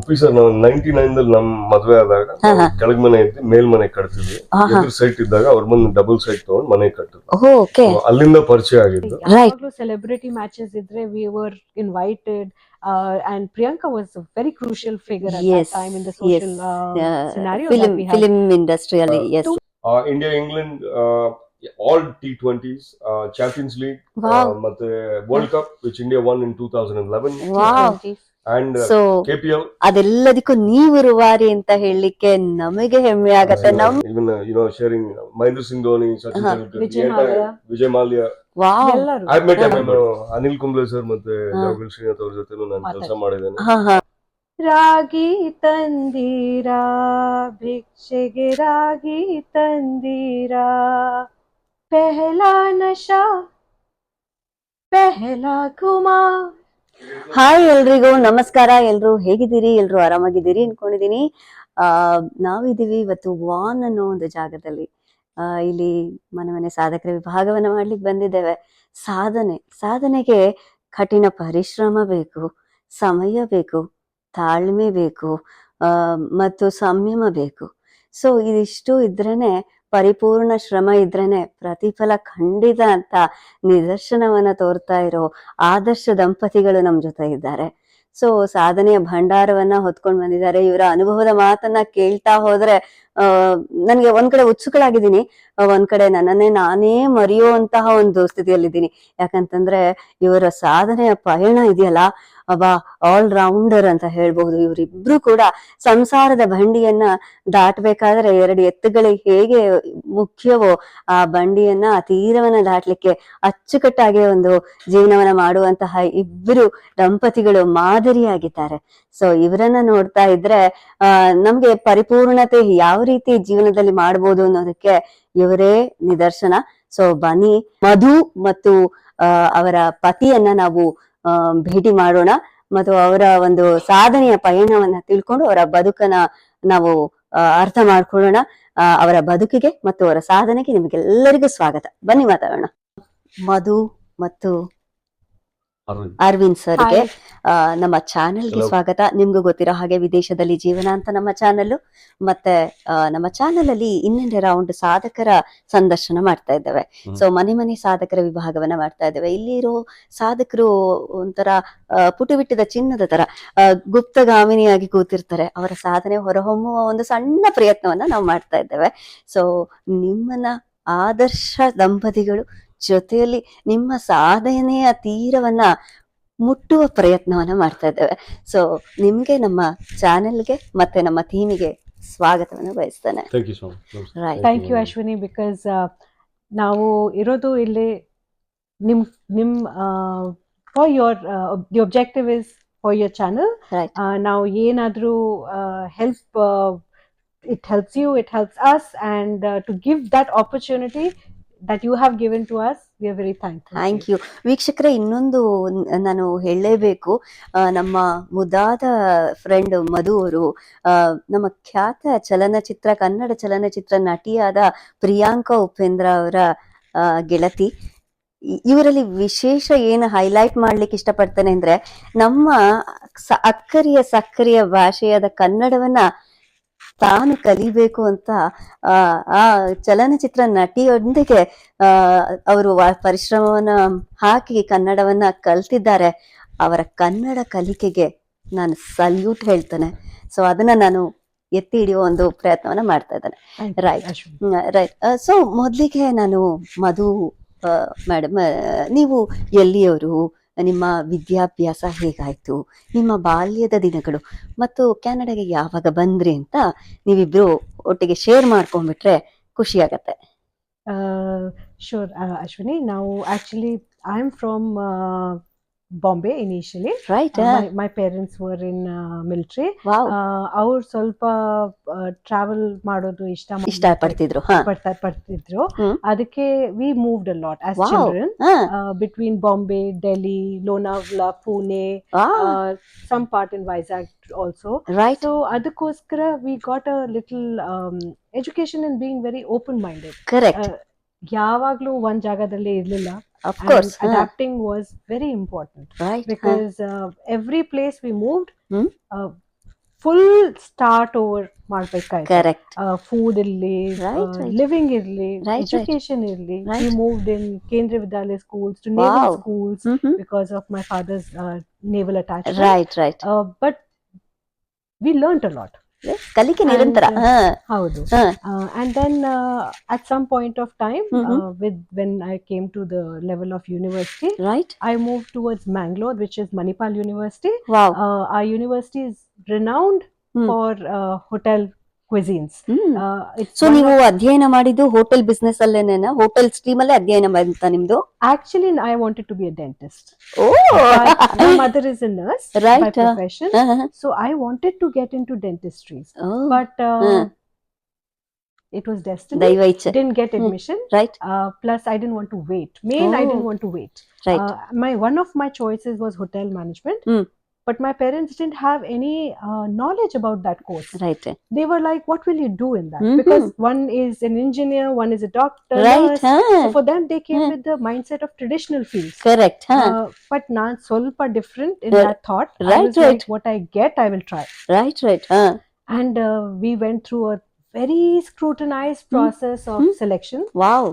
Uppi sir ನಾವು 99 ನಮ್ ಮದ್ವೆ ಆದಾಗ ಕೆಳಗ್ ಮನೆ ಇದ್ದು ಮೇಲ್ ಮನೆ ಕಟ್ತಿದ್ವಿ. ಎದುರು ಸೈಟ್ ಇದ್ದಾಗ ಅವ್ರ ಬಂದು ಡಬಲ್ ಸೈಟ್ ತಗೊಂಡು ಮನೆ ಕಟ್ಟಿದ್ರು. ಅಲ್ಲಿಂದ ಪರಿಚಯ ಆಗಿದ್ದು. ಯಾವಾಗ್ಲೂ ಸೆಲೆಬ್ರಿಟಿ ಮ್ಯಾಚಸ್ ಇದ್ರೆ we were invited and Priyanka was a very crucial figure at that time in the social scenario that we had. Film industry ಅಲ್ಲಿ yes. India England all T20s, Champions League, ಮತ್ತೆ World Cup which India won in 2011. Wow. And KPL. ಅದೆಲ್ಲದಕ್ಕೂ ನೀವು ರೂವಾರಿ ಅಂತ ಹೇಳಲಿಕ್ಕೆ ನಮಗೆ ಹೆಮ್ಮೆ ಆಗತ್ತೆ. Even sharing Mahendra Singh Dhoni, Sachin Tendulkar, Vijay Mallya. Wow. I met Anil Kumble sir ಮತ್ತೆ ಜವಾಗಲ್ ಶ್ರೀನಾಥ್ ಅವ್ರ ಜೊತೆನೂ ನಾನು ಕೆಲಸ ಮಾಡಿದ್ದೇನೆ. ರಾಗಿ ತಂದೀರಾ ಭಿಕ್ಷೆಗೆ ರಾಗಿ ತಂದೀರಾ ಪೆಹಲಾ ನಶಾ ಪೆಹಲಾ ಕುಮಾರ್. ಹಾಯ್ ಎಲ್ರಿಗೂ ನಮಸ್ಕಾರ. ಎಲ್ರು ಹೇಗಿದ್ದೀರಿ? ಎಲ್ರು ಆರಾಮಾಗಿದ್ದೀರಿ ಅನ್ಕೊಂಡಿದೀನಿ. ನಾವಿದೀವಿ ಇವತ್ತು ವಾನ್ ಅನ್ನೋ ಒಂದು ಜಾಗದಲ್ಲಿ. ಇಲ್ಲಿ ಮನೆ ಸಾಧಕರ ವಿಭಾಗವನ್ನ ಮಾಡ್ಲಿಕ್ಕೆ ಬಂದಿದ್ದೇವೆ. ಸಾಧನೆಗೆ ಕಠಿಣ ಪರಿಶ್ರಮ ಬೇಕು, ಸಮಯ ಬೇಕು, ತಾಳ್ಮೆ ಬೇಕು, ಮತ್ತು ಸಂಯಮ ಬೇಕು. ಸೊ ಇದಿಷ್ಟು ಇದ್ರೇನೆ, ಪರಿಪೂರ್ಣ ಶ್ರಮ ಇದ್ರೇನೆ ಪ್ರತಿಫಲ ಖಂಡಿತ ಅಂತ ನಿದರ್ಶನವನ್ನ ತೋರ್ತಾ ಇರೋ ಆದರ್ಶ ದಂಪತಿಗಳು ನಮ್ ಜೊತೆ ಇದ್ದಾರೆ. ಸೊ ಸಾಧನೆಯ ಭಂಡಾರವನ್ನ ಹೊತ್ಕೊಂಡ್ ಬಂದಿದ್ದಾರೆ. ಇವರ ಅನುಭವದ ಮಾತನ್ನ ಕೇಳ್ತಾ ಹೋದ್ರೆ ನನ್ಗೆ ಒಂದ್ ಕಡೆ ಉತ್ಸುಕಳಾಗಿದ್ದೀನಿ, ಒಂದ್ ಕಡೆ ನನ್ನನ್ನೇ ನಾನೇ ಮರೆಯುವಂತಹ ಒಂದು ಸ್ಥಿತಿಯಲ್ಲಿದ್ದೀನಿ. ಯಾಕಂತಂದ್ರೆ ಇವರ ಸಾಧನೆಯ ಪಯಣ ಇದೆಯಲ್ಲ, ಆಲ್ ರೌಂಡರ್ ಅಂತ ಹೇಳ್ಬಹುದು. ಇವರಿಬ್ರು ಕೂಡ ಸಂಸಾರದ ಬಂಡಿಯನ್ನ ದಾಟಬೇಕಾದ್ರೆ 2 ಎತ್ತುಗಳಿಗೆ ಹೇಗೆ ಮುಖ್ಯವೋ ಆ ಬಂಡಿಯನ್ನ, ಆ ತೀರವನ್ನ ದಾಟ್ಲಿಕ್ಕೆ ಅಚ್ಚುಕಟ್ಟಾಗಿ ಒಂದು ಜೀವನವನ್ನ ಮಾಡುವಂತಹ ಇಬ್ಬರು ದಂಪತಿಗಳು ಮಾದರಿಯಾಗಿದ್ದಾರೆ. ಸೊ ಇವರನ್ನ ನೋಡ್ತಾ ಇದ್ರೆ ನಮ್ಗೆ ಪರಿಪೂರ್ಣತೆ ಯಾವ ರೀತಿ ಜೀವನದಲ್ಲಿ ಮಾಡ್ಬೋದು ಅನ್ನೋದಕ್ಕೆ ಇವರೇ ನಿದರ್ಶನ. ಸೊ ಬನ್ನಿ ಮಧು ಮತ್ತು ಅವರ ಪತಿಯನ್ನ ನಾವು ಭೇಟಿ ಮಾಡೋಣ ಮತ್ತು ಅವರ ಒಂದು ಸಾಧನೆಯ ಪಯಣವನ್ನ ತಿಳ್ಕೊಂಡು ಅವರ ಬದುಕನ್ನ ನಾವು ಅರ್ಥ ಮಾಡ್ಕೊಳ್ಳೋಣ. ಅವರ ಬದುಕಿಗೆ ಮತ್ತು ಅವರ ಸಾಧನೆಗೆ ನಿಮಗೆಲ್ಲರಿಗೂ ಸ್ವಾಗತ. ಬನ್ನಿ ಮಾತಾಡೋಣ. ಮಧು ಮತ್ತು ಅರವಿಂದ್ ಸರ್ಗೆ ನಮ್ಮ ಚಾನೆಲ್ಗೆ ಸ್ವಾಗತ. ನಿಮ್ಗೂ ಗೊತ್ತಿರೋ ಹಾಗೆ ವಿದೇಶದಲ್ಲಿ ಜೀವನ ಅಂತ ನಮ್ಮ ಚಾನೆಲ್, ಮತ್ತೆ ನಮ್ಮ ಚಾನೆಲ್ ಅಲ್ಲಿ ಇನ್ನೊಂದು ರೌಂಡ್ ಸಾಧಕರ ಸಂದರ್ಶನ ಮಾಡ್ತಾ ಇದ್ದೇವೆ. ಸೊ ಮನೆ ಸಾಧಕರ ವಿಭಾಗವನ್ನ ಮಾಡ್ತಾ ಇದ್ದೇವೆ. ಇಲ್ಲಿರೋ ಸಾಧಕರು ಒಂಥರ ಪುಟುಬಿಟ್ಟಿದ ಚಿನ್ನದ ತರ ಗುಪ್ತಗಾಮಿನಿಯಾಗಿ ಕೂತಿರ್ತಾರೆ. ಅವರ ಸಾಧನೆ ಹೊರಹೊಮ್ಮುವ ಒಂದು ಸಣ್ಣ ಪ್ರಯತ್ನವನ್ನ ನಾವು ಮಾಡ್ತಾ ಇದ್ದೇವೆ. ಸೊ ನಿಮ್ಮನ್ನ ಆದರ್ಶ ದಂಪತಿಗಳು ಜೊತೆಯಲ್ಲಿ ನಿಮ್ಮ ಸಾಧನೆಯ ತೀರವನ್ನ ಮುಟ್ಟುವ ಪ್ರಯತ್ನವನ್ನ ಮಾಡ್ತಾ ಇದ್ದೇವೆ. ಸೊ ನಿಮ್ಗೆ ನಮ್ಮ ಚಾನೆಲ್ಗೆ ಮತ್ತೆ ನಮ್ಮ ಟೀಮಿಗೆ ಸ್ವಾಗತವನ್ನ ಬಯಸ್ತೇನೆ. Thank you Ashwini. ಬಿಕಾಸ್ ನಾವು ಇರೋದು ಇಲ್ಲಿ ನಿಮ್ for your the objective is for your channel. ನಾವು ಏನಾದ್ರೂ help, it helps you, it helps us, and to give that opportunity that you have given to us, we are very thankful. Thank you. ವೀಕ್ಷಕರೇ, ಇನ್ನೊಂದು ನಾನು ಹೇಳಲೇಬೇಕು. ನಮ್ಮ ಮುದಾದ friend ಮಧು ಅವರು ನಮ್ಮ ಖ್ಯಾತ ಕನ್ನಡ ಚಲನಚಿತ್ರ ನಟಿಯಾದ ಪ್ರಿಯಾಂಕಾ ಉಪೇಂದ್ರ ಅವರ ಗೆಳತಿ. ಇವರಲ್ಲಿ ವಿಶೇಷ ಏನು ಹೈಲೈಟ್ ಮಾಡ್ಲಿಕ್ಕೆ ಇಷ್ಟಪಡ್ತೇನೆ ಅಂದ್ರೆ, ನಮ್ಮ ಸಕ್ಕರೆಯ ಭಾಷೆಯಾದ ಕನ್ನಡವನ್ನ ತಾನು ಕಲಿಬೇಕು ಅಂತ ಆ ಚಲನಚಿತ್ರ ನಟಿಯೊಂದಿಗೆ ಅವರು ಪರಿಶ್ರಮವನ್ನ ಹಾಕಿ ಕನ್ನಡವನ್ನ ಕಲ್ತಿದ್ದಾರೆ. ಅವರ ಕನ್ನಡ ಕಲಿಕೆಗೆ ನಾನು ಸಲ್ಯೂಟ್ ಹೇಳ್ತೇನೆ. ಸೊ ಅದನ್ನ ನಾನು ಎತ್ತಿ ಹಿಡಿಯುವ ಒಂದು ಪ್ರಯತ್ನವನ್ನ ಮಾಡ್ತಾ ಇದ್ದೇನೆ. ರೈಟ್. ಸೊ ಮೊದಲಿಗೆ ನಾನು ಮಧು ಮೇಡಮ್, ನೀವು ಎಲ್ಲಿಯವರು, ನಿಮ್ಮ ವಿದ್ಯಾಭ್ಯಾಸ ಹೇಗಾಯ್ತು, ನಿಮ್ಮ ಬಾಲ್ಯದ ದಿನಗಳು ಮತ್ತು ಕೆನಡಾಗೆ ಯಾವಾಗ ಬಂದ್ರಿ ಅಂತ ನೀವಿಬ್ರು ಒಟ್ಟಿಗೆ ಶೇರ್ ಮಾಡ್ಕೊಂಡ್ಬಿಟ್ರೆ ಖುಷಿ ಆಗತ್ತೆ. ಶೋರ್ ಅಶ್ವಿನಿ. ನಾವು actually I am from Bombay initially. Right. My parents were in military. Wow. ಅವ್ರು ಸ್ವಲ್ಪ ಟ್ರಾವೆಲ್ ಮಾಡೋದು ಪಡ್ತಿದ್ರು. ಅದಕ್ಕೆ we moved a lot as children between Bombay, Delhi, Lonavala, Pune, some part in Vizag also. Right. So ಅದಕ್ಕೋಸ್ಕರ we got a little education in being very open minded. Correct. ಯಾವಾಗ್ಲೂ ಒಂದ್ ಜಾಗದಲ್ಲಿ ಇರ್ಲಿಲ್ಲ. Of course, adapting was very important, right? Because every place we moved, full start over ಮಾಡ್ಬೇಕಾಯ್ತು. Correct. Food ಇರ್ಲಿ, Right, right. Living ಇರ್ಲಿ, Right, education ಇರ್ಲಿ. Right. We moved in Kendriya Vidyalaya schools to naval Wow. schools because of my father's naval attachment. Right. But we learnt a lot. ಕಲಿಕೆ ನಿರಂತರ. ಹೌದು. And then at some point of time, when I came to the level of university, right. I moved towards Mangalore, which is Manipal University. Wow. Our university is renowned for hotel cuisines. It's so one ನೀವು of- ಅಧ್ಯಯನ ಮಾಡಿದ್ದು hotel business ಅಲ್ಲೇನೇನಾ? Hotel stream ಅಲ್ಲೇ ಅಧ್ಯಯನ ಮಾಡಿದ್ದ ನಿಮ್ದು? Actually, I wanted to be a dentist. O. But my mother is a nurse by Right. profession, so I wanted to get into dentistry. Oh. But it was destiny. ದೈವ ಇಚ್ಛೆ. Didn't get admission. Right. Plus, I didn't want to wait. I didn't want to wait. Right. One of my choices was hotel management. But my parents didn't have any knowledge about that course. Right. They were like, what will you do in that? Because one is an engineer, one is a doctor, right. nurse. So for them, they came with the mindset of traditional fields. Correct. But naan solpa different in Right. that thought. I Right, was right. like, what I get, I will try. Right. And we went through a very scrutinized process of selection. Wow.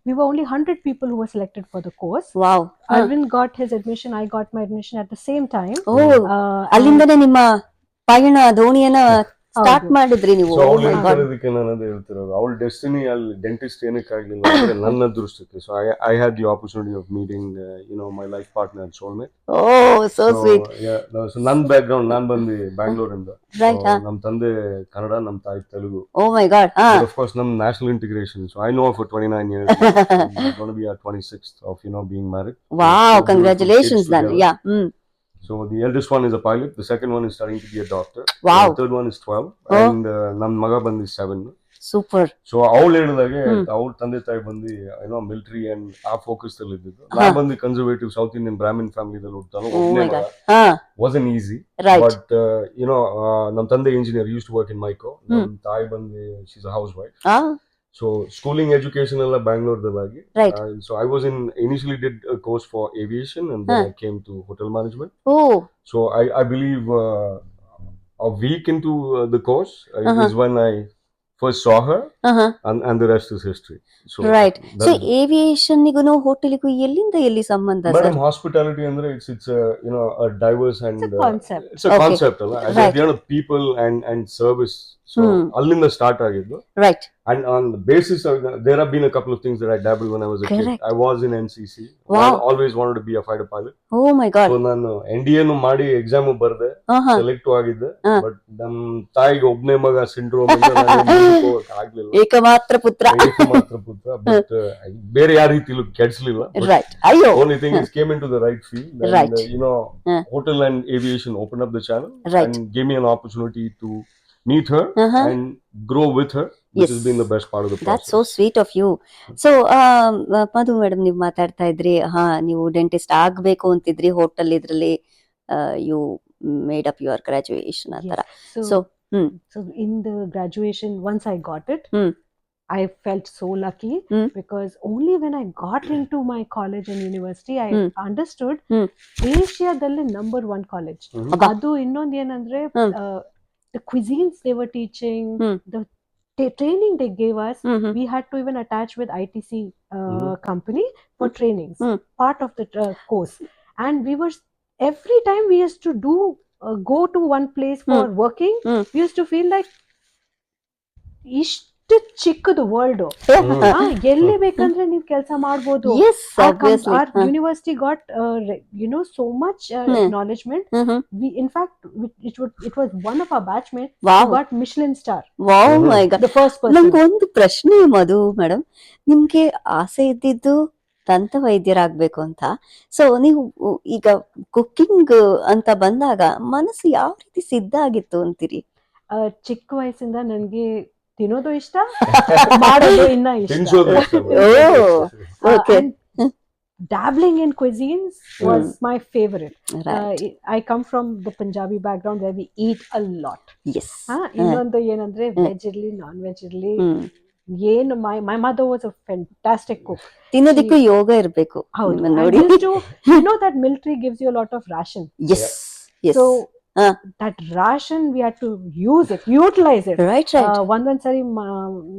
We were only 100 people who were selected for the course. Wow. Arvind got his admission, I got my admission at the same time. ಓ, ಅಲ್ಲಿಂದನೇ ನಿಮ್ಮ ಪಯಣ ದೋಣಿಯನ್ನ start ಮಾಡಿದ್ರಿ ನೀವು? So ಅವಳು Oh my God. ಹೇಳ್ತಿರೋದಕ್ಕೆ ನಾನು ಅದೇ ಹೇಳ್ತಿರೋದು, ಅವಳ ಡೆಸ್ಟಿನಿ ಅಲ್ಲಿ ಡೆಂಟಿಸ್ಟ್ ಏನಕ್ಕೆ ಆಗ್ಲಿಲ್ಲ ಅಂದ್ರೆ ನನ್ನ ಅದೃಷ್ಟಕ್ಕೆ. So I had the opportunity of meeting my life partner soulmate. Oh, so sweet. So ನನ್ನ ಬ್ಯಾಕ್ ಗ್ರೌಂಡ್, ನಾನು ಬಂದು ಬ್ಯಾಂಗ್ಳೂರಿಂದ. Right, ನಮ್ಮ ತಂದೆ ಕನ್ನಡ, ನಮ್ಮ ತಾಯಿ Telugu. Oh my God. Of course, ನಮ್ಮ national integration. So I know for 29 years. Going to be our 26th of being married. Wow, So, congratulations kids done. together. Yeah. So the eldest one is a pilot. The second one is studying to be a doctor. Wow. The third one is 12. Oh. And ನಮ್ಮ ಮಗ ಬಂದು 7. Super. So ಅವಳು ಹೇಳಿದಾಗೆ ಅವ್ರ ತಂದೆ ತಾಯಿ ಬಂದು military and ಆ ಫೋಕಸ್ ಅಲ್ಲಿ ಇದ್ದಿದ್ದು. ನಾ ಬಂದು ಕನ್ಸರ್ವೇಟಿವ್ ಸೌತ್ ಇಂಡಿಯನ್ ಬ್ರಾಹ್ಮಿನ್ ಫ್ಯಾಮಿಲಿದಲ್ಲಿ ಹುಟ್ಟಾನು. ಓ ಒಬ್ಬನೇ ಮೈ ಮಗ. God. Wasn't easy. Right. But ನಮ್ಮ ತಂದೆ engineer, used to work in Mico. ನಮ್ಮ ತಾಯಿ ಬಂದು she is a housewife. So schooling education alla Bangalore dalagi. Right. So I was initially did a course for aviation, and then I came to hotel management. Oh. So I believe a week into the course is when I first saw her, and the rest is history. So right. So ಏವಿಯೇಷನ್ನಿಗೂ ಹೋಟೆಲಿಗೂ ಎಲ್ಲಿ ಸಂಬಂಧ sir? Madam, hospitality andre it's a diverse and It's a concept. it's a Okay. concept alla. Right. People and service. So allinda start agiddu. Right. And on the basis of there have been a couple of things that I dabbled when I was a Correct. kid. I was in NCC. Wow. I always wanted to be a fighter pilot. Oh my god. So ನಾನು NDA ನು ಮಾಡಿ exam ಬರ್ದೆ, select ಆಗಿದ್ದೆ. But ನಮ್ ತಾಯಿಗೆ ಒಬ್ನೇ ಮಗ syndrome ಅಂತ ನಾನು ಹೋಗಕ್ ಆಗ್ಲಿಲ್ಲ. ಏಕಮಾತ್ರ ಪುತ್ರ. ಮಾತ್ರ ಪುತ್ರ. ಬಟ್ ಬೇರೆ ಯಾವ ರೀತಿಲೂ ಕೆಡ್ಸ್ಲಿಲ್ಲ. ರೈಟ್. ಅಯ್ಯೋ. Only thing is came into the right field. And, Right. hotel and aviation opened up the channel. Right. And gave me an opportunity to meet her and grow with her, which Yes. has been the best part of the process. That's so sweet of you. So Madhu madam, ನೀವು ಮಾತಾಡ್ತಾ ಇದ್ರಿ, ನೀವು dentist ಆಗ್ಬೇಕು ಅಂತಿದ್ರಿ, hotel ಇದ್ರಲ್ಲಿ you made up your graduation ಆ ತರ. So in the graduation, once I got it, I felt so lucky because only when I got into my college and university, I understood Asiaದಲ್ಲಿ number 1 college. ಅದು ಇನ್ನೊಂದು ಏನಂದ್ರೆ the cuisines they were teaching, the training they gave us, we had to even attach with ITC company for trainings, part of the course. And we were, every time we used to go to one place for working, we used to feel like ಇಷ್ಟು ಚಿಕ್ಕದು world, ಎಲ್ಲಿ ಬೇಕಂದ್ರೆ ನೀವು ಕೆಲಸ ಮಾಡಬಹುದು. Yes, obviously. Our university got so much acknowledgement. We, in fact, it was one of our batchmates who got Michelin star. Wow, my God. The first person. ನಂಗೊಂದು ಪ್ರಶ್ನೆ ಮಧು madam, ನಿಮ್ಗೆ ಆಸೆ ಇದ್ದಿದ್ದು ದಂತ ವೈದ್ಯರಾಗ್ಬೇಕು ಅಂತ. ಸೊ ನೀವು ಈಗ ಕುಕ್ಕಿಂಗ್ ಅಂತ ಬಂದಾಗ ಮನಸ್ಸು ಯಾವ ರೀತಿ ಸಿದ್ಧ ಆಗಿತ್ತು ಅಂತೀರಿ? ಚಿಕ್ಕ ವಯಸ್ಸಿಂದ ನನ್ಗೆ ತಿನ್ನೋದು ಇಷ್ಟ, ಮಾಡೋದು ಇನ್ನ ಇಷ್ಟ. Dabbling in cuisines was my favorite. I come from the Punjabi background where we eat a lot. Yes. ಇನ್ನೊಂದು ಏನಂದ್ರೆ ವೆಜ್ ಇರ್ಲಿ ನಾನ್ ವೆಜ್ ಇರ್ಲಿ, ಏನು my mother was a fantastic cook. ತಿನ್ನೋದಕ್ಕೂ ಯೋಗ ಇರಬೇಕು. ಹೌದು. You know that military gives you a lot of ration. Yes. Yes. So that ration we had to utilize it. Right. ಒಂದೊಂದ್ ಸರಿ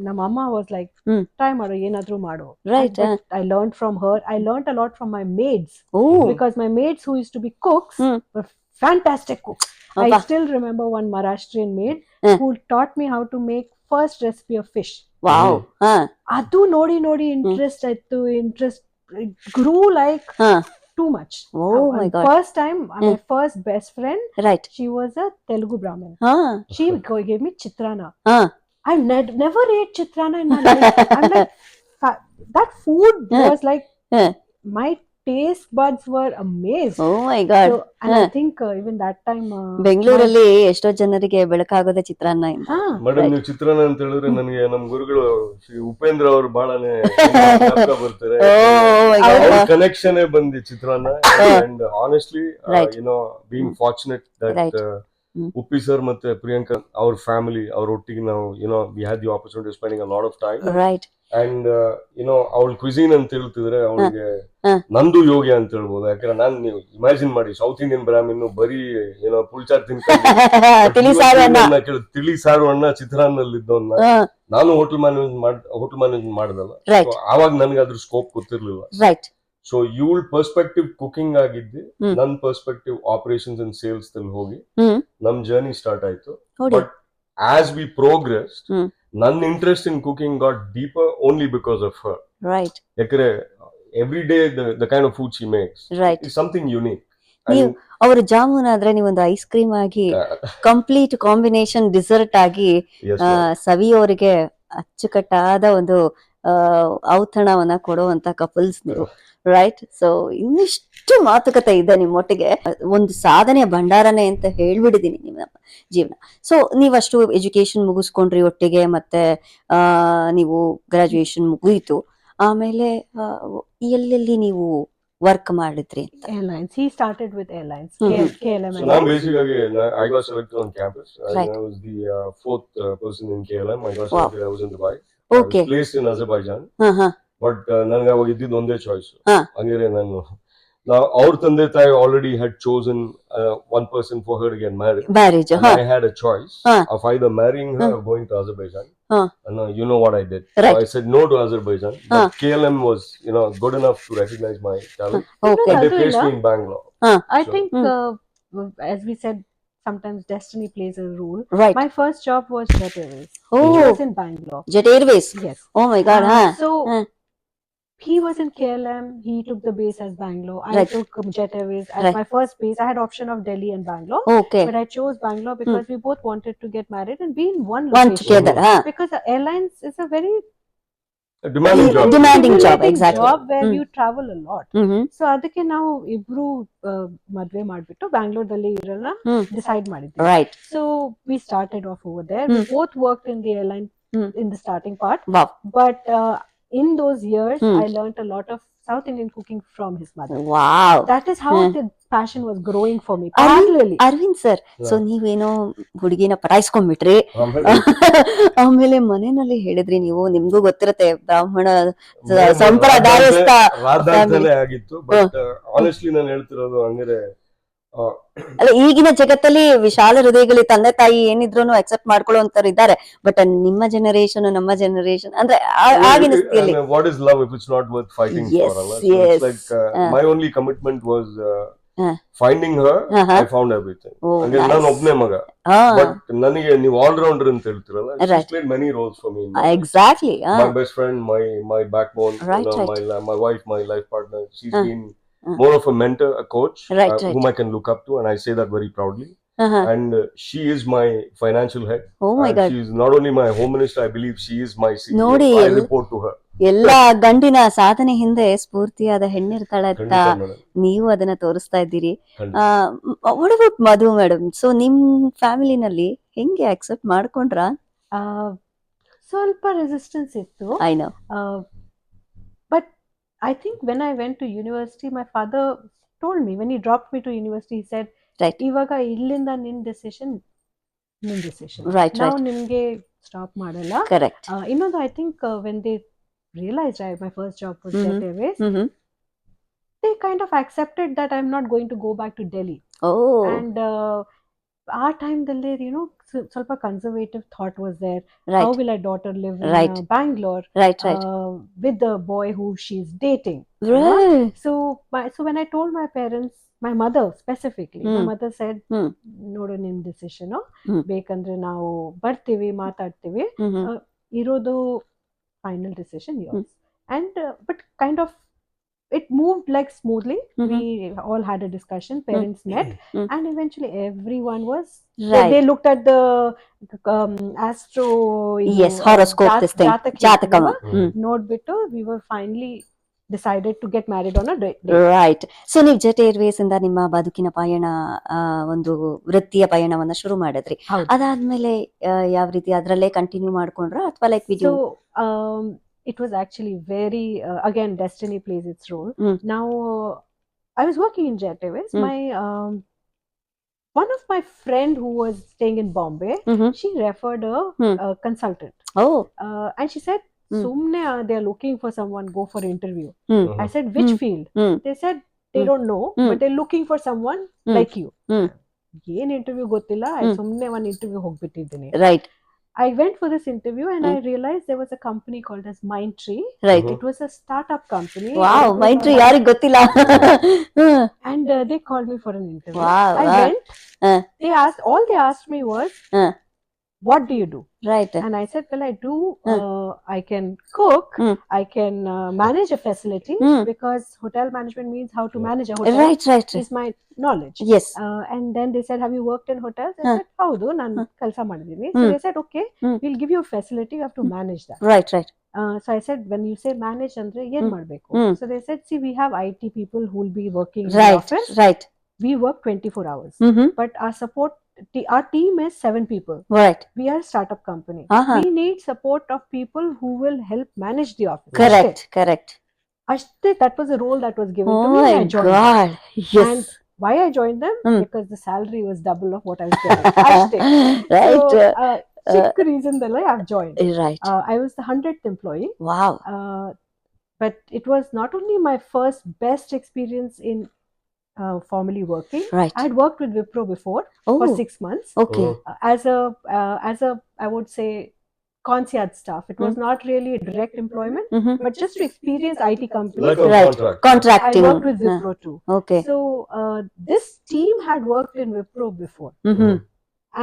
ನಮ್ಮ ಅಮ್ಮ ವಾಸ್ ಲೈಕ್ ಟ್ರೈ ಮಾಡು ಏನಾದ್ರೂ ಮಾಡು. Right. I learned from her. I learned a lot from my maids, Oh. because my maids who used to be cooks were fantastic cooks. I still remember one Maharashtrian maid who taught me how to make first recipe of fish. Wow. ಅದು ನೋಡಿ interest ಆಯ್ತು. Interest grew like too much. Oh my God. First time, my first best friend, Right. she was a Telugu Brahmin. She gave me chitrana. I've never ate chitrana in my life. I'm like, that food was like, my taste buds were amazed. Oh my God. So, and I think even that time, ಬೆಂಗಳೂರಲ್ಲಿ ಎಷ್ಟೋ ಜನರಿಗೆ ಬೆಳಕಾಗೋದೇ ಚಿತ್ರಾನ್ನ ಇಂದ. Madam, ನೀವು ಚಿತ್ರಾನ್ನ ಅಂತ ಹೇಳಿದ್ರೆ ನನಗೆ ನಮ್ ಗುರುಗಳು ಶ್ರೀ ಉಪೇಂದ್ರ ಅವರು ಬಹಳನೇ ಬರ್ತಾರೆ. ಕನೆಕ್ಷನ್ ಬಂದಿ chitranna. And honestly being fortunate that Uppi sir ಮತ್ತೆ ಪ್ರಿಯಾಂಕಾ ಅವ್ರ ಫ್ಯಾಮಿಲಿ ಅವ್ರ ಒಟ್ಟಿಗೆ ನಾವು we had the opportunity spending a lot of time. Right. And ಅವಳ ಕ್ವಿಸಿನ್ ಅಂತ ಹೇಳ್ತಿದ್ರೆ ಅವಳಿಗೆ ನಂದು ಯೋಗ್ಯ ಅಂತ ಹೇಳ್ಬೋದು. ಯಾಕಂದ್ರೆ ನೀವು ಇಮ್ಯಾಜಿನ್ ಮಾಡಿ, ಸೌತ್ ಇಂಡಿಯನ್ ಬ್ರಾಹ್ಮಿನ್ ಬರೀ ಪುಲ್ಚಾರ್ ತಿನ್ಕೊಂಡು ತಿಳಿ ಸಾರು ಅಣ್ಣ ಚಿತ್ರಾನ್ನಲ್ಲಿ ಇದ್ದವನ್ನ ನಾನು ಹೋಟೆಲ್ ಮ್ಯಾನೇಜ್ಮೆಂಟ್ ಮಾಡ್ದಲ್ಲ. ಆವಾಗ ನನ್ಗೆ ಅದ್ರ ಸ್ಕೋಪ್ ಗೊತ್ತಿರ್ಲಿಲ್ಲ. ಸೊ ಇವಳ ಪರ್ಸ್ಪೆಕ್ಟಿವ್ ಕುಕಿಂಗ್ ಆಗಿದ್ದು, ನನ್ ಪರ್ಸ್ಪೆಕ್ಟಿವ್ ಆಪರೇಷನ್ಸ್ ಅಂಡ್ ಸೇಲ್ಸ್ ದಲ್ಲಿ ಹೋಗಿ ನಮ್ ಜರ್ನಿ ಸ್ಟಾರ್ಟ್ ಆಯ್ತು. ಬಟ್ ಆಸ್ ವಿ ಪ್ರೋಗ್ರೆಸ್, ನನ್ನ interest in cooking got deeper only because of her. Right. ಯಾಕಂದ್ರೆ every day the kind of food she makes is something unique. ನೀವು ಅವ್ರ ಜಾಮೂನ್ ಆದ್ರೆ ನೀವೊಂದು ಐಸ್ ಕ್ರೀಮ್ ಆಗಿ ಕಂಪ್ಲೀಟ್ ಕಾಂಬಿನೇಷನ್ ಡಿಸರ್ಟ್ ಆಗಿ ಸವಿಯೋರಿಗೆ ಅಚ್ಚುಕಟ್ಟಾದ ಒಂದು ಔತಣವನ್ನ ಕೊಡುವಂತ ಕಪಲ್ಸ್ ನೀವು. ರೈಟ್. ಸೊ ಇನ್ನಿಷ್ಟು ಮಾತುಕತೆ ಇದೆ ನಿಮ್ಮೊಟ್ಟಿಗೆ, ಒಂದು ಸಾಧನೆಯ ಭಂಡಾರನೇ ಅಂತ ಹೇಳ್ಬಿಡಿದೀನಿ ನಿಮ್ಮ ಜೀವನ. ಸೊ ನೀವಷ್ಟು ಎಜುಕೇಶನ್ ಮುಗಿಸ್ಕೊಂಡ್ರಿ ಒಟ್ಟಿಗೆ, ಮತ್ತೆ ನೀವು ಗ್ರಾಜುಯೇಷನ್ ಮುಗಿಯಿತು. ಆಮೇಲೆ ಎಲ್ಲೆಲ್ಲಿ ನೀವು ವರ್ಕ್ ಮಾಡಿದ್ರಿ ಅಂತ? Airlines. He started with airlines. KLM. So now basically I got selected on campus. I was the fourth person in KLM. I got selected. I was in Dubai. Okay. I was placed in Azerbaijan. But ನನಗೆ ಅವಾಗ ಇದ್ದಿದ್ದು ಒಂದೇ choice. ಹಂಗಾರೆ ನಾವು ಅವ್ರ ತಂದೆ ತಾಯಿ already had chosen one person for her to get married. Marriage. I had a choice of either marrying her or going to Azerbaijan. And you know what I did. Right. So I said no to Azerbaijan. But KLM was, good enough to recognize my talent. Okay. And they placed me in Bangalore. I think, as we said, sometimes destiny plays a role. Right. My first job was Jet Airways. Oh. Which was in Bangalore. Jet Airways. Yes. Oh my God. So he was in KLM. He took the base as Bangalore. I Right. took Jet Airways as Right. my first base. I had option of Delhi and Bangalore. Okay. But I chose Bangalore because we both wanted to get married and be in one location. One together. Because the airlines is a very A demanding job. Demanding job, stimulating exactly. job where you travel a lot. Mm-hmm. So ಅದಕ್ಕೆ ನಾವು ಇಬ್ರು ಮದ್ವೆ ಮಾಡ್ಬಿಟ್ಟು ಬ್ಯಾಂಗ್ಳೂರ್ದಲ್ಲಿ ಇರಲ್ಲ decide ಮಾಡಿದ್ವಿ. Right. So we started off over there. We both worked in the airline in the starting part. Wow. But in those years I learned a lot of South Indian cooking from his mother. Wow. That is how the passion was growing for me parallelly. Arvind sir, so ನೀವೇನೋ ಹುಡುಗಿನ ಪಟಾಯಿಸ್ಕೊಂಡ್ಬಿಟ್ರಿ, ಆಮೇಲೆ ಮನೆಯಲ್ಲಿ ಹೇಳಿದ್ರಿ ನೀವು, ನಿಮ್ಗೂ ಗೊತ್ತಿರತ್ತೆ ಬ್ರಾಹ್ಮಣ ಸಂಪ್ರದಾಯಸ್ಥ ರಾಧಾಂತಲೇ ಆಗಿತ್ತು. But honestly ನಾನು ಹೇಳ್ತಿರೋದು ಹಂಗಾರೆ ಅಲ್ಲ, ಈಗಿನ ಜಗತ್ತಲ್ಲಿ ವಿಶಾಲ ಹೃದಯಗಳು ತಂದೆ ತಾಯಿ ಏನಿದ್ರು ಅಕ್ಸೆಪ್ಟ್ ಮಾಡ್ಕೊಳ್ಳುವಂತವ್ರು ಇದ್ದಾರೆ. ಬಟ್ ನಿಮ್ಮ ಜನರೇಷನ್, ನಮ್ಮ ಜನರೇಷನ್ ಅಂದ್ರೆ ಆಗಿನ ಸ್ಥಿತಿಯಲ್ಲಿ what is love if it's not worth fighting for ಅಲ್ಲ. It's like my only commitment was finding her. I found everything. ಹಂಗೆ ನಾನು ಒಬ್ಬನೇ ಮಗ. ಬಟ್ ನನಗೆ ನೀವು ಆಲ್ ರೌಂಡರ್ ಅಂತ ಹೇಳ್ತಿರಲ್ಲ, she played many roles for me. Exactly. My best friend, my backbone, my wife, my life partner. She is been more of a mentor, a coach, whom I can look up to, and I say that very proudly. And she is my financial head. Oh my God. She is not only my home minister, I believe she is my CEO. Nodi, I report to her. ಎಲ್ಲ ಗಂಡಿನ ಸಾಧನೆ ಹಿಂದೆ ಸ್ಫೂರ್ತಿಯಾದ ಹೆಣ್ಣಿರ್ತಾಳೆ ಅಂತ ನೀವು ಅದನ್ನ ತೋರಿಸ್ತಾ ಇದ್ದೀರಿ. What about Madhu madam? So ನಿಮ್ ಫ್ಯಾಮಿಲಿನಲ್ಲಿ ಹೆಂಗೆ ಅಕ್ಸೆಪ್ಟ್ ಮಾಡ್ಕೊಂಡ್ರ? ಸ್ವಲ್ಪ ರೆಸಿಸ್ಟೆನ್ಸ್ ಇತ್ತು. I know. But I think when I went to university, my father told me, when he dropped me to university, he said, Right. ಇವಾಗ ಇಲ್ಲಿಂದ ನಿನ್ ಡಿಸಿಷನ್. Right. ನಾವು ನಿಮ್ಗೆ ಸ್ಟಾಪ್ ಮಾಡಲ್ಲ. Correct. ಇನ್ನೊಂದು, I think when they realized my first job was Jet Airways, they kind of accepted that I'm not going to go back to Delhi. Oh. And our time ಸ್ವಲ್ಪ conservative thought was there. How Right. will our daughter live in Right. Bangalore Right. Right. with the boy who she's dating? Right. So when I told my parents, my mother specifically, my mother said, ನೋಡು ನಿಮ್ decision, ಬೇಕಂದ್ರೆ ನಾವು ಬರ್ತೀವಿ, ಮಾತಾಡ್ತೀವಿ, ಇರೋದು final decision yours. And but kind of it moved like smoothly. We all had a discussion, parents met, and eventually everyone was Right. they looked at the astro, Yes, horoscope, this thing, jatakama. ನೋಡ್ಬಿಟ್ಟು we were finally decided to get married on a date. Right. So ನೀವು jet Airways ಇಂದ ನಿಮ್ಮ ಬದುಕಿನ ಪಯಣ, ಒಂದು ವೃತ್ತಿಯ ಪಯಣವನ್ನ ಶುರು ಮಾಡಿದ್ರಿ. ಅದಾದ್ಮೇಲೆ ಯಾವ ರೀತಿ ಅದ್ರಲ್ಲೇ ಕಂಟಿನ್ಯೂ ಮಾಡ್ಕೊಂಡ್ರ ಅಥವಾ like So it was actually very again destiny plays its role. Now I was working in Jet Airways. My one of my friend who was staying in Bombay, she referred a consultant. And she said, Sumne, they are looking for someone, go for interview. I said, which field? They said they don't know, but they're looking for someone like you. Yen interview gottilla, I sumne one interview hogbittiddene. Right. I went for this interview and I realized there was a company called as Mindtree. Right. It was a startup company. Wow, Mindtree ಯಾರಿಗೆ ಗೊತ್ತಿಲ್ಲ. And they called me for an interview. Wow. I went. All they asked me was, what do you do? Right. And I said, well, I do, I can cook, I can manage a facility, because hotel management means how to manage a hotel. Right. Is my knowledge. Yes. And then they said, have you worked in hotels? I said, haudu, nan kalsa madidini. So they said, okay, we'll give you a facility, you have to manage that. Right. So I said, when you say manage, andre yen madbeku? So they said, see, we have IT people who will be working in the office. Right. We work 24 hours, but our team is 7 people. Right. We are a startup company. We need support of people who will help manage the office. Correct. Ashte, that was a role that was given to me. Oh my God. Yes. And why I joined them? Because the salary was double of what I was getting. Ashte. Right. So, chick reason that I've joined. Right. I was the 100th employee. Wow. But it was not only my first best experience in formally working. Right. I had worked with Wipro before for 6 months. Okay. As a I would say concierge staff. It was not really a direct employment, but just to experience IT companies. Like a Right. Contracting. I worked with Wipro too. Okay. So this team had worked in Wipro before,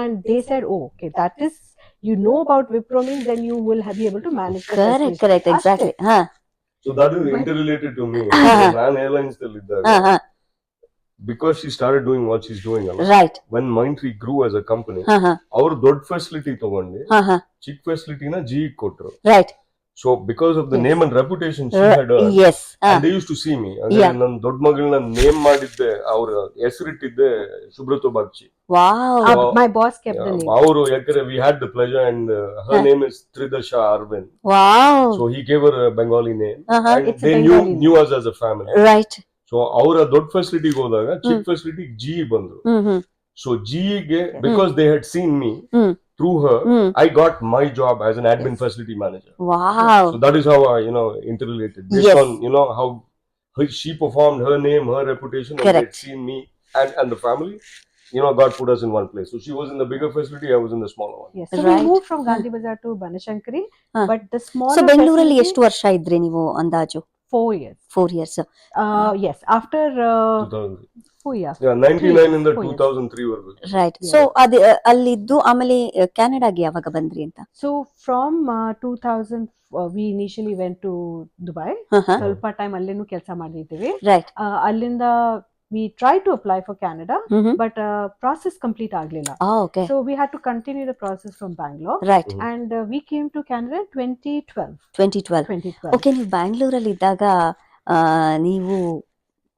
and they said, "Oh, okay, that is, you know about Wipro means then you will be able to manage." Correct. Exactly. So that is interrelated to me. ನಾನು airlines ಅಲ್ಲಿ ಇದ್ದಾಗ, because she started doing what she's doing, Right. when Mindtree grew as a company, ಅವರು ದೊಡ್ಡ facility ತಗೊಂಡು ಚಿಕ್ಕ ಫೆಸಿಲಿಟಿನ G ಕೊಟ್ರು. Right. So because of the name and reputation she had earned, yes. And they used to see me. ನನ್ನ ದೊಡ್ಡ ಮಗಳನ್ನ name ಮಾಡಿದ್ದೆ, ಅವ್ರ ಹೆಸರಿಟ್ಟಿದ್ದೆ Subrata Bagchi. Wow. My boss kept the name. ಅವರು ಯಾಕಂದ್ರೆ we had the pleasure, and her name is Tridasha Arvind. Wow. So he gave her a Bengali name, and It's a they Bengali knew us as a family. Right. So ಅವರ ದೊಡ್ಡ ಫೆಸಿಲಿಟಿಗೆ ಹೋದಾಗ ಚಿಕ್ಕ facility G ಬಂದ್ರು. So ಜಿಗೆ because they had seen me through Har, I got my job as an admin facility manager. Wow. So that is how I interrelated based on how she performed, her name, her reputation, and they had seen me and the family. God put us in one place. So she was in the bigger facility, I was in the smaller one. Yes. So we moved from Gandhi Bazaar to Banashankari, but the smaller. So ಬೆಂಗಳೂರಲ್ಲಿ ಎಷ್ಟು ವರ್ಷ ಇದ್ರಿ ನೀವು ಅಂದಾಜು? 4 years. 4 years. Yes, after 4 years. Yeah, 99 ಇಂದ 2003 ವರೆಗೂ. Right. So ಅಲ್ಲಿದ್ದು ಆಮೇಲೆ ಕೆನಡಾಗೆ ಯಾವಾಗ ಬಂದ್ರಿ ಅಂತ? So from 2000 we initially went to Dubai. ಸ್ವಲ್ಪ ಟೈಮ್ ಅಲ್ಲೇನು ಕೆಲಸ ಮಾಡಿದ್ದೀವಿ. Right. ಅಲ್ಲಿಂದ we tried to apply for Canada, but process complete ಆಗ್ಲಿಲ್ಲ. Okay. So we had to continue the process from Bangalore. Right. And we came to Canada in 2012. 2012. Okay, ನೀವು ಬ್ಯಾಂಗ್ಳೂರಲ್ಲಿ ಇದ್ದಾಗ ನೀವು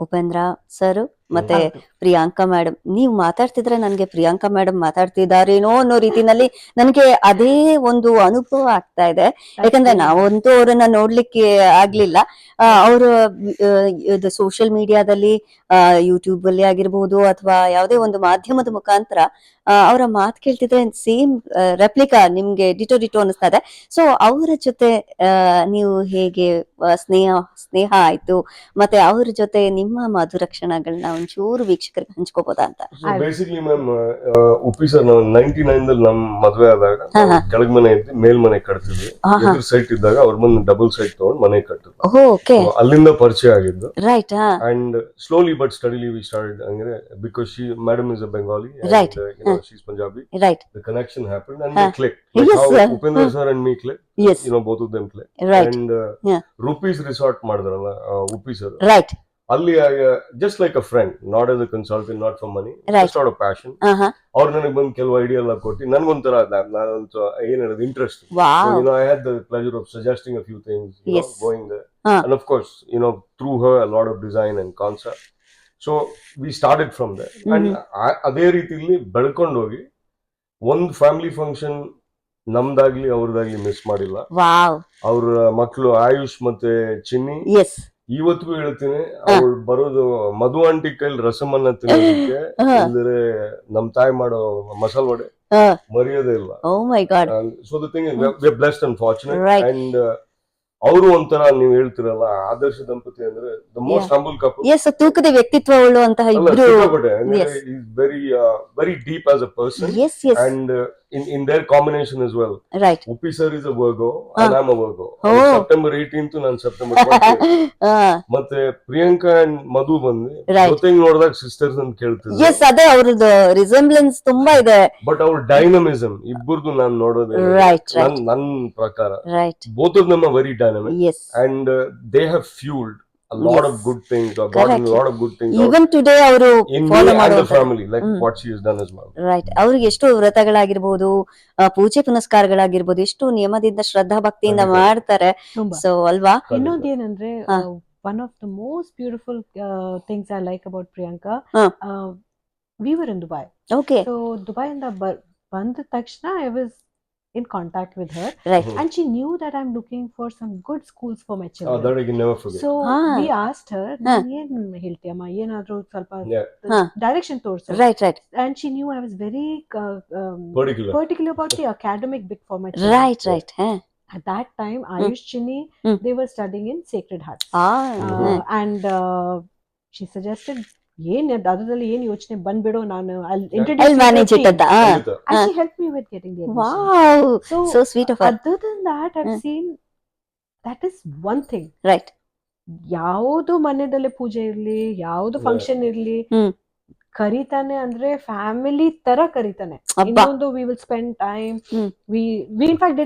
ಉಪೇಂದ್ರ ಸರ್ ಮತ್ತೆ ಪ್ರಿಯಾಂಕಾ ಮೇಡಮ್, ನೀವು ಮಾತಾಡ್ತಿದ್ರೆ ನನಗೆ ಪ್ರಿಯಾಂಕಾ ಮೇಡಮ್ ಮಾತಾಡ್ತಿದಾರೇನೋ ಅನ್ನೋ ರೀತಿನಲ್ಲಿ ನನಗೆ ಅದೇ ಒಂದು ಅನುಭವ ಆಗ್ತಾ ಇದೆ. ಯಾಕಂದ್ರೆ ನಾವಂತೂ ಅವರನ್ನ ನೋಡ್ಲಿಕ್ಕೆ ಆಗ್ಲಿಲ್ಲ. ಅವರು ಸೋಷಿಯಲ್ ಮೀಡಿಯಾದಲ್ಲಿ, ಯೂಟ್ಯೂಬ್ ಅಲ್ಲಿ ಆಗಿರ್ಬೋದು ಅಥವಾ ಯಾವುದೇ ಒಂದು ಮಾಧ್ಯಮದ ಮುಖಾಂತರ ಅವರ ಮಾತು ಕೇಳ್ತಿದ್ರೆ ಸೇಮ್ ರೆಪ್ಲಿಕಾ ನಿಮ್ಗೆ ಡಿಟೋ ಅನಿಸ್ತಾ ಇದೆ. ಸೊ ಅವರ ಜೊತೆ ನೀವು ಹೇಗೆ ಸ್ನೇಹ ಆಯ್ತು, ಮತ್ತೆ ಅವ್ರ ಜೊತೆ ನಿಮ್ಮ ಮಧುರ ಕ್ಷಣಗಳನ್ನ ಒಂಚೂರು ವೀಕ್ಷಕರಿಗೆ ಹಂಚ್ಕೋಬೋದಾ ಅಂತ. ಬೇಸಿಕ್ಲಿ ಮ್ಯಾಮ್ ಉಪ್ಪಿ ಸರ್ ನಾವು 99 ದಲ್ಲಿ ನಮ್ ಮದ್ವೆ ಆದಾಗ ಕೆಳಗ್ ಮನೆ ಇದ್ದು ಮೇಲ್ ಮನೆ ಕಟ್ತಿದ್ವಿ. ಎದುರು ಸೈಟ್ ಇದ್ದಾಗ ಅವ್ರ ಬಂದು ಡಬಲ್ ಸೈಟ್ ತಗೊಂಡು ಮನೆ ಕಟ್ಟಿದ್ರು. ಓಕೆ, ಅಲ್ಲಿಂದ ಪರಿಚಯ ಆಗಿದ್ದು. Right. And slowly but steadily we started ಅಂದ್ರೆ because she madam is a Bengali Right. and she's Punjabi. Right. The connection happened and they clicked. Yes, Like how sir. Upendra sir and me clicked. Yes. Both of them clicked. Right. And Yeah. Rupees Resort ಮಾಡಿದ್ರಲ್ಲ Uppi sir, right. ಅಲ್ಲಿ just like a friend, not as a consultant, not for money, Right. Just out of passion. ಅವ್ರು ನನಗೆ ಬಂದು ಕೆಲವು idea ಎಲ್ಲ ಕೊಟ್ಟು ನನ್ಗೊಂಥರ ನಾನೊಂದು ಏನ್ ಹೇಳೋದು interest. Wow. I had the pleasure of suggesting a few things, Yes. going there. And of course, through her a lot of design and concept. So we started from there. And ಅದೇ ರೀತಿಲಿ ಬೆಳ್ಕೊಂಡು ಹೋಗಿ ಒಂದು family function ನಮ್ದಾಗ್ಲಿ ಅವ್ರದಾಗ್ಲಿ miss ಮಾಡಿಲ್ಲ. Wow. ಅವ್ರ ಮಕ್ಕಳು ಆಯುಷ್ ಮತ್ತೆ ಚಿನ್ನಿ S. ಇವತ್ತಿಗೂ ಹೇಳ್ತೀನಿ, ಅವ್ರು ಬರೋದು ಮಧು ಆಂಟಿ ಕೈಲಿ ರಸಮನ್ನ ತಿನ್ನೋದಕ್ಕೆ, ಅಂದ್ರೆ ನಮ್ ತಾಯಿ ಮಾಡೋ ಮಸಾಲ ವಡೆ ಮರೆಯೋದೇ ಇಲ್ಲ. Oh my God. So the thing is we are blessed and fortunate. Right. And ಅವರು ಒಂಥರ ನೀವು ಹೇಳ್ತಿರಲ್ಲ ಆದರ್ಶ ದಂಪತಿ ಅಂದ್ರೆ the most humble couple. Yes, ತೂಕದ ವ್ಯಕ್ತಿತ್ವ ಉಳ್ಳುವಂತಹ ಇಬ್ರು. Very very deep as a person. Yes yes. And in their combination as well. Right. Uppi sir is a Virgo and I'm a Virgo. Oh. September 18th ನಾನು September 20th. ಮತ್ತೆ Priyanka and ಮಧು ಬಂದು ಜೊತೆಗೆ ನೋಡಿದಾಗ sisters ಅಂತ ಕೇಳ್ತಿದ್ರು. S, ಅದೇ ಅವ್ರದ್ದು resemblance ತುಂಬಾ ಇದೆ. ಬಟ್ ಅವ್ರ ಡೈನಮಿಸಮ್ ಇಬ್ಬರದು ನಾನು ನೋಡೋದೇ ರೈಟ್ ರೈಟ್ ನನ್ನ ಪ್ರಕಾರ. Right. both of them are very dynamic. Yes. And they have fueled a lot of good things, or gotten a lot of good things even today ಅವರು follow ಮಾಡೋ family, like what she has done as well. Right. ಅವ್ರಿಗೆ ಎಷ್ಟು ವ್ರತಗಳಾಗಿರ್ಬೋದು, ಪೂಜೆ ಪುನಸ್ಕಾರಗಳಾಗಿರ್ಬೋದು, ಎಷ್ಟು ನಿಯಮದಿಂದ ಶ್ರದ್ಧಾ ಭಕ್ತಿಯಿಂದ ಮಾಡ್ತಾರೆ. So ಅಲ್ವಾ. ಇನ್ನೊಂದೇನಂದ್ರೆ one of the most beautiful things I like about Priyanka, we were in Dubai. Okay. So Dubai ಇಂದ ಬಂದ ತಕ್ಷಣ I was in contact with her. Right. And she knew that I'm looking for some good schools for my children. That I can never forget. So we asked her, ಏನ್ ಹೇಳ್ತೀಯಮ್ಮ, ಏನಾದ್ರೂ ಸ್ವಲ್ಪ direction ತೋರ್ಸು. Right right. And she knew I was very particular about the academic bit for my children. Right right. At that time, Ayush Chinni, they were studying in Sacred Hearts. And she suggested, ಅದರಲ್ಲಿ ಏನ್ ಯೋಚನೆ ಬಂದ್ಬಿಡು, ನಾನು I'll manage it ಅಂತ. and she helped me with getting the admission. Wow. So sweet of her. Other than that, I've seen that is one thing. Right. ಯಾವುದು ಮನೆಯಲ್ಲಿ ಪೂಜೆ ಇರ್ಲಿ, ಯಾವುದು ಫಂಕ್ಷನ್ ಇರ್ಲಿ, ಕರೀತಾನೆ ಅಂದ್ರೆ ಫ್ಯಾಮಿಲಿ ತರ ಕರೀತಾನೆ. ಇನ್ನೊಂದು we will spend time. We in fact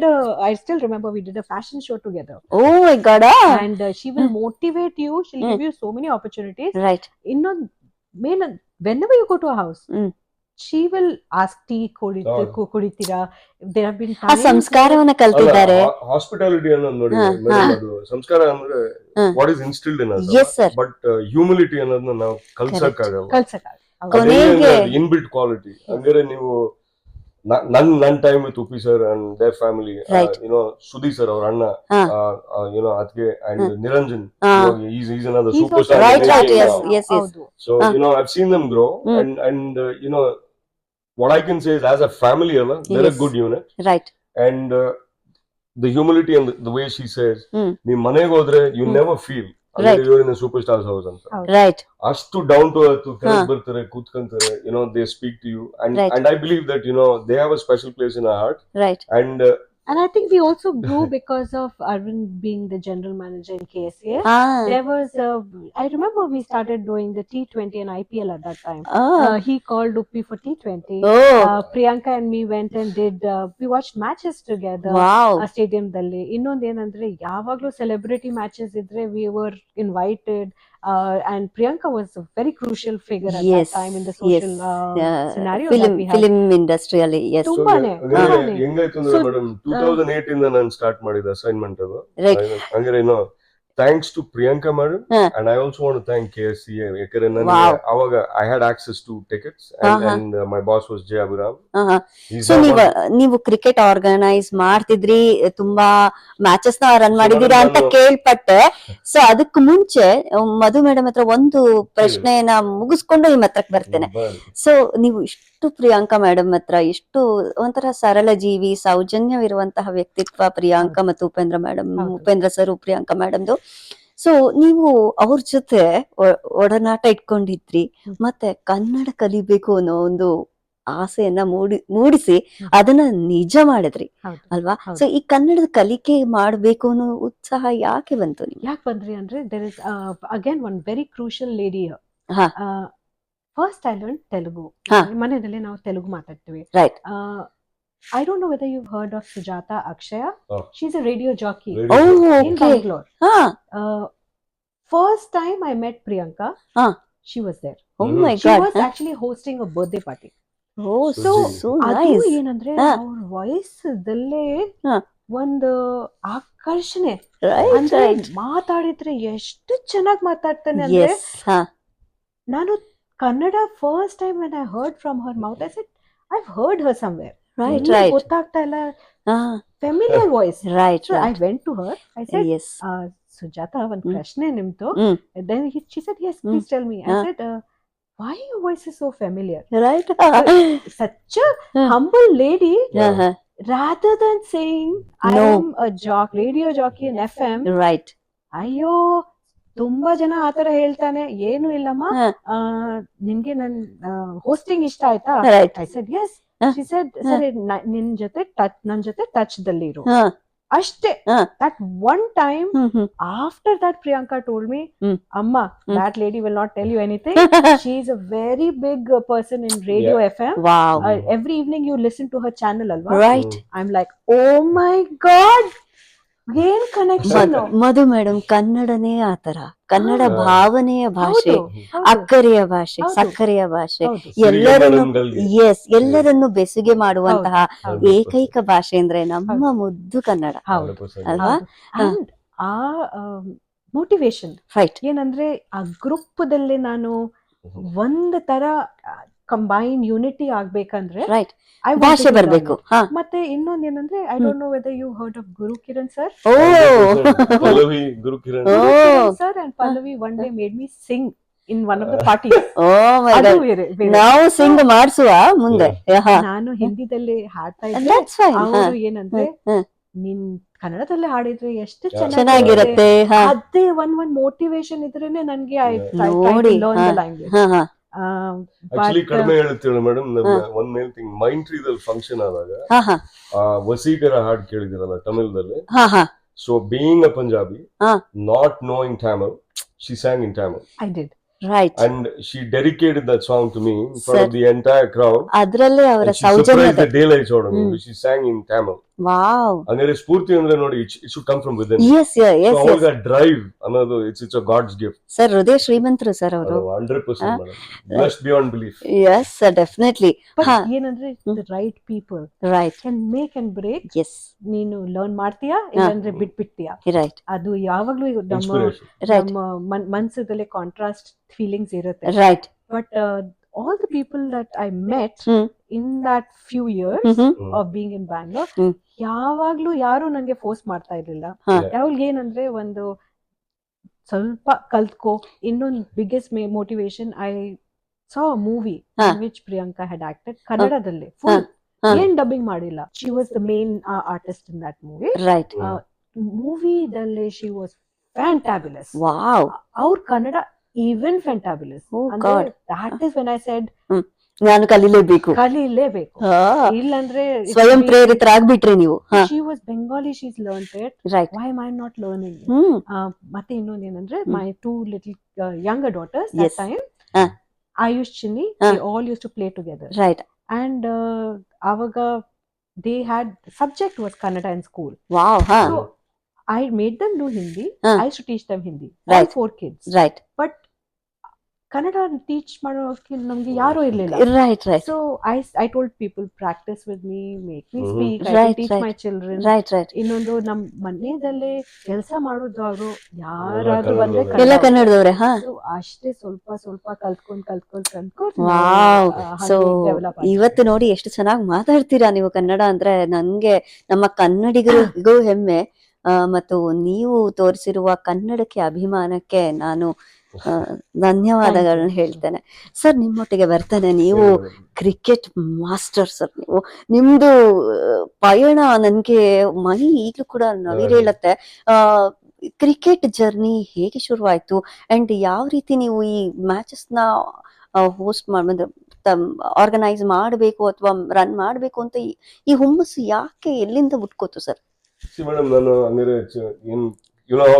I still remember we did a fashion show together. Oh my god. And she will motivate you, she'll give you so many opportunities. Right. ಇನ್ನೊಂದು main, whenever you go to a house, she will ask tea ಕುಡಿತೀರಾ. There have been times ಸಂಸ್ಕಾರವನ್ನ ಕಲ್ತಿದ್ದಾರೆ. Hospitality ಅನ್ನೋದು ನೋಡಿ madam, ಅದು ಸಂಸ್ಕಾರ ಅಂದ್ರೆ what is instilled in us. Yes sir. But humility ಅನ್ನೋದನ್ನ ನಾವು ಕಲ್ಸಕ್ಕಾಗಲ್ಲ. Inbuilt quality. ಅಂದ್ರೆ ನೀವು ನನ್ time with Uppi sir and their family, Sudeep sir ಅವ್ರ ಅಣ್ಣ, ಅದಕ್ಕೆ and Niranjan, he's another superstar. Right right. Yes yes yes. So I've seen them grow, and what I can say is as a family they're a good unit. Right. And the humility and the way she says, nee manege hodre you never feel you're in a superstar's house anta. Right. ಅಷ್ಟು down to earth ಕೆಳಗೆ ಬರ್ತಾರೆ, ಕೂತ್ಕೊಂತಾರೆ, they speak to you, and I believe that they have a special place in our heart. Right. And I think we also grew because of Arvind being the general manager in KSA. There was I remember we started doing the T20 and IPL at that time. He called Uppi for T20. Priyanka and me went and did we watched matches together. Wow. Stadium dalli. ಇನ್ನೊಂದು ಏನಂದ್ರೆ ಯಾವಾಗ್ಲೂ celebrity matches ಇದ್ರೆ we were invited. And Priyanka was a very crucial figure at that time in the social scenario that we had. Film industry ಅಲ್ಲಿ. Yes. ಹೆಂಗಾಯ್ತು ಅಂದ್ರೆ madam 2008 ಇಂದ ನಾನು start ಮಾಡಿದ assignment ಅದು. ಅಂದ್ರೆ thanks to Priyanka madam, and I also want to thank KSCA ಯಾಕಂದ್ರೆ ನನಗೆ ಅವಾಗ I had access to tickets, and my boss was Jay Abiram. So ನೀವು ಕ್ರಿಕೆಟ್ ಆರ್ಗನೈಸ್ ಮಾಡ್ತಿದ್ರಿ, ತುಂಬಾ ಮ್ಯಾಚಸ್ ನ ರನ್ ಮಾಡಿದೀರಾ ಅಂತ ಕೇಳ್ಪಟ್ಟೆ. ಸೊ ಅದಕ್ಕೆ ಮುಂಚೆ ಮಧು ಮೇಡಮ್ ಹತ್ರ ಒಂದು ಪ್ರಶ್ನೆನ ಮುಗಿಸ್ಕೊಂಡು ನಿಮ್ಮ ಹತ್ರಕ್ಕೆ ಬರ್ತೇನೆ. ಸೊ ನೀವು ಇಷ್ಟು ಪ್ರಿಯಾಂಕಾ ಮೇಡಮ್ ಹತ್ರ ಇಷ್ಟು ಒಂಥರ ಸರಳ ಜೀವಿ, ಸೌಜನ್ಯವಿರುವಂತಹ ವ್ಯಕ್ತಿತ್ವ ಪ್ರಿಯಾಂಕಾ ಮತ್ತು ಉಪೇಂದ್ರ ಸರ್ ಪ್ರಿಯಾಂಕಾ ಮೇಡಮ್ದು. ಸೊ ನೀವು ಅವ್ರ ಜೊತೆ ಒಡನಾಟ ಇಟ್ಕೊಂಡಿದ್ರಿ, ಮತ್ತೆ ಕನ್ನಡ ಕಲಿಬೇಕು ಅನ್ನೋ ಒಂದು ಆಸೆಯನ್ನ ಮೂಡಿಸಿ ಅದನ್ನ ನಿಜ ಮಾಡಿದ್ರಿ ಅಲ್ವಾ? ಸೊ ಈ ಕನ್ನಡದ ಕಲಿಕೆ ಮಾಡ್ಬೇಕು ಅನ್ನೋ ಉತ್ಸಾಹ ಯಾಕೆ ಬಂತು ನಿಮ್ಗೆ? ಯಾಕೆ ಬಂದ್ರಿ ಅಂದ್ರೆ there is again one very crucial lady. ಹಾ. First I learn Telugu. ಮನೆಯಲ್ಲಿ ನಾವು ತೆಲುಗು ಮಾತಾಡ್ತೀವಿ. Right. I don't know whether you've heard of Sujata Akshaya. She's a radio jockey in Bangalore. First time I met Priyanka, she was there. Oh my God. She was actually hosting a birthday party. Oh, so ಅದು nice. ಏನಂದ್ರೆ ಅವ್ರ voice ದಲ್ಲೇ ಒಂದು ಆಕರ್ಷಣೆ. ಅಂದ್ರೆ ಮಾತಾಡಿದ್ರೆ ಎಷ್ಟು ಚೆನ್ನಾಗಿ ಮಾತಾಡ್ತಾನೆ ಅಂದ್ರೆ, ನಾನು Kannada first time when I heard from her mouth, I said I've heard her somewhere. Right. ಗೊತ್ತಾಗ್ತಾ ಇಲ್ಲ, familiar voice. Right. So I went to her. I said, yes. Sujata, one ಪ್ರಶ್ನೆ ನಿಮ್ದು. Then she said, yes, please tell me. I said, why your voice is so familiar? Right. Such a humble lady. Rather than saying I am a radio jockey in FM. Right. ಅಯ್ಯೋ ತುಂಬಾ ಜನ ಆತರ ಹೇಳ್ತಾನೆ, ಏನು ಇಲ್ಲಮ್ಮ, ನಿನ್ಗೆ ನನ್ hosting ಇಷ್ಟ ಆಯ್ತಾ? I said yes. She said, ಸರಿ ನನ್ ಜೊತೆ ಟಚ್ ದಲ್ಲಿ ಇರು ಅಷ್ಟೇ. That one time, after that Priyanka told me, Amma, that lady will not tell you anything. She is a very big person in radio FM. Wow. Every evening you listen to her channel, alva? Right. I'm like, oh my God, ಏನ್ connection. ಮಧು madam, ಕನ್ನಡನೇ ಆತರ, ಕನ್ನಡ ಭಾವನೆಯ ಭಾಷೆ, ಅಕ್ಕರೆಯ ಭಾಷೆ, ಸಕ್ಕರೆಯ ಭಾಷೆ, ಎಲ್ಲರನ್ನು ಬೆಸುಗೆ ಮಾಡುವಂತಹ ಏಕೈಕ ಭಾಷೆ ಅಂದ್ರೆ ನಮ್ಮ ಮುದ್ದು ಕನ್ನಡ ಅಲ್ವಾ? ಆ ಮೋಟಿವೇಶನ್ ಏನಂದ್ರೆ, ಆ ಗ್ರೂಪ್ ದಲ್ಲಿ ನಾನು ಒಂದ್ ತರ ಕಂಬೈನ್ ಯೂನಿಟಿ ಆಗ್ಬೇಕಂದ್ರೆ ಭಾಷೆ ಬರ್ಬೇಕು. ಮತ್ತೆ ಇನ್ನೊಂದ್ ಏನಂದ್ರೆ, I don't know whether you heard of Guru Kiran sir. Guru Kiran sir and Pallavi one day made me sing in one of the parties. ನಾವು ಸಿಂಗ್ ಮಾಡಿಸುವ ಮುಂದೆ. ನಾನು ಹಿಂದಿದಲ್ಲಿ ಹಾಡ್ತಾ ಇದ್ದೆ, ಅವರು ಏನಂದ್ರೆ, ನಿನ್ ಕನ್ನಡದಲ್ಲಿ ಹಾಡಿದ್ರೆ ಎಷ್ಟು ಚೆನ್ನಾಗಿರುತ್ತೆ, ಅದೇ ಒಂದ್ ಮೋಟಿವೇಶನ್ ಇದ್ರೇನೆ ನನ್ಗೆ ಲ್ಯಾಂಗ್ವೇಜ್. ಆಕ್ಚುಲಿ ಕಡಿಮೆ ಹೇಳ್ತೀವಿ ಮೇಡಮ್. ಒಂದ್ ಮೇಲ್ ಥಿಂಗ್, ಮೈಂಡ್ ಟ್ರೀದಲ್ಲಿ ಫಂಕ್ಷನ್ ಆದಾಗ ವಸೀಕರ ಹಾಡ್ ಕೇಳಿದಿರಲ್ಲ ತಮಿಳ್ದಲ್ಲಿ. So being a Punjabi, not knowing Tamil, she sang in Tamil. I did. Right. And she dedicated that song to me in front of the entire crowd. ಅದ್ರಲ್ಲೇ ಅವರ ಸೌಜನ್ಯತೆ. She surprised the daylights out of me. She sang in Tamil. Wow. ಅಂದ್ರೆ ಸ್ಫೂರ್ತಿ ಅಂದ್ರೆ ನೋಡಿ, it should come from within. Yes, yes, yes. So ಅವರ drive ಅನ್ನೋದು, it's a God's gift. Sir, ಹೃದಯ ಶ್ರೀಮಂತರು sir ಅವರು. 100% madam. Blessed beyond belief. Yes, sir, definitely. ಏನಂದ್ರೆ, the right people can make and break. Yes. ನೀನು learn ಮಾಡ್ತೀಯಾ, ಇಲ್ಲಾಂದ್ರೆ ಬಿಟ್ಬಿಡ್ತೀಯಾ. Right. ಅದು ಯಾವಾಗ್ಲೂ ನಮ್ಮ ಮನಸ್ಸಲ್ಲಿ ಕಾಂಟ್ರಾಸ್ಟ್ ಫೀಲಿಂಗ್ಸ್ ಇರುತ್ತೆ. Right. But all the people that I met in that few years of being in Bangalore, ಯಾವಾಗ್ಲೂ ಯಾರು ನಂಗೆ ಫೋರ್ಸ್ ಮಾಡ್ತಾ ಇರ್ಲಿಲ್ಲ. ಯಾವಾಗ ಏನಂದ್ರೆ, ಒಂದು ಸ್ವಲ್ಪ ಕಲ್ತ್ಕೋ. ಇನ್ನೊಂದು biggest motivation, I saw a movie in which Priyanka had acted ಕನ್ನಡದಲ್ಲಿ full, ಏನ್ ಡಬ್ಬಿಂಗ್ ಮಾಡಿಲ್ಲ. She was the main artist in that movie. Right. Movie dalli she was fantabulous. Wow. Our Kannada even fantabulous. Oh God. That is when I said, ನಾನು ಕಲಿಲೇಬೇಕು. ಇಲ್ಲಾಂದ್ರೆ ಸ್ವಯಂ ಪ್ರೇರಿತರಾಗ್ಬಿಟ್ರಿ ನೀವು. She was Bengali, she's learned it. Right. Why am I not learning? ಮತ್ತೆ ಇನ್ನೊಂದು ಏನಂದ್ರೆ, my two little younger daughters, that time, Ayush, Chinni, they all used to play together. Right. And avaga they had subject was Kannada in school. Wow. So I made them do Hindi. I used to teach them Hindi. Right. All 4 kids. Right. But Kannada teach ಮಾಡೋಕೆ ನಮ್ಗೆ ಯಾರು ಇರ್ಲಿಲ್ಲ. Right, right. So I told people, practice with me, make me speak. I Right, teach right. my children. Right, right. ಇನ್ನೊಂದು ನಮ್ಮ ಮನೆಯಲ್ಲೇ ಕೆಲಸ ಮಾಡೋದವರು ಯಾರಾದ್ರೂ ಬಂದ್ರೆ ಎಲ್ಲ ಕನ್ನಡದವ್ರೆ. So ಅಷ್ಟೇ ಸ್ವಲ್ಪ ಕಲ್ತ್ಕೊಂಡು ವಾವ್. So develop. ಇವತ್ತು ನೋಡಿ ಎಷ್ಟು ಚೆನ್ನಾಗಿ ಮಾತಾಡ್ತೀರಾ ನೀವು ಕನ್ನಡ ಅಂದ್ರೆ. ನನ್ಗೆ ನಮ್ಮ ಕನ್ನಡಿಗರಿಗೂ ಹೆಮ್ಮೆ, ಮತ್ತು ನೀವು ತೋರಿಸಿರುವ ಕನ್ನಡಕ್ಕೆ ಅಭಿಮಾನಕ್ಕೆ ನಾನು ಧನ್ಯವಾದಗಳನ್ನ ಹೇಳ್ತೇನೆ. ಸರ್, ನಿಮ್ಮೊಟ್ಟಿಗೆ ಬರ್ತಾನೆ, ನೀವು ಕ್ರಿಕೆಟ್ ಮಾಸ್ಟರ್ ಸರ್. ನಿಮ್ದು ಪಯಣ ನನ್ಗೆ ಮೈ ಈಗ್ಲೂ ಕೂಡ ನವಿರೇಳತ್ತೆ. ಕ್ರಿಕೆಟ್ ಜರ್ನಿ ಹೇಗೆ ಶುರುವಾಯ್ತು ಅಂಡ್ ಯಾವ ರೀತಿ ನೀವು ಈ ಮ್ಯಾಚಸ್ ನ ಹೋಸ್ಟ್ ಆರ್ಗನೈಸ್ ಮಾಡಬೇಕು ಅಥವಾ ರನ್ ಮಾಡಬೇಕು ಅಂತ ಈ ಹುಮ್ಮಸ್ಸು ಯಾಕೆ ಎಲ್ಲಿಂದ ಹುಟ್ಕೋತು ಸರ್? ಮೇಡಮ್, ನಾನು ಅಂದ್ರೆ ಏನ್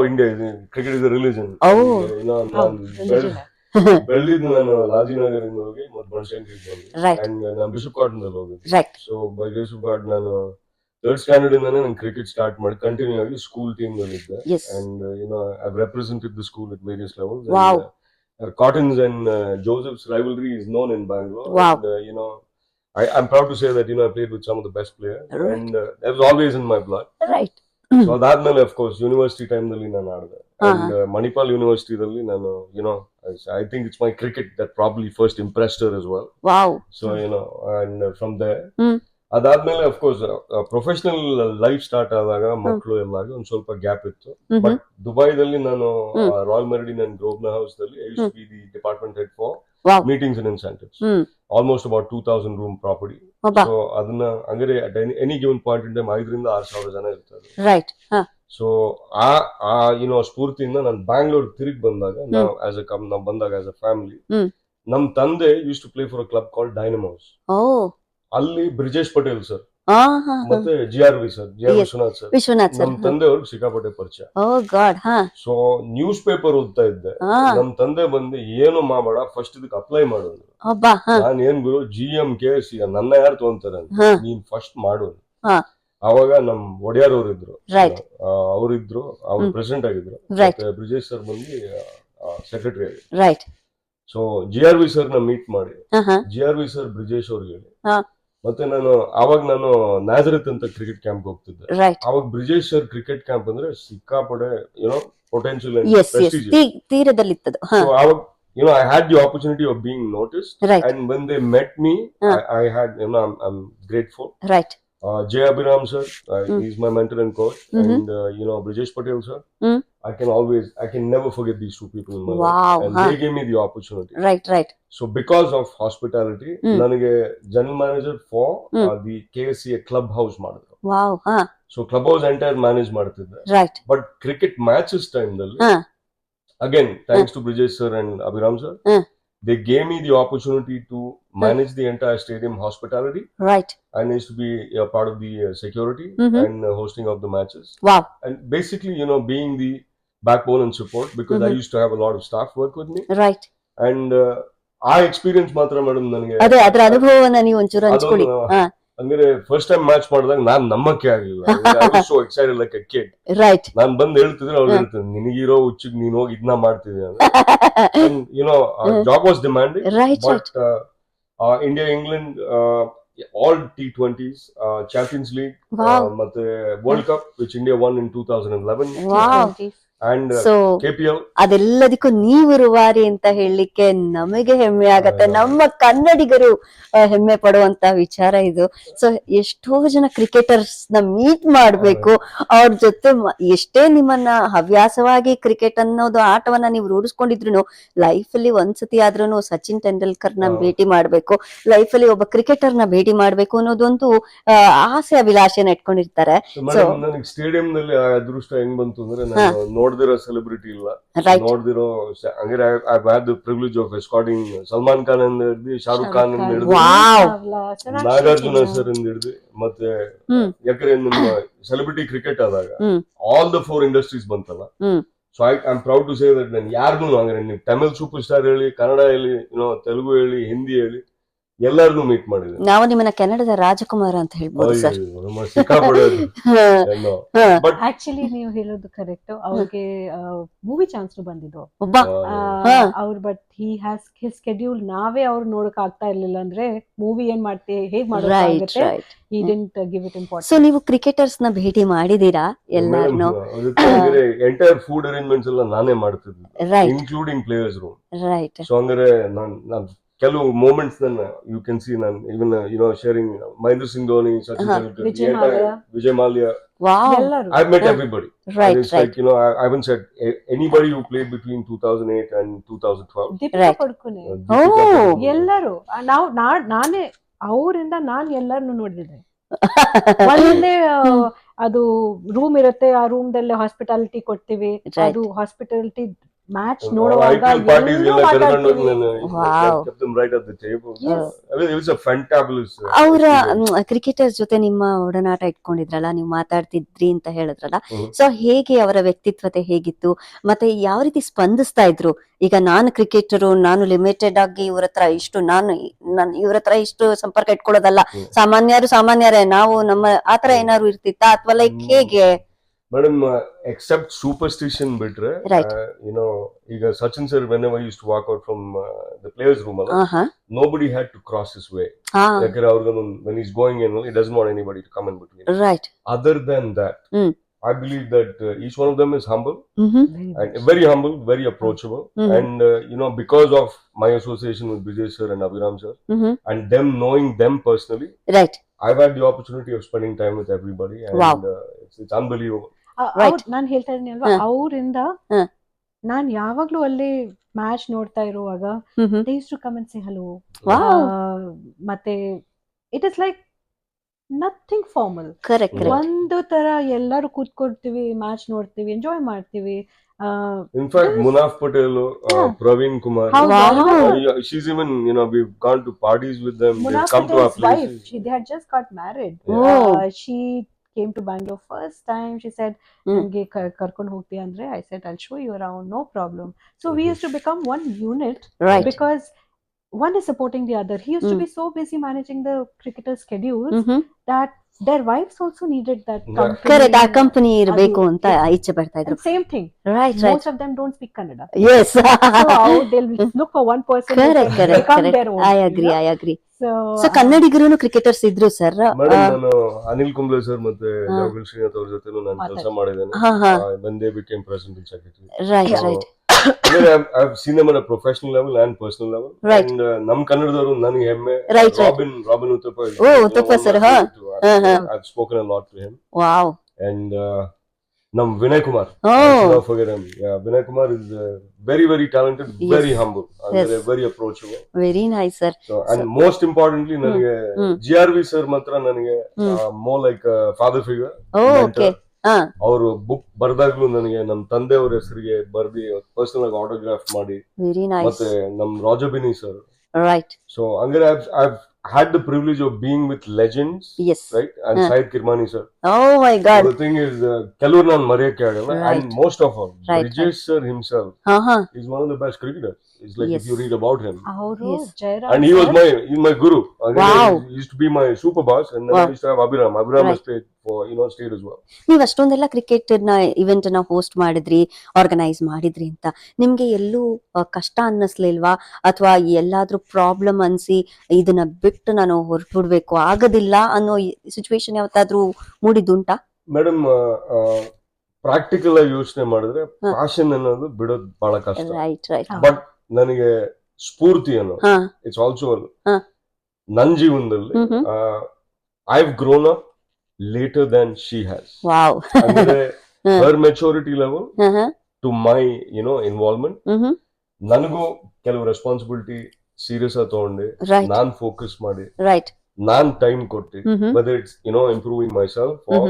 ಇಂಡಿಯಾ ಕ್ರಿಕೆಟ್ ಇಸ್ ರಿಲಿಜನ್. ಬೆಳೆದಿದ್ದು ನಾನು ರಾಜಿನಗರಿಂದ ಹೋಗಿ ಮತ್ತೆ ಬನಶಂಕರಿಗೆ ಬಂದೆ ಅಂಡ್ ನಾನು ಬಿಷಪ್ ಕಾಟನ್ ಅಲ್ಲಿ ಹೋಗಿದ್ದೆ. So by grace of god ನಾನು 3rd ಸ್ಟ್ಯಾಂಡರ್ಡ್ ಇಂದಾನೆ ನಾನು ಕ್ರಿಕೆಟ್ ಸ್ಟಾರ್ಟ್ ಮಾಡಿ ಕಂಟಿನ್ಯೂ ಆಗಿ ಸ್ಕೂಲ್ ಟೀಮ್ ನಲ್ಲಿ ಇದ್ದೆ and I represented the school at various levels. Cotton's and Joseph's rivalry is known in Bangalore. Wow. And, I'm proud to say that I played with some of the best players, and that was always in my blood. Right. So ಅದಾದ್ಮೇಲೆ of course university time ನಲ್ಲಿ ನಾನು ಆಡಿದೆ and Manipal University ದಲ್ಲಿ ನಾನು I think it's my cricket that probably first impressed her as well. Wow. So and from there ಅದಾದ್ಮೇಲೆ of course professional life start ಆದಾಗ ಮಕ್ಕಳು ಎಲ್ಲಾಗ ಒಂದ್ ಸ್ವಲ್ಪ ಗ್ಯಾಪ್ ಇತ್ತು. ಬಟ್ ದುಬೈದಲ್ಲಿ ನಾನು ರಾಯಲ್ ಮೆರಿಡಿಯನ್ ಅಂಡ್ ಗ್ರೋವ್ನರ್ ಹೌಸ್ ದಲ್ಲಿ I used to be the department head for meetings and incentives. Almost about 2,000 room property. So ಅದನ್ನ ಹಂಗಾರೆ at any given point in time 5,000 to 6,000 ಜನ ಇರ್ತಾರೆ. Right. ಸೊ ಆ ಸ್ಫೂರ್ತಿಯಿಂದ ನಾನು ಬ್ಯಾಂಗ್ಳೂರ್ ತಿರುಗಿ ಬಂದಾಗ ನಾವು ನಾವು ಬಂದಾಗ ಆಸ್ ಅ ಫ್ಯಾಮಿಲಿ ನಮ್ ತಂದೆ used to play for a club called Dynamos. ಅಲ್ಲಿ ಬ್ರಿಜೇಶ್ ಪಟೇಲ್ ಸರ್ ಮತ್ತೆ GRV ಸರ್, ವಿಶ್ವನಾಥ್ ಸರ್ ನಮ್ ತಂದೆ ಅವ್ರಿಗೆ ಸಿಕ್ಕಾಪಟ್ಟೆ ಪರಿಚಯ. ಸೊ ನ್ಯೂಸ್ ಪೇಪರ್ ಓದ್ತಾ ಇದ್ದೆ, ನಮ್ ತಂದೆ ಬಂದು ಏನು ಮಾಡಬೇಡ ಫಸ್ಟ್ ಇದಕ್ಕೆ ಅಪ್ಲೈ ಮಾಡೋದು. ನಾನ್ ಏನ್ ಗುರು GMKS ನನ್ನ ಯಾರು ತಗೊಂತಾರೆ ನೀನ್ ಫಸ್ಟ್ ಮಾಡು. ಅವಾಗ ನಮ್ ಒಡೆಯಾರ್ ಅವ್ರು ಇದ್ರು, ಅವ್ರಿದ್ರು, ಅವ್ರು ಪ್ರೆಸಿಡೆಂಟ್ ಆಗಿದ್ರು, ಮತ್ತೆ ಬ್ರಿಜೇಶ್ ಸರ್ ಬಂದು ಸೆಕ್ರೆಟರಿ ಆಗಿದ್ರು. ಸೊ GRV ಸರ್ ನ ಮೀಟ್ ಮಾಡಿ GRV ಸರ್ ಬ್ರಿಜೇಶ್ ಅವ್ರಿಗೆ ಹೇಳಿ ಮತ್ತೆ ನಾನು ನ್ಯಾಜರತ್ ಅಂತ ಕ್ರಿಕೆಟ್ ಕ್ಯಾಂಪ್ ಹೋಗ್ತಿದ್ದೆ. ಅವಾಗ ಬ್ರಿಜೇಶ್ ಸರ್ ಕ್ರಿಕೆಟ್ ಕ್ಯಾಂಪ್ ಅಂದ್ರೆ ಸಿಕ್ಕಾಪಡೆ ಪೊಟೆನ್ಶಿಯಲ್ ತೀರದಲ್ಲಿತ್ತು. ಅವಾಗ I had the opportunity of being noticed, and when they met me I had I'm grateful. J. Abhiram sir, he's my mentor and coach, and Brijesh Patel sir. I can never forget these two people in my life, and they gave me the opportunity. Right. So because of hospitality, nanage general manager for the KSCA clubhouse ಮಾಡಿದ್ರು. So clubhouse entire manage ಮಾಡ್ತಿದ್ದೆ. But cricket matches time ನಲ್ಲಿ again thanks to Brijesh sir and Abhiram sir, they gave me the opportunity to manage the entire stadium hospitality. I used to be a part of the security and hosting of the matches. And basically, being the backbone and support, because I used to have a lot of staff work with me. And ಆ experience ಮಾತ್ರ madam ನನಗೆ ಅದರ ಅನುಭವವನ್ನ ನೀವು ಒಂಚೂರು ಹಂಚಿಕೊಳ್ಳಿ. ಅಂದ್ರೆ first time match ಮಾಡಿದಾಗ ನಾನ್ ನಂಬಕ್ಕೆ ಆಗಿಲ್ಲ. So excited like a kid. ನಾನ್ ಬಂದು ಹೇಳ್ತಿದ್ರೆ ಅವ್ರು ಹೇಳ್ತಾರೆ ನಿನಗಿರೋ ಹುಚ್ಚಿಗೆ ನೀನ್ ಹೋಗಿ ಇದನ್ನ ಮಾಡ್ತಿದ್ದೆ. Job was demanding, but India England all T20s, Champions League, ಮತ್ತೆ world cup which India won in 2011. And KPL. ಅದೆಲ್ಲದಕ್ಕೂ ನೀವು ರೂವಾರಿ ಅಂತ ಹೇಳಲಿಕ್ಕೆ ನಮಗೆ ಹೆಮ್ಮೆ ಆಗತ್ತೆ. ನಮ್ಮ ಕನ್ನಡಿಗರು ಹೆಮ್ಮೆ ಪಡುವಂತ ವಿಚಾರ ಇದು. ಸೊ ಎಷ್ಟೋ ಜನ ಕ್ರಿಕೆಟರ್ಸ್ ನ ಮೀಟ್ ಮಾಡ್ಬೇಕು, ಅವ್ರ ಜೊತೆ ಎಷ್ಟೇ ನಿಮ್ಮನ್ನ ಹವ್ಯಾಸವಾಗಿ ಕ್ರಿಕೆಟ್ ಅನ್ನೋದು ಆಟವನ್ನ ನೀವು ರೂಢಿಸ್ಕೊಂಡಿದ್ರು ಲೈಫ್ ಅಲ್ಲಿ ಒಂದ್ಸತಿ ಆದ್ರೂ ಸಚಿನ್ ತೆಂಡೂಲ್ಕರ್ ನ ಭೇಟಿ ಮಾಡ್ಬೇಕು, ಲೈಫ್ ಅಲ್ಲಿ ಒಬ್ಬ ಕ್ರಿಕೆಟರ್ ನ ಭೇಟಿ ಮಾಡ್ಬೇಕು ಅನ್ನೋದೊಂದು ಆಸೆ ಅಭಿಲಾಷೆನ ಇಟ್ಕೊಂಡಿರ್ತಾರೆ. ನನಗೆ ಸ್ಟೇಡಿಯಂ ನಲ್ಲಿ ಅದೃಷ್ಟ ಹೆಂಗ್ ಬಂತು ಅಂದ್ರೆ ನಾನು ನೋಡ್ದಿರೋ ಸೆಲೆಬ್ರಿಟಿ ಇಲ್ಲ, ನೋಡ್ದಿರೋ ಹಂಗಾರೆ I had the privilege of escorting Salman Khan ಇಂದ ಹಿಡಿದು ಶಾರುಖ್ ಖಾನ್ ಇಂದ ಹಿಡಿದು ನಾಗಾರ್ಜುನ ಸರ್ ಇಂದ ಹಿಡಿದು ಮತ್ತೆ ಯಾಕಂದ್ರೆ ನಿಮ್ಮ ಸೆಲೆಬ್ರಿಟಿ ಕ್ರಿಕೆಟ್ ಆದಾಗ ಆಲ್ ದ 4 ಇಂಡಸ್ಟ್ರೀಸ್ ಬಂತಲ್ಲ. So I am proud to say that ನಾನು ಯಾರಿಗೂ ಹಂಗಾರೆ ನೀವು ತಮಿಳ್ ಸೂಪರ್ ಸ್ಟಾರ್ ಹೇಳಿ, ಕನ್ನಡ ಹೇಳಿ, ತೆಲುಗು ಹೇಳಿ, ಹಿಂದಿ ಹೇಳಿ ಎಲ್ಲಾರನ್ನೂ ಮೀಟ್ ಮಾಡಿದೆ. ನಾವು ನಿಮ್ಮನ್ನ ಕನ್ನಡದ ರಾಜಕುಮಾರ ಅಂತ ಹೇಳ್ಬೋದು ಸರ್. ಬಟ್ ಆಕ್ಚುಲಿ ನೀವು ಹೇಳೋದು ಕರೆಕ್ಟ್. ಅವ್ರಿಗೆ ಮೂವಿ ಚಾನ್ಸ್ ಬಂದಿದ್ದು ಅವ್ರು, ಬಟ್ ಹಿಸ್ ಸ್ಕೆಡ್ಯೂಲ್ ನಾವೇ ಅವ್ರು ನೋಡಕ್ ಆಗ್ತಾ ಇರ್ಲಿಲ್ಲ. ಅಂದ್ರೆ ಮೂವಿ ಏನ್ ಮಾಡ್ತೆ ಹೇಗ್ ಮಾಡೋಕೆ he didn't give it importance. So ನೀವು ಕ್ರಿಕೆಟರ್ಸ್ ನ ಭೇಟಿ ಮಾಡಿದೀರಾ ಎಲ್ಲಾರನ್ನು? ಎಂಟೈರ್ ಫುಡ್ ಅರೇಂಜ್ಮೆಂಟ್ಸ್ ಎಲ್ಲ ನಾನೇ ಮಾಡ್ತಿದ್ದೆ, ಇನ್ಕ್ಲೂಡಿಂಗ್ ಪ್ಲೇಯರ್ಸ್ ರೂಮ್. ಸೊ ಹಂಗಾರೆ ನಾನು ಕೆಲವು ಮೂಮೆಂಟ್ಸ್ ಯು ಕ್ಯಾನ್ ಸಿ ನಾನು even sharing Mahendra Singh Dhoni, Sachin Tendulkar, Vijay Mallya. I met everybody. It's like I haven't said anybody who played between 2008 and 2012. Deepika ಪಡುಕೋನೆ ಎಲ್ಲರೂ ನಾನೇ ಅವರಿಂದ ನಾನು ಎಲ್ಲರನ್ನು ನೋಡಿದ್ರೆ. ಒಂದೇ ಅದು ರೂಮ್ ಇರುತ್ತೆ, ಆ ರೂಮ್ ದಲ್ಲೇ ಹಾಸ್ಪಿಟಾಲಿಟಿ ಕೊಡ್ತೀವಿ. Right. ಅದು ಹಾಸ್ಪಿಟಾಲಿಟಿ ಮ್ಯಾಚ್ ನೋಡುವಾಗ IPL parties ಎಲ್ಲರೂ ಎಲ್ಲ ಕರ್ಕೊಂಡು ಮಾತಾಡ್ತೀವಿ. Wow. kept them right at the table. Yes. I mean, it was a fantabulous ಅವರ experience. ಕ್ರಿಕೆಟರ್ಸ್ ಜೊತೆ ನಿಮ್ಮ ಒಡನಾಟ ಇಟ್ಕೊಂಡಿದ್ರಲ್ಲ, ನೀವು ಮಾತಾಡ್ತಿದ್ರಿ ಅಂತ ಹೇಳಿದ್ರಲ್ಲ, ಹ್ಮ್. ಸೊ ಹೇಗೆ ಅವರ ವ್ಯಕ್ತಿತ್ವತೆ ಹೇಗಿತ್ತು, ಮತ್ತೆ ಯಾವ ರೀತಿ ಸ್ಪಂದಿಸ್ತಾ ಇದ್ರು? ಈಗ ನಾನು ಕ್ರಿಕೆಟರು, ನಾನು ಲಿಮಿಟೆಡ್ ಆಗಿ ಇವ್ರ ಹತ್ರ ಇಷ್ಟು, ನಾನು ಇವ್ರ ಹತ್ರ ಇಷ್ಟು ಸಂಪರ್ಕ ಇಟ್ಕೊಳ್ಳೋದಲ್ಲ, ಹ್ಮ್. ಸಾಮಾನ್ಯರೇ ನಾವು, ನಮ್ಮ ಆತರ ಏನಾದ್ರು ಇರ್ತಿತ್ತಾ, ಅಥವಾ ಲೈಕ್ ಹೇಗೆ? Madam, except superstition bitre, Right. ಈಗ Sachin sir, whenever he used to walk out from the players room, nobody had to cross his way. ಯಾಕಂದ್ರೆ ಅವ್ರಿಗೊಂದು when he's going in, he doesn't want anybody to come in between. Right. Other than that, I believe that each one of them is humble, and very humble, very approachable, and because of my association with Vijay sir and Abhiram sir, and them knowing them personally, right. I've had the opportunity of spending time with everybody, and Wow. It's unbelievable. Right. ನಾನ್ ಹೇಳ್ತಾ ಇದೀನಿ ಅಲ್ವಾ, ಅವರಿಂದ ನಾನ್ ಯಾವಾಗ್ಲೂ ಅಲ್ಲಿ match ನೋಡ್ತಾ ಇರುವಾಗ they used to come and say hello. Wow. ಮತ್ತೆ it is like nothing formal. Correct. ಒಂದು ತರ ಎಲ್ಲರೂ ಕೂತ್ಕೊಳ್ತೀವಿ, ಮ್ಯಾಚ್ ನೋಡ್ತೀವಿ, ಎಂಜಾಯ್ ಮಾಡ್ತೀವಿ. In fact, Munaf Patel, Praveen Kumar, Wow. she's even, we've gone to parties with them. They've Munaf come to our Patel's wife, places. they had just got married. Oh. She came to Bangalore first time. She said, "Nange karkondu hogti andre." I said, "I'll show you around, no problem." So we used to become one unit, Right. because one is supporting the other. He used to be so busy managing the cricketer schedules that their wives also needed that company. Correct. ಆ company ಇರಬೇಕು ಅಂತ ಇಚ್ಛೆ ಪಡ್ತಾ ಇದ್ರು. And same thing. Right. Most right. of them don't speak Kannada. Yes. So they'll look for one person who Correct, can correct, become correct. their own. I agree, I agree. So so ಕನ್ನಡಿಗರು cricketers ಇದ್ರು sir? Madam, ನಾನು Anil Kumble sir ಮತ್ತೆ ಜವಾಗಲ್ ಶ್ರೀನಾಥ್ ಅವ್ರ ಜೊತೆ ನಾನು ಕೆಲಸ ಮಾಡಿದ್ದೇನೆ. When they became president and secretary. Right. Right. I've seen them at a professional level and personal level. Right. And ನಮ್ ಕನ್ನಡದವರು ನನಗೆ ಹೆಮ್ಮೆ. Right, right. Robin Uthappa. Oh, Uthappa sir, I've spoken a lot to him. Wow. And ನಮ್ Vinay Kumar. Vinay Kumar is very, very talented, very humble, and very approachable. Very nice, sir. So, and most importantly, ನನಗೆ GRV sir ಮಾತ್ರ ನನಗೆ more like a father figure. Oh, okay. ಅವರು book ಬರ್ದಾಗ್ಲೂ ನನಗೆ ನಮ್ ತಂದೆಯವ್ರ ಹೆಸರಿಗೆ ಬರ್ದಿ personal ಆಗಿ ಆಟೋಗ್ರಾಫ್ ಮಾಡಿ. Very nice. ಮತ್ತೆ ನಮ್ ರಾಜಬಿನಿ ಸರ್. Right. So ಹಂಗಾರೆ I've had the privilege of being with legends. Yes. Right? And Syed Kirmani sir. Oh my God. The thing is, ಕೆಲವ್ರು ನಾನು ಮರೆಯಕ್ಕೆ ಆಗಲ್ಲ. Right. And most of all, Right, Brijesh sir himself is one of the best cricketers. It's like if you read about him. Yes. And he was my guru. Wow. He used to be my super boss, and then I used to have Abhiram. Abhiram has played for state as well. ನೀವ್ ಅಷ್ಟೊಂದೆಲ್ಲ cricket event ನ host ಮಾಡಿದ್ರಿ, organise ಮಾಡಿದ್ರಿ ಅಂತ ನಿಮ್ಗೆ ಎಲ್ಲೂ ಕಷ್ಟ ಅನ್ನಿಸ್ಲಿಲ್ವಾ? ಅಥವಾ ಎಲ್ಲಾದ್ರೂ ಪ್ರಾಬ್ಲಮ್ ಅನ್ಸಿ ಇದನ್ನ ಬಿಟ್ಟು ನಾನು ಹೊರಟುಬಿಡ್ಬೇಕು ಆಗೋದಿಲ್ಲ ಅನ್ನೋ ಸಿಚುವೇಶನ್ ಯಾವತ್ತಾದ್ರೂ ಮೂಡಿದ್ದುಂಟಾ? ಮೇಡಮ್, ಪ್ರಾಕ್ಟಿಕಲ್ ಆಗಿ ಯೋಚನೆ ಮಾಡಿದ್ರೆ ಪ್ಯಾಷನ್ ಅನ್ನೋದು ಬಿಡೋದು ಬಹಳ ಕಷ್ಟ. ರೈಟ್. ರೈಟ್. ಬಟ್ ನನಗೆ ಸ್ಫೂರ್ತಿ ಅನ್ನೋದು ಇಟ್ಸ್ ಆಲ್ಸೋ ನನ್ನ ಜೀವನದಲ್ಲಿ I've grown up later than she has. Wow. ಅಂದ್ರೆ her maturity level to my involvement, ನನಗೂ ಕೆಲವು ರೆಸ್ಪಾನ್ಸಿಬಿಲಿಟಿ ಸೀರಿಯಸ್ ಆಗಿ ತಗೊಂಡೆ, ನಾನ್ ಫೋಕಸ್ ಮಾಡಿ, ನಾನ್ ಟೈಮ್ ಕೊಟ್ಟೆ, whether it's improving myself or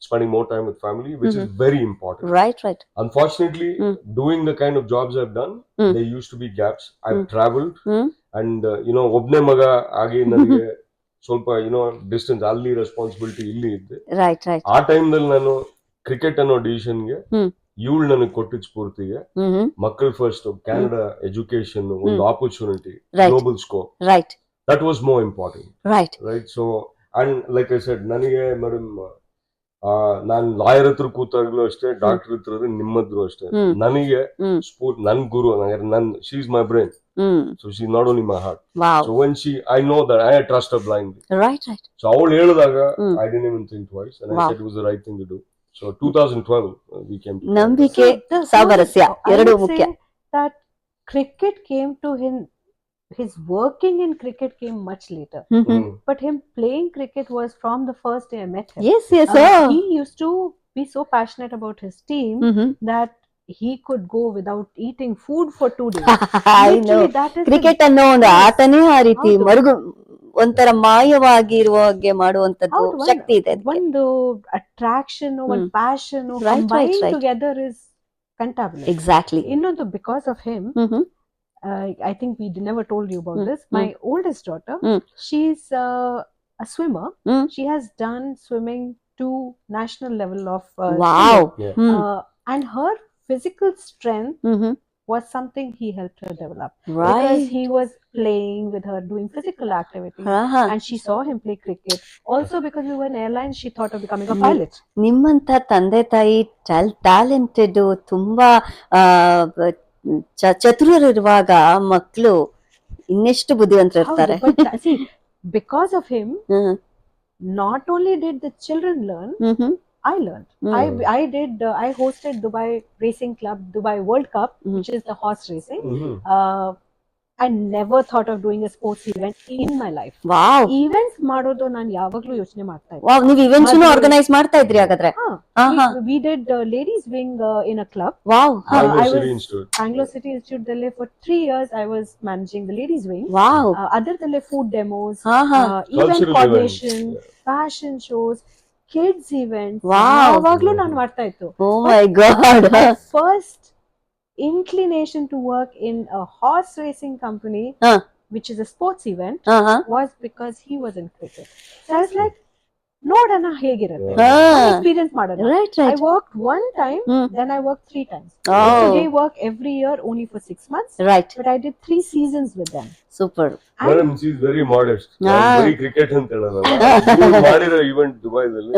spending more time with family, which is very important. Right. Unfortunately, doing the kind of jobs I've done, there used to be gaps. I've traveled, and ಒಬ್ನೇ ಮಗ ಆಗಿ ನನಗೆ ಸ್ವಲ್ಪ distance, ಅಲ್ಲಿ responsibility ಇಲ್ಲಿ ಇದ್ದೆ. ಆ ಟೈಮ್ನಲ್ಲಿ ನಾನು ಕ್ರಿಕೆಟ್ ಅನ್ನೋ ಡಿಸಿಷನ್ಗೆ ಇವಳು ನನಗೆ ಕೊಟ್ಟಿದ್ದ ಸ್ಫೂರ್ತಿಗೆ ಮಕ್ಕಳು ಫಸ್ಟ್, ಕ್ಯಾನಡಾ ಎಜುಕೇಶನ್, ಒಂದು opportunity, global scope, that was more important. Right. So and like I said, ನನಗೆ ಮೇಡಮ್ ನಾನ್ ಲಾಯರ್ ಹತ್ರ ಕೂತಾಗ್ಲೂ ಅಷ್ಟೇ, ಡಾಕ್ಟರ್ ಹತ್ರ ನಿಮ್ಮದ್ರು ಅಷ್ಟೇ, ನನಗೆ ಸ್ಫೂರ್ತಿ ನನ್ ಗುರು, she is my brain. So she's not only my heart. Wow. So when I know that I trust her blindly. Right. So ಅವಳು ಹೇಳಿದಾಗ I didn't even think twice, and I said it was the right thing to do. So 2012 we came to ನಂಬಿಕೆ, ಸಾಮರಸ್ಯ ಎರಡು ಮುಖ್ಯ. That cricket came to him, his working in cricket came much later. But him playing cricket was from the first day I met him. Yes. He used to be so passionate about his team that he could go without eating food for 2 days. I know. Cricket ಅನ್ನೋ ಒಂದು ಆಟನೇ ಆ ರೀತಿ ಒಂಥರ ಮಾಯವಾಗಿರುವ ಹಾಗೆ ಮಾಡುವಂತದ್ದು ಹೌದು, ಶಕ್ತಿ ಇದೆ ಅದಕ್ಕೆ. ಒಂದು ಅಟ್ರಾಕ್ಷನ್, ಒಂದು passion Right, right, right. Together is ಕಂಟಾಬಿಲೆಂಟ್. ಎಕ್ಸಾಕ್ಟ್ಲಿ. ಇನ್ನೊಂದು, because of him, I think we never told you about this. My oldest daughter, she's a swimmer. She has done swimming to national level of wow. swimming. And her physical strength was something he helped her develop, because Right. he was playing with her, doing physical activities, and she saw him play cricket. Also, because we were in airlines, she thought of becoming a pilot. ನಿಮ್ಮಂತ ತಂದೆ ತಾಯಿ talented, ತುಂಬಾ ಚತುರರಿರುವಾಗ ಮಕ್ಕಳು ಇನ್ನೆಷ್ಟು ಬುದ್ಧಿವಂತರಿರ್ತಾರೆ. But see, because of him, not only did the children learn, I learned. I hosted Dubai Racing Club, Dubai World Cup, which is the horse racing. I never thought of doing a sports event in my life. Wow. Events ಮಾಡೋದು ನಾನು ಯಾವಾಗ್ಲೂ ಯೋಚನೆ ಮಾಡ್ತಾ ಇದ್ದೆ. Wow, ನೀವು events organise ಮಾಡ್ತಾ ಇದ್ರಿ ಹಾಗಾದ್ರೆ? We did ladies wing in a club. Wow. Anglo City Institute dalle for 3 years I was managing the ladies wing. Wow. Other dalle food demos, event Cultural coordination, events, fashion shows, kids events. Wow. ಯಾವಾಗ್ಲೂ ನಾನು ಮಾಡ್ತಾ ಇತ್ತು. Oh my God. My first inclination to work in a horse racing company, which is a sports event, was because he was in cricket. So I was like, ನೋಡೋಣ ಹೇಗಿರುತ್ತೆ, experience ಮಾಡೋಣ. I worked one time, then I worked 3 times. So they work every year only for 6 months. Right. But I did 3 seasons with them. Super. Madam, she is very modest. Very cricket ಅಂತ ಹೇಳೋದು. ಮಾಡಿರೋ event ದುಬೈದಲ್ಲಿ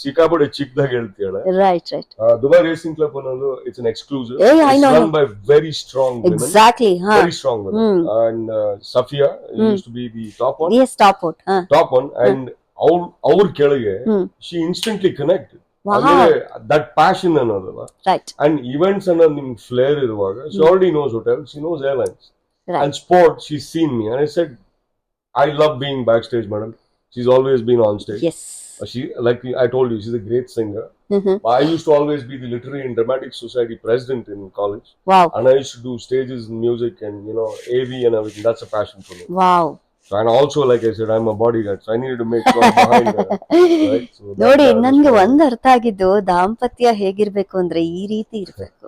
ಸಿಕ್ಕಾಪಟ್ಟೆ ಚಿಕ್ಕದಾಗಿ ಹೇಳ್ತಾಳೆ. Right, right. Dubai Racing Club ಅನ್ನೋದು it's an exclusive. I it's know. run by very strong women. Exactly. Very strong women. And Safia used to be the top one. Yes, top one. Top one. And ಅವ್ರ ಕೆಳಗೆ she instantly connected. That passion ಅನ್ನೋದಲ್ಲ. Right. And events ಅನ್ನೋದು ನಿಮ್ಗೆ flare ಇರುವಾಗ she already knows hotels, she knows airlines. Right. And sport, she's seen me and I said, I love being backstage, madam. She's always been on stage. Yes. She, like I told you, she's a great singer. I used to always be the Literary and Dramatic Society president in college. Wow. And I used to do stages and music and AV and everything. That's a passion for me. Wow. So, and also, like I said, I'm a bodyguard, so I needed to make sure I'm behind her. Right? So ನೋಡಿ, ನನ್ಗೆ ಒಂದ್ ಅರ್ಥ ಆಗಿದ್ದು, ದಾಂಪತ್ಯ ಹೇಗಿರ್ಬೇಕು ಅಂದ್ರೆ ಈ ರೀತಿ ಇರ್ಬೇಕು.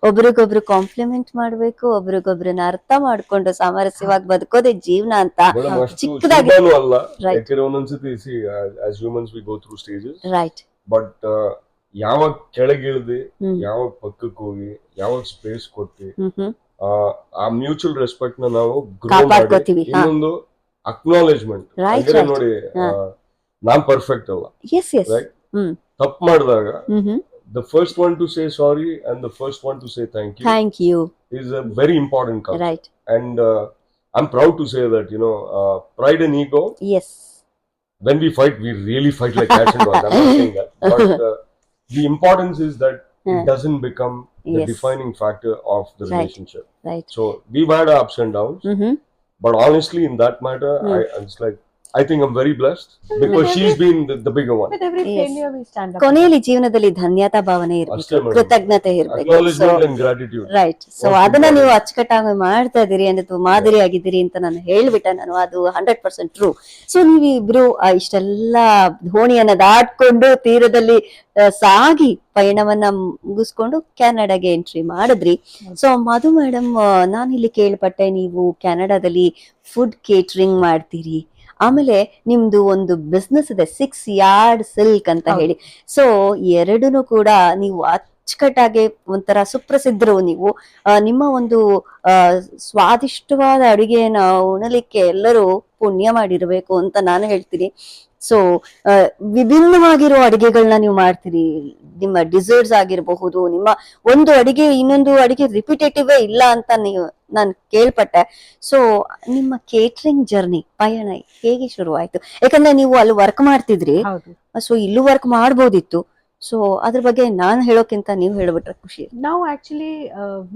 ಒಬ್ರಿಗೊಬ್ರು ಕಾಂಪ್ಲಿಮೆಂಟ್ ಮಾಡ್ಬೇಕು, ಒಬ್ರಿಗೊಬ್ರನ್ನ ಅರ್ಥ ಮಾಡ್ಕೊಂಡು ಸಾಮರಸ್ಯವಾಗಿ ಬದುಕೋದೇ ಜೀವನ ಅಂತ ಚಿಕ್ಕದಾಗಿ. ಯಾಕಂದ್ರೆ ಒಂದೊಂದ್ಸತಿ as humans we go through stages. Right. But ಯಾವಾಗ ಕೆಳಗಿಳಿದು ಯಾವಾಗ ಪಕ್ಕಕ್ಕೆ ಹೋಗಿ ಯಾವಾಗ ಸ್ಪೇಸ್ ಕೊಟ್ಟು ಆ ಮ್ಯೂಚುವಲ್ ರೆಸ್ಪೆಕ್ಟ್ ನ ನಾವು ಗ್ರೋ ಮಾಡಿ, ಇನ್ನೊಂದು ಅಕ್ನಾಲೇಜ್ಮೆಂಟ್. ಅಂದ್ರೆ ನೋಡಿ, ನಾನ್ ಪರ್ಫೆಕ್ಟ್ ಅಲ್ಲ, ತಪ್ಪು ಮಾಡಿದಾಗ the first one to say sorry and the first one to say thank you is a very important concept. Right. And I'm proud to say that pride and ego, yes, when we fight we really fight like cats and dogs. I'm not saying that, but the importance is that it doesn't become the defining factor of the relationship. Right. So we've had our ups and downs, but honestly in that matter it's like I think I'm very blessed because she's been the bigger one. With every failure we stand up. ಕೊನೆಯಲ್ಲಿ ಜೀವನದಲ್ಲಿ ಧನ್ಯತಾ ಭಾವನೆ ಇರಬೇಕು, ಕೃತಜ್ಞತೆ ಇರಬೇಕು. Acknowledgement and gratitude. Right. So ಅದನ್ನ ನೀವು ಅಚ್ಚುಕಟ್ಟಾಗಿ ಮಾಡ್ತಾ ಇದೀರಿ ಅಂದ್ರೆ ಮಾದರಿ ಆಗಿದ್ದೀರಿ ಅಂತ ನಾನು ಹೇಳ್ಬಿಟ್ಟೆ. ನಾನು ಅದು 100% ಟ್ರೂ. ಸೊ ನೀವಿಬ್ರು ಇಷ್ಟೆಲ್ಲ ದೋಣಿಯನ್ನ ದಾಟ್ಕೊಂಡು ತೀರದಲ್ಲಿ ಸಾಗಿ ಪಯಣವನ್ನ ಮುಗಿಸ್ಕೊಂಡು ಕೆನಡಾಗೆ ಎಂಟ್ರಿ ಮಾಡಿದ್ರಿ. ಸೊ ಮಧು ಮೇಡಮ್, ನಾನು ಇಲ್ಲಿ ಕೇಳ್ಪಟ್ಟೆ ನೀವು ಕೆನಡಾದಲ್ಲಿ ಫುಡ್ ಕೇಟರಿಂಗ್ ಮಾಡ್ತೀರಿ, ಆಮೇಲೆ ನಿಮ್ದು ಒಂದು ಬಿಸ್ನೆಸ್ ಇದೆ 6 ಯಾರ್ಡ್ ಸಿಲ್ಕ್ ಅಂತ ಹೇಳಿ. ಸೊ ಎರಡೂ ಕೂಡ ನೀವು ಅಚ್ಚುಕಟ್ಟಾಗಿ ಒಂಥರ ಸುಪ್ರಸಿದ್ಧರು. ನೀವು ನಿಮ್ಮ ಒಂದು ಸ್ವಾದಿಷ್ಟವಾದ ಅಡುಗೆನ ಉಣಲಿಕ್ಕೆ ಎಲ್ಲರೂ ಪುಣ್ಯ ಮಾಡಿರ್ಬೇಕು ಅಂತ ನಾನು ಹೇಳ್ತೀನಿ. ಸೊ ವಿಭಿನ್ನವಾಗಿರೋ ಅಡಿಗೆಗಳನ್ನ ನೀವು ಮಾಡ್ತೀರಿ. ನಿಮ್ಮ ಡಿಸರ್ಟ್ಸ್ ಆಗಿರಬಹುದು, ನಿಮ್ಮ ಒಂದು ಅಡಿಗೆ ಇನ್ನೊಂದು ಅಡಿಗೆ ರಿಪಿಟೇಟಿವ್ ಇಲ್ಲ ಅಂತ ನಾನು ಕೇಳ್ಪಟ್ಟೆ. ಸೊ ನಿಮ್ಮ ಕೇಟರಿಂಗ್ ಜರ್ನಿ ಪಯಣ ಹೇಗೆ ಶುರು ಆಯ್ತು? ಯಾಕಂದ್ರೆ ನೀವು ಅಲ್ಲಿ ವರ್ಕ್ ಮಾಡ್ತಿದ್ರಿ, ಸೊ ಇಲ್ಲೂ ವರ್ಕ್ ಮಾಡ್ಬೋದಿತ್ತು. ಸೊ ಅದ್ರ ಬಗ್ಗೆ ನಾನು ಹೇಳೋಕ್ಕಿಂತ ನೀವು ಹೇಳ್ಬಿಟ್ರೆ ಖುಷಿ. Now actually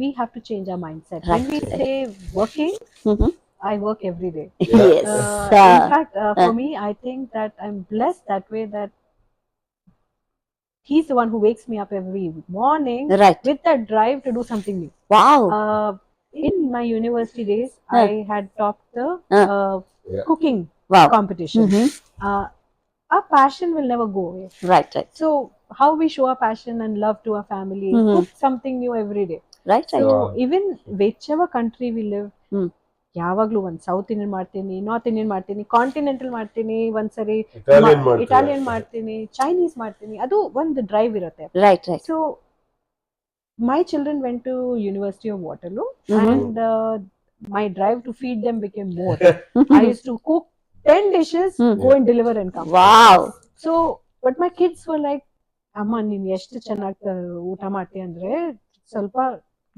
we have to change our mindset. When we say working, I work every day. Yes. In fact, for me, I think that I'm blessed that way, that he's the one who wakes me up every morning, right, with that drive to do something new. Wow. In my university days, I had topped the cooking Wow. competition. Our passion will never go away. Right. So how we show our passion and love to our family, cook something new every day. Right. So even whichever country we live, ಯಾವಾಗ್ಲೂ ಒಂದ್ south Indian ಮಾಡ್ತೀನಿ, north Indian ಮಾಡ್ತೀನಿ, continental ಮಾಡ್ತೀನಿ, ಒಂದ್ಸರಿ Italian ಮಾಡ್ತೀನಿ, Chinese ಮಾಡ್ತೀನಿ, ಅದು ಒಂದು ಡ್ರೈವ್ ಇರುತ್ತೆ. Right. So my children went to University of Waterloo and my drive to feed them became more. I used to cook 10 dishes, go and deliver and come. Wow. So but my kids were like, ಅಮ್ಮ ನೀನ್ ಎಷ್ಟು ಚೆನ್ನಾಗಿ ಊಟ ಮಾಡ್ತೀಯ ಅಂದ್ರೆ ಸ್ವಲ್ಪ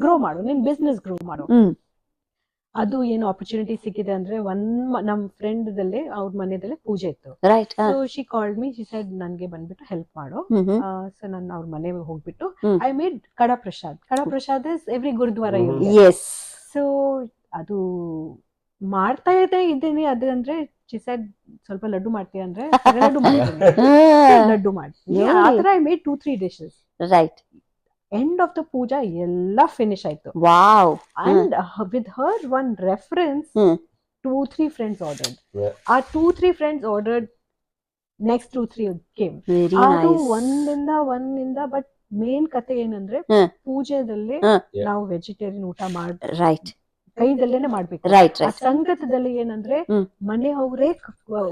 grow ಮಾಡು, ನಿನ್ ಬಿಸ್ನೆಸ್ ಗ್ರೋ ಮಾಡು. ಅದು ಏನು ಆಪರ್ಚುನಿಟಿ ಸಿಕ್ಕಿದೆ ಅಂದ್ರೆ ನಮ್ ಫ್ರೆಂಡ್ ದಲ್ಲೇ ಅವ್ರ ಮನೆದಲ್ಲೇ ಪೂಜೆ ಇತ್ತು. Right. So she called me, she said ನನ್ಗೆ ಬಂದ್ಬಿಟ್ಟು ಹೆಲ್ಪ್ ಮಾಡು. ಸೊ ನಾನು ಅವ್ರ ಮನೆಗೆ ಹೋಗ್ಬಿಟ್ಟು I made kada prasad. Kada prasad is every gurudwara. Yes. So ಅದು ಮಾಡ್ತಾ ಇದ್ದೀನಿ. ಅದು ಅಂದ್ರೆ ಶಿ ಸೆಡ್ ಸ್ವಲ್ಪ ಲಡ್ಡು ಮಾಡ್ತೀಯ ಅಂದ್ರೆ ಲಡ್ಡು ಮಾಡ್ತೀನಿ, ಲಡ್ಡು ಮಾಡ್ತೀನಿ. ಆತರ I made 2-3 dishes. Right. End of the puja ella finish ಆಯ್ತು. Wow. And with her one reference, 2-3 friends ordered. Our 2-3 friends ordered, next 2-3 came. Very ಅದು nice. ಒಂದಿಂದ ಬಟ್ ಮೇನ್ ಕತೆ ಏನಂದ್ರೆ ಪೂಜೆದಲ್ಲಿ ನಾವು ವೆಜಿಟೇರಿಯನ್ ಊಟ ಮಾಡಿ Right. ಕೈದಲ್ಲೇನೆ ಮಾಡ್ಬೇಕು. Right. ಆ ಸಂಗತದಲ್ಲಿ ಏನಂದ್ರೆ ಮನೆ ಅವರೇ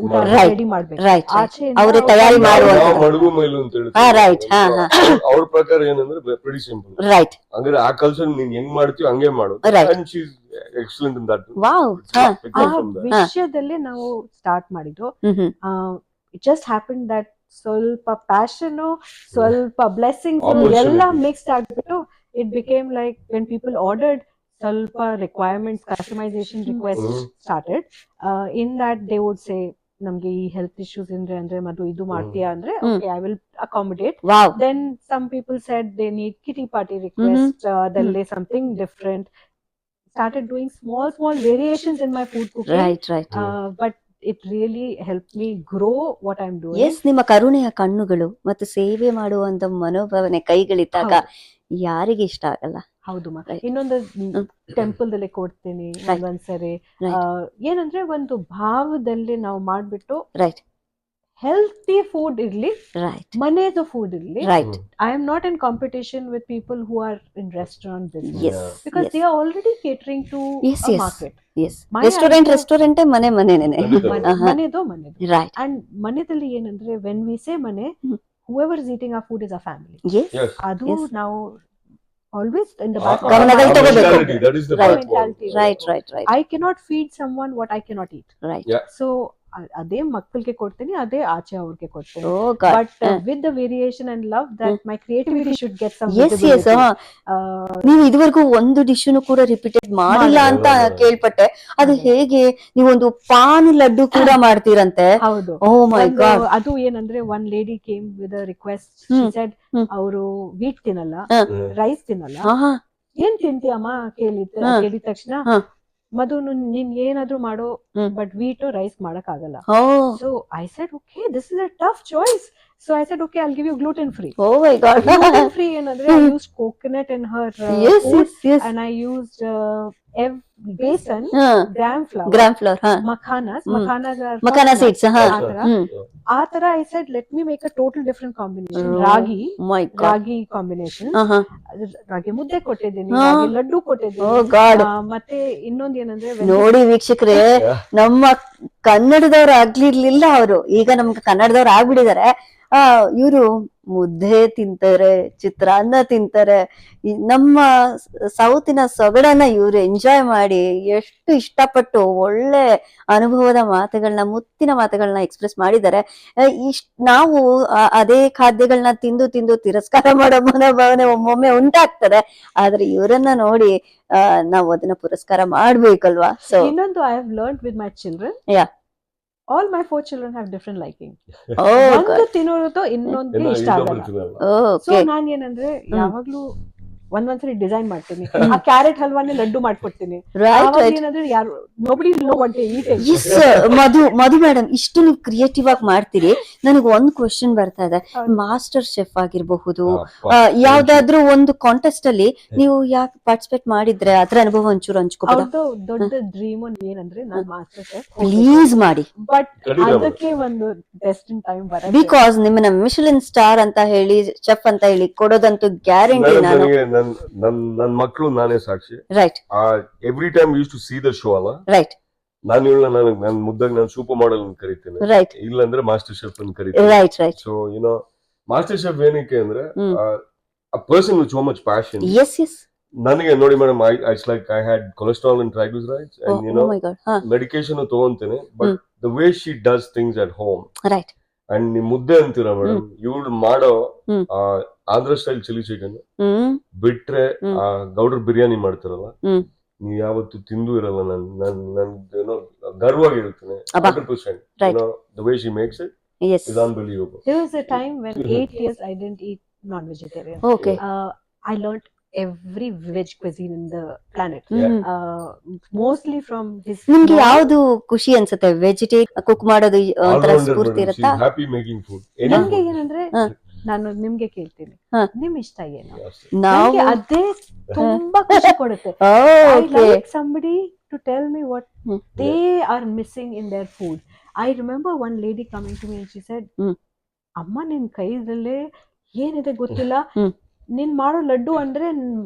ಊಟ ರೆಡಿ ಮಾಡ್ಬೇಕು. Right. ಆಚೆ ಅವರೇ ತಯಾರಿ ಮಾಡುವಂತ. ಮಡಗು ಮೈಲು ಅಂತ ಹೇಳಿ. Right. ಅವ್ರ ಪ್ರಕಾರ ಏನಂದ್ರೆ pretty simple. Right. ಅಂದ್ರೆ ಆ ಕಲ್ಚರ್ ನೀನ್ ಹೆಂಗ್ ಮಾಡ್ತೀವಿ ಹಂಗೆ ಮಾಡು. Right. And she's excellent in that. Wow. ಆ ವಿಷಯದಲ್ಲಿ ನಾವು ಸ್ಟಾರ್ಟ್ ಮಾಡಿದ್ದು. It just happened that ಸ್ವಲ್ಪ ಪ್ಯಾಷನ್, ಸ್ವಲ್ಪ ಬ್ಲೆಸ್ಸಿಂಗ್ಸ್ ಎಲ್ಲ ಮಿಕ್ಸ್ ಆಗ್ಬಿಟ್ಟು it became like when people ordered, ಸ್ವಲ್ಪ requirements, customization requests started. In that they would say, ನಮ್ಗೆ ಈ ಹೆಲ್ತ್ ಇಶ್ಯೂಸ್ ಅಂದ್ರೆ ಮಧು ಇದು ಮಾಡ್ತೀಯಾ ಅಂದ್ರೆ okay, I will accommodate. Wow. Then some people said they need kitty party request, they'll something different. Started doing small variations in my food cooking. Right. But it really helped me grow what I'm doing. Yes, ನಿಮ್ಮ ಕರುಣೆಯ ಕಣ್ಣುಗಳು ಮತ್ತು ಸೇವೆ ಮಾಡುವಂತ ಮನೋಭಾವನೆ ಕೈಗಳಿದ್ದಾಗ ಯಾರಿಗೆ ಇಷ್ಟ ಆಗಲ್ಲ. ಹೌದು ಮಾ. ಇನ್ನೊಂದು ಟೆಂಪಲ್ ದಲ್ಲಿ ಕೊಡ್ತೀನಿ ಒಂದೊಂದ್ಸರಿ. ಏನಂದ್ರೆ ಒಂದು ಭಾವದಲ್ಲಿ ನಾವು ಮಾಡ್ಬಿಟ್ಟು ರೈಟ್ ಹೆಲ್ತಿ ಫುಡ್ ಇರ್ಲಿ, ರೈಟ್ ಮನೆದು ಫುಡ್ ಇರ್ಲಿ. Right. I am not in competition with people who are in restaurant business. Yes. Because they are already catering to a market. Yes. Restaurant ಮನೆನೇನೆ. ಮನೆದು. Right. And ಮನೆದಲ್ಲಿ ಏನಂದ್ರೆ when we say ಮನೆ, whoever is eating our food is our family. Yes. ಅದು ನಾವು always in the back back of our mentality, that is the mentality. Right. I cannot feed someone what I cannot eat. Right. Yeah. So ಅದೇ ಮಕ್ಕಳಿಗೆ ಕೊಡ್ತೀನಿ, ಅದೇ ಆಚೆ ಅವ್ರಿಗೆ ಕೊಡ್ತೀನಿ. Oh God. But with the variation and love that my creativity should get some Yes. ನೀವು ಇದುವರೆಗೂ ಒಂದು ಡಿಶ್ನು ಕೂಡ ರಿಪೀಟೆಡ್ ಮಾಡಿಲ್ಲ ಅಂತ ಕೇಳ್ಪಟ್ಟೆ. ಅದು ಹೇಗೆ ನೀವೊಂದು ಪಾನ್ ಲಡ್ಡು ಕೂಡ ಮಾಡ್ತೀರಂತೆ? ಹೌದು. Oh my God. ಅದು ಏನಂದ್ರೆ one lady came with a request. She said ಅವರು ವೀಟ್ ತಿನ್ನಲ್ಲ, ರೈಸ್ ತಿನ್ನಲ್ಲ. ಏನ್ ತಿಂತೀಯಮ್ಮ ಕೇಳಿದ ತಕ್ಷಣ, ಮಧು ನೀನ್ ಏನಾದ್ರೂ ಮಾಡೋ ಬಟ್ ವೀಟ್ ರೈಸ್ ಮಾಡಕ್ ಆಗಲ್ಲ. So I said okay, this is a tough choice. So I said okay, I'll give you gluten free. Oh my God. Gluten free ಏನಂದ್ರೆ I used coconut in her food. Yes. And I used besan, gram flour, makhana seeds. ಆತರ I said let me make a total different combination. Ragi combination. ರಾಗಿ ಮುದ್ದೆ ಕೊಟ್ಟಿದ್ದೀನಿ, ರಾಗಿ ಲಡ್ಡು ಕೊಟ್ಟಿದ್ದೀನಿ. ಮತ್ತೆ ಇನ್ನೊಂದು ಏನಂದ್ರೆ ನೋಡಿ ವೀಕ್ಷಕರೇ, ನಮ್ಮ ಕನ್ನಡದವ್ರು ಆಗ್ಲಿರ್ಲಿಲ್ಲ ಅವರು, ಈಗ ನಮ್ಗೆ ಕನ್ನಡದವ್ರು ಆಗ್ಬಿಟ್ಟಿದ್ದಾರೆ. ಇವರು ಮುದ್ದೆ ತಿಂತಾರೆ, ಚಿತ್ರಾನ್ನ ತಿಂತಾರೆ. ನಮ್ಮ ಸೌತಿನ ಸೊಗಡನ್ನ ಇವ್ರು ಎಂಜಾಯ್ ಮಾಡಿ ಎಷ್ಟು ಇಷ್ಟಪಟ್ಟು ಒಳ್ಳೆ ಅನುಭವದ ಮಾತುಗಳನ್ನ, ಮುತ್ತಿನ ಮಾತುಗಳನ್ನ ಎಕ್ಸ್ಪ್ರೆಸ್ ಮಾಡಿದ್ದಾರೆ. ನಾವು ಅದೇ ಖಾದ್ಯಗಳನ್ನ ತಿಂದು ತಿರಸ್ಕಾರ ಮಾಡೋ ಮನೋಭಾವನೆ ಒಮ್ಮೊಮ್ಮೆ ಉಂಟಾಗ್ತದೆ. ಆದ್ರೆ ಇವರನ್ನ ನೋಡಿ ನಾವು ಅದನ್ನ ಪುರಸ್ಕಾರ ಮಾಡ್ಬೇಕಲ್ವಾ? ಸೊ ಇನ್ನೊಂದು I have learned with my children. Yeah. All my 4 children have different liking. ಒಂದು ತಿನ್ನೋದು ಇನ್ನೊಂದು ಇಷ್ಟ ಆಗಲ್ಲ. ಸೊ ನಾನ್ ಏನಂದ್ರೆ ಯಾವಾಗ್ಲೂ ಒಂದೊಂದ್ಸರಿ ಡಿಸೈನ್ ಮಾಡ್ತೀನಿ, ಆ ಕ್ಯಾರೆಟ್ ಹಲ್ವಾನೇ ಲಡ್ಡು ಮಾಡ್ಕೊಡ್ತೀನಿ. ರೈಟ್ ಆವಾಗ ರೈಟ್ ಏನಂದ್ರೆ ಯಾರು nobody know what they eat. Yes Madhu madam, ಇಷ್ಟು ನೀವು ಕ್ರಿಯೇಟಿವ್ ಆಗಿ ಮಾಡ್ತೀರಿ. ನನಗೆ ಒಂದು ಕ್ವಶನ್ ಬರ್ತಾ ಇದೆ. ಹೌದು. ಮಾಸ್ಟರ್ ಶೆಫ್ ಆಗಿರಬಹುದು, ಅಪ್ಪ, ಯಾವ್ದಾದ್ರು ಒಂದು ಕಾಂಟೆಸ್ಟ್ ಅಲ್ಲಿ ನೀವು ಯಾಕೆ ಪಾರ್ಟಿಸಿಪೇಟ್ ಮಾಡಿದ್ರೆ ಅದ್ರ ಅನುಭವ ಒಂಚೂರು ಹಂಚ್ಕೋಬೋದಾ? ಅವ್ರದ್ದು ದೊಡ್ಡ ಡ್ರೀಮ್ ಏನಂದ್ರೆ ನಾನ್ ಮಾಸ್ಟರ್ ಶೆಫ್, ಪ್ಲೀಸ್ ಮಾಡಿ. ಬಟ್ ಖಂಡಿತ ಅದಕ್ಕೆ ಒಂದು ಡೆಸ್ಟಿನ್ ಟೈಮ್ ಬರುತ್ತೆ. ಬಿಕಾಸ್ ನಿಮ್ಮನ್ನ ಮಿಶಲಿನ್ ಸ್ಟಾರ್ ಅಂತ ಹೇಳಿ, ಚೆಫ್ ಅಂತ ಹೇಳಿ ಕೊಡೋದಂತೂ ಗ್ಯಾರಂಟಿ ಮೇಡಮ್, ನಾನು. ನನಗೆ ನನ್ ಮಕ್ಕಳು ನಾನೇ ಸಾಕ್ಷಿ. Right every time use to see the show ಅಲ್ಲ, ರೈಟ್ ನಾನು ಇವಳ ನಾನು ಮುದ್ದಾಗಿ ನಾನು ಸೂಪರ್ ಮಾಡೆಲ್ ಅಂತ ಕರಿತೇನೆ, ರೈಟ್ ಇಲ್ಲಾಂದ್ರೆ ಮಾಸ್ಟರ್ ಶೆಫ್ ಅಂತ ಕರಿತೇನೆ. Right right so you know master chef ಏನಕ್ಕೆ ಅಂದ್ರೆ hmm. a person with so much passion. Yes yes ನನಗೆ ನೋಡಿ madam, it's like I had cholesterol and triglycerides and you know my God. ಹಾ medication ತಗೊಂತೇನೆ, but the way she does things at home right and ನಿಮ್ ಮುದ್ದೆ ಅಂತೀರಾ madam, ಇವಳು ಮಾಡೋ ಹ್ಮ್. Andhra style chilli chicken ಹ್ಮ್ ಬಿಟ್ರೆ ಹ್ಮ್. ಗೌಡ್ರ ಬಿರಿಯಾನಿ ಮಾಡ್ತಾರಲ್ಲ, ಹ್ಮ್. ನೀವ್ ಯಾವತ್ತು ತಿಂದು ಇರಲ್ಲ. ನನ್ ಏನೋ ಗರ್ವಾಗಿರುತ್ತೇನೆ. ಅಬ್ಬಾ. 100%. Right. The way she makes it yes is unbelievable. There was a time when 8 years I didn't eat non-vegetarian. Okay. I learned every veg cuisine in the planet. Yeah. Mostly from his. ನಿಮ್ಗೆ mom. ಯಾವ್ದು ಖುಷಿ ಅನ್ಸುತ್ತೆ? Vegetarian cook ಮಾಡೋದು ಒಂಥರ All-rounder ಸ್ಫೂರ್ತಿ madam. ಇರುತ್ತಾ? She's happy making food. Any ನನ್ಗೆ food. ಏನಂದ್ರೆ ಹಾ. ನಾನು ನಿಮ್ಗೆ ಕೇಳ್ತೀನಿ, ಹಾ. ನಿಮ್ ಇಷ್ಟ ಏನು? Yes. ನಾವು ನನ್ಗೆ ಅದೇ ತುಂಬಾ ಖುಷಿ ಕೊಡುತ್ತೆ. I okay. like somebody to tell me what Hmm. they are missing in their food. I remember one lady coming to me and she said, Hmm. ಅಮ್ಮ ನಿನ್ ಕೈದಲ್ಲೇ ಏನಿದೆ ಗೊತ್ತಿಲ್ಲ, Hmm. ನೀನ್ ಮಾಡೋ ಲಡ್ಡು ಅಂದ್ರೆ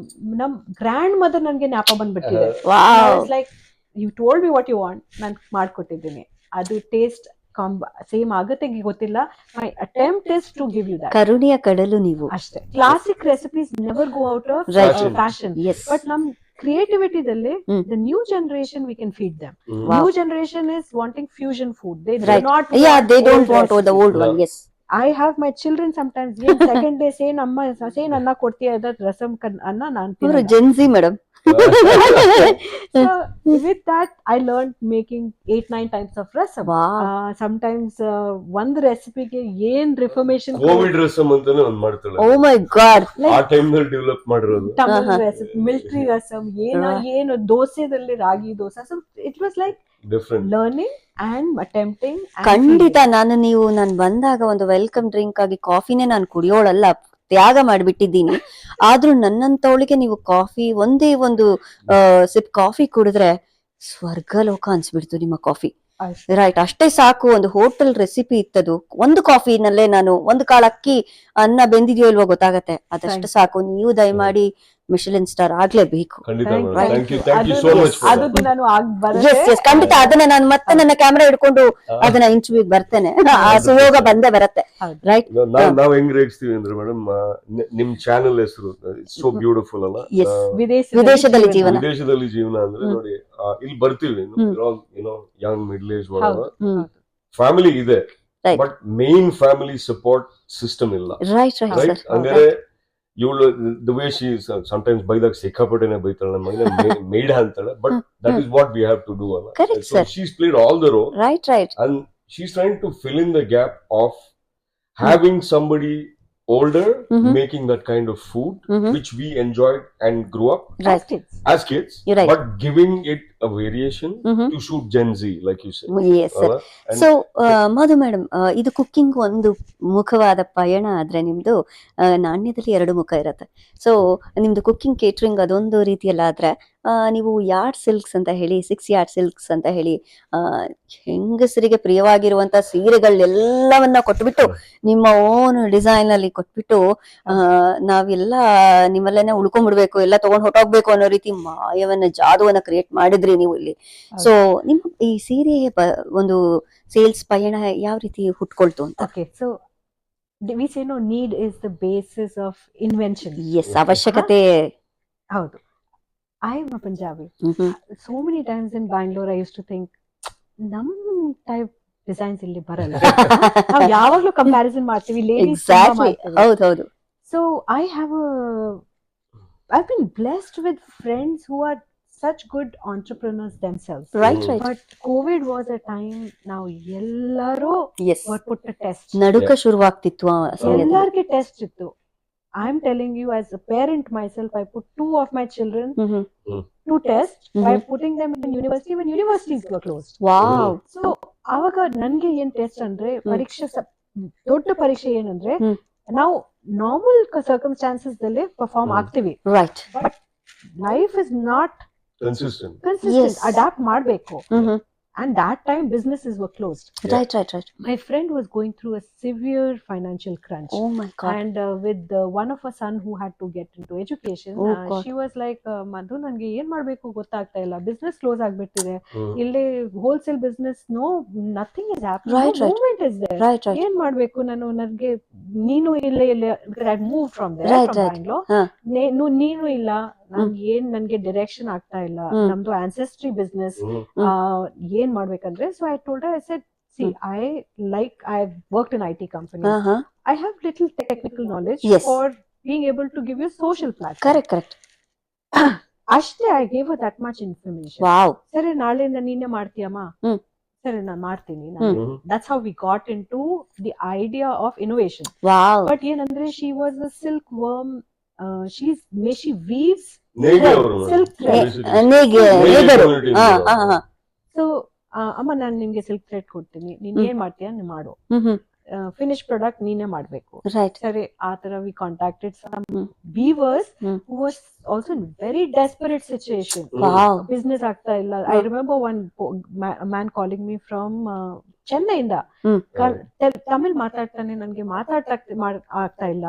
ನಮ್ ಗ್ರ್ಯಾಂಡ್ ಮದರ್ ನನ್ಗೆ ಜ್ಞಾಪ ಬಂದ್ಬಿಟ್ಟಿದೆ. Wow. Like you told me what you want, ನಾನು ಮಾಡ್ಕೊಟ್ಟಿದ್ದೀನಿ. ಅದು ಟೇಸ್ಟ್ ಸೇಮ್ ಆಗುತ್ತೆ ಗೊತ್ತಿಲ್ಲ. My attempt is to give you that. ಕರುಣಿಯ ಕಡಲು ನೀವು. ಅಷ್ಟೇ. Classic recipes never go out of Right. Fashion. Yes. But ನಮ್ ಕ್ರಿಯೇಟಿವಿಟಿದಲ್ಲಿ Hmm. the new generation we can feed them. Mm. Wow. New generation is wanting fusion food. They do Right. not Yeah, want they don't old want the recipes. old one. Yes. I have my children sometimes ಏನ್ second day Sen ಅಮ್ಮ ಸೇನ್ ಅನ್ನ ಕೊಡ್ತೀಯ ರಸಂ ಅನ್ನ ನಾನು ಅವರು Gen Z madam. So with that I learned making 8-9 types of rasam. Wow. Sometimes ಒಂದು ರೆಸಿಪಿಗೆ ಏನ್ ರಿಫರ್ಮೇಶನ್, Covid rasam ಅಂತಾನೆ ಒಂದ್ ಮಾಡ್ತಾಳೆ. Oh my God. ಆ ಟೈಮ್ ನಲ್ಲಿ ಡೆವಲಪ್ ಮಾಡಿರೋದು. ತಮಿಳ್ ರೆಸಿಪಿ, ಮಿಲಿಟರಿ ರಸಂ, ಏನು ದೋಸೆದಲ್ಲಿ ragi dosa. So it was like different. learning and attempting and ಖಂಡಿತ. ನಾನು ಬಂದಾಗ ಒಂದು ವೆಲ್ಕಮ್ ಡ್ರಿಂಕ್ ಆಗಿ ಕಾಫಿನೇ ನಾನು ಕುಡಿಯೋಳಲ್ಲ, ತ್ಯಾಗ ಮಾಡಿಬಿಟ್ಟಿದ್ದೀನಿ. ಆದ್ರೂ ನನ್ನಂತವಳಿಗೆ ನೀವು ಕಾಫಿ, ಒಂದೇ ಒಂದು ಸಿಪ್ ಕಾಫಿ ಕುಡಿದ್ರೆ ಸ್ವರ್ಗ ಲೋಕ ಅನ್ಸ್ಬಿಡ್ತು ನಿಮ್ಮ ಕಾಫಿ. feeding. ರೈಟ್, ಅಷ್ಟೇ ಸಾಕು. ಒಂದು ಹೋಟೆಲ್ ರೆಸಿಪಿ ಇತ್ತದು. ಒಂದು ಕಾಫಿನಲ್ಲೇ ನಾನು ಒಂದು ಕಾಳ ಅಕ್ಕಿ ಅನ್ನ ಬೆಂದಿದೆಯೋ ಇಲ್ವೋ ಗೊತ್ತಾಗತ್ತೆ. ಅದಷ್ಟು ಸಾಕು. ನೀವು ದಯಮಾಡಿ ಮಿಶಲಿನ್ ಸ್ಟಾರ್ ಆಗ್ಲೇಬೇಕು. ಖಂಡಿತ Thank madam. you. Thank you so much for ಅದು ನಾನು ಎಸ್ ಎಸ್ ಖಂಡಿತ. ಅದನ್ನ ನಾನು ಮತ್ತೆ ನನ್ನ ಕ್ಯಾಮ್ರಾ ಹಿಡ್ಕೊಂಡು ಅದನ್ನ ಇಂಟರ್ವ್ಯೂ ಬರ್ತೇನೆ. ಆ ಸುಯೋಗ ಬಂದೇ ಬರುತ್ತೆ. ರೈಟ್. ನಾವ್ ಹೆಂಗ್ ರೇಗಿಸ್ತೀವಿ ಅಂದ್ರೆ ಮೇಡಮ್, ನಿಮ್ ಚಾನೆಲ್ ಹೆಸರು ಸೋ ಬ್ಯೂಟಿಫುಲ್ ಅಲ್ಲ. ಎಸ್. ವಿದೇಶದಲ್ಲಿ ಜೀವನ. ವಿದೇಶದಲ್ಲಿ ಜೀವನ ಅಂದ್ರೆ ಹ್ಮ್. ನೋಡಿ, ಇಲ್ಲಿ ಬರ್ತೀವಿ, ಯಂಗ್ ಮಿಡ್ಲ್ ಏಜ್ ಹೌದು. ಹ್ಮ್. ಫ್ಯಾಮಿಲಿ ಇದೆ, Right. But main family support system ಇಲ್ಲ. Right right right. ಸರ್. ಅಂದ್ರೆ ಇವಳು ದ ವೇ ಶಿ ಸಮಟೈಮ್ಸ್ ಬೈದಾಗ ಸಿಕ್ಕಾಪಟ್ಟೆನೆ ಬೈತಾಳೆ, ನನ್ನ ಮಗನ ಮೇಡ ಅಂತಾಳೆ, but that is what we have to do ಅಲ್ಲ. Correct, so sir. She's played all the role right right. and she's trying to fill in the gap of having somebody older Mhm. making that kind of food Mhm. which we enjoyed and grew up Right. as kids, You're right. but giving it a variation Mhm. to suit Gen Z, like you said. Yes sir. And so Madhu madam, ಇದು cooking ಒಂದು ಮುಖವಾದ ಪಯಣ ಆದ್ರೆ ನಿಮ್ದು ನಾಣ್ಯದಲ್ಲಿ ಎರಡು ಮುಖ ಇರುತ್ತೆ. So ನಿಮ್ದು cooking catering ಅದೊಂದು ರೀತಿಯಲ್ಲಾದ್ರೆ, ನೀವು ಯಾರ್ಡ್ ಸಿಲ್ಕ್ಸ್ ಅಂತ ಹೇಳಿ, 6 ಯಾರ್ಡ್ ಸಿಲ್ಕ್ಸ್ ಅಂತ ಹೇಳಿ, ಹೆಂಗಸರಿಗೆ ಪ್ರಿಯವಾಗಿರುವಂತ ಸೀರೆಗಳೆಲ್ಲವನ್ನ ಕೊಟ್ಬಿಟ್ಟು, ನಿಮ್ಮ ಓನ್ ಡಿಸೈನ್ ಅಲ್ಲಿ ಕೊಟ್ಬಿಟ್ಟು, ನಾವೆಲ್ಲ ನಿಮ್ಮಲ್ಲೇನೆ ಉಳ್ಕೊಂಡ್ಬಿಡ್ಬೇಕು, ಎಲ್ಲ ತಗೊಂಡ್ ಹೊಟ್ಟೋಗ್ಬೇಕು ಅನ್ನೋ ರೀತಿ ಮಾಯವನ್ನ, ಜಾದುವನ್ನ ಕ್ರಿಯೇಟ್ ಮಾಡಿದ್ರಿ ನೀವು ಇಲ್ಲಿ. ಸೊ ನಿಮ್ಮ ಈ ಸೀರೆ ಒಂದು ಸೇಲ್ಸ್ ಪಯಣ ಯಾವ ರೀತಿ ಹುಟ್ಕೊಳ್ತು ಅಂತ? Okay, so we say no, need is the basis of invention. Yes, ಅವಶ್ಯಕತೆ. ಹೌದು. I am a Punjabi. Hmm. So many times in Bangalore I used to think ನಮ್ ಟೈಪ್ ಡಿಸೈನ್ಸ್ ಇಲ್ಲಿ ಬರಲ್ಲ. ನಾವು ಯಾವಾಗ್ಲೂ ಕಂಪ್ಯಾರಿಸನ್ ಮಾಡ್ತೀವಿ, ಲೇಡೀಸ್ ಎಕ್ಸಾಕ್ಟ್ಲಿ. ಹೌದೌದು. So I've been blessed with friends who are such good entrepreneurs themselves. Right right. But COVID was a time ನಾವು ಎಲ್ಲರೂ S. put a test. ನಡುಕ ಶುರುವಾಗ್ತಿತ್ತು ಆ ಸಮಯದಲ್ಲಿ. ಎಲ್ಲರಿಗೆ ಟೆಸ್ಟ್ ಇತ್ತು. I'm telling you, as a parent myself, I put 2 of my children Mhm. to test by Mhm. putting them in university when universities were closed. Wow. So ಅವಾಗ ನನ್ಗೆ ಏನ್ test ಅಂದ್ರೆ ಪರೀಕ್ಷೆ ದೊಡ್ಡ ಪರೀಕ್ಷೆ ಏನಂದ್ರೆ ಹ್ಮ್. ನಾವು ನಾರ್ಮಲ್ ಸರ್ಕಮ್ಸ್ಟಾನ್ಸಸ್ ದಲ್ಲಿ ಪರ್ಫಾರ್ಮ್ ಆಗ್ತೀವಿ. Right. Life is not Consistent. Consistent, Yes. Adapt ಮಾಡ್ಬೇಕು. Mhm. And that time businesses were closed. Right, right, right. My friend was going through a severe financial crunch. Oh my God. And with one of her son who had to get into education, Oh God. she was like, Madhu, ನನಗೆ ಏನ್ ಮಾಡ್ಬೇಕು ಗೊತ್ತಾಗ್ತಾ ಇಲ್ಲ, business close ಆಗ್ಬಿಟ್ಟಿದೆ, ಹ್ಮ್. ಇಲ್ಲಿ wholesale business nothing is happening, Right, right. Movement is there, Right, right. ಏನ್ ಮಾಡ್ಬೇಕು ನಾನು, ನನಗೆ ನೀನು ಇಲ್ಲೇ I move from there, Right, from right. Bangalore, ಹಾ. ನೀನು ಇಲ್ಲ, ನನ್ಗೆ ಡೈರೆಕ್ಷನ್ ಆಗ್ತಾ ಇಲ್ಲ, ನಮ್ದು ಆನ್ಸೆಸ್ಟ್ರಿ ಬಿಸ್ನೆಸ್, ಏನ್ ಮಾಡ್ಬೇಕಂದ್ರೆ. So I told Har, I said, see, I've worked in IT companies. Uh-huh. I have little technical knowledge Yes. for being able to give you social platform. Correct, correct. ಅಷ್ಟೇ, I gave her that much information. Wow. ಸರಿ, ನಾಳೆಯಿಂದ ನೀನೇ ಮಾಡ್ತೀಯಮ್ಮ? ಸರಿ, ನಾನು ಮಾಡ್ತೀನಿ. That's how we got into the idea of innovation. Wow. But ಏನಂದ್ರೆ, she was a silkworm. She weaves silk thread. ನೇಗರು. So ಅಮ್ಮ, ನಾನು ನಿಮ್ಗೆ ಸಿಲ್ಕ್ ಥ್ರೆಡ್ ಕೊಡ್ತೀನಿ, ನೀನ್ ಏನ್ ಮಾಡ್ತೀಯ ನೀನ್ ಮಾಡು, ಫಿನಿಶ್ ಪ್ರಾಡಕ್ಟ್ ನೀನೇ ಮಾಡ್ಬೇಕು. Right. ಸರಿ, ಆ ತರ we contacted some weavers who was also in very desperate situation. Wow. Business ಆಗ್ತಾ ಇಲ್ಲ. I remember one man calling me from ಚೆನ್ನೈಯಿಂದ, Tamil ಮಾತಾಡ್ತಾನೆ, ನನ್ಗೆ ಆಗ್ತಾ ಇಲ್ಲ.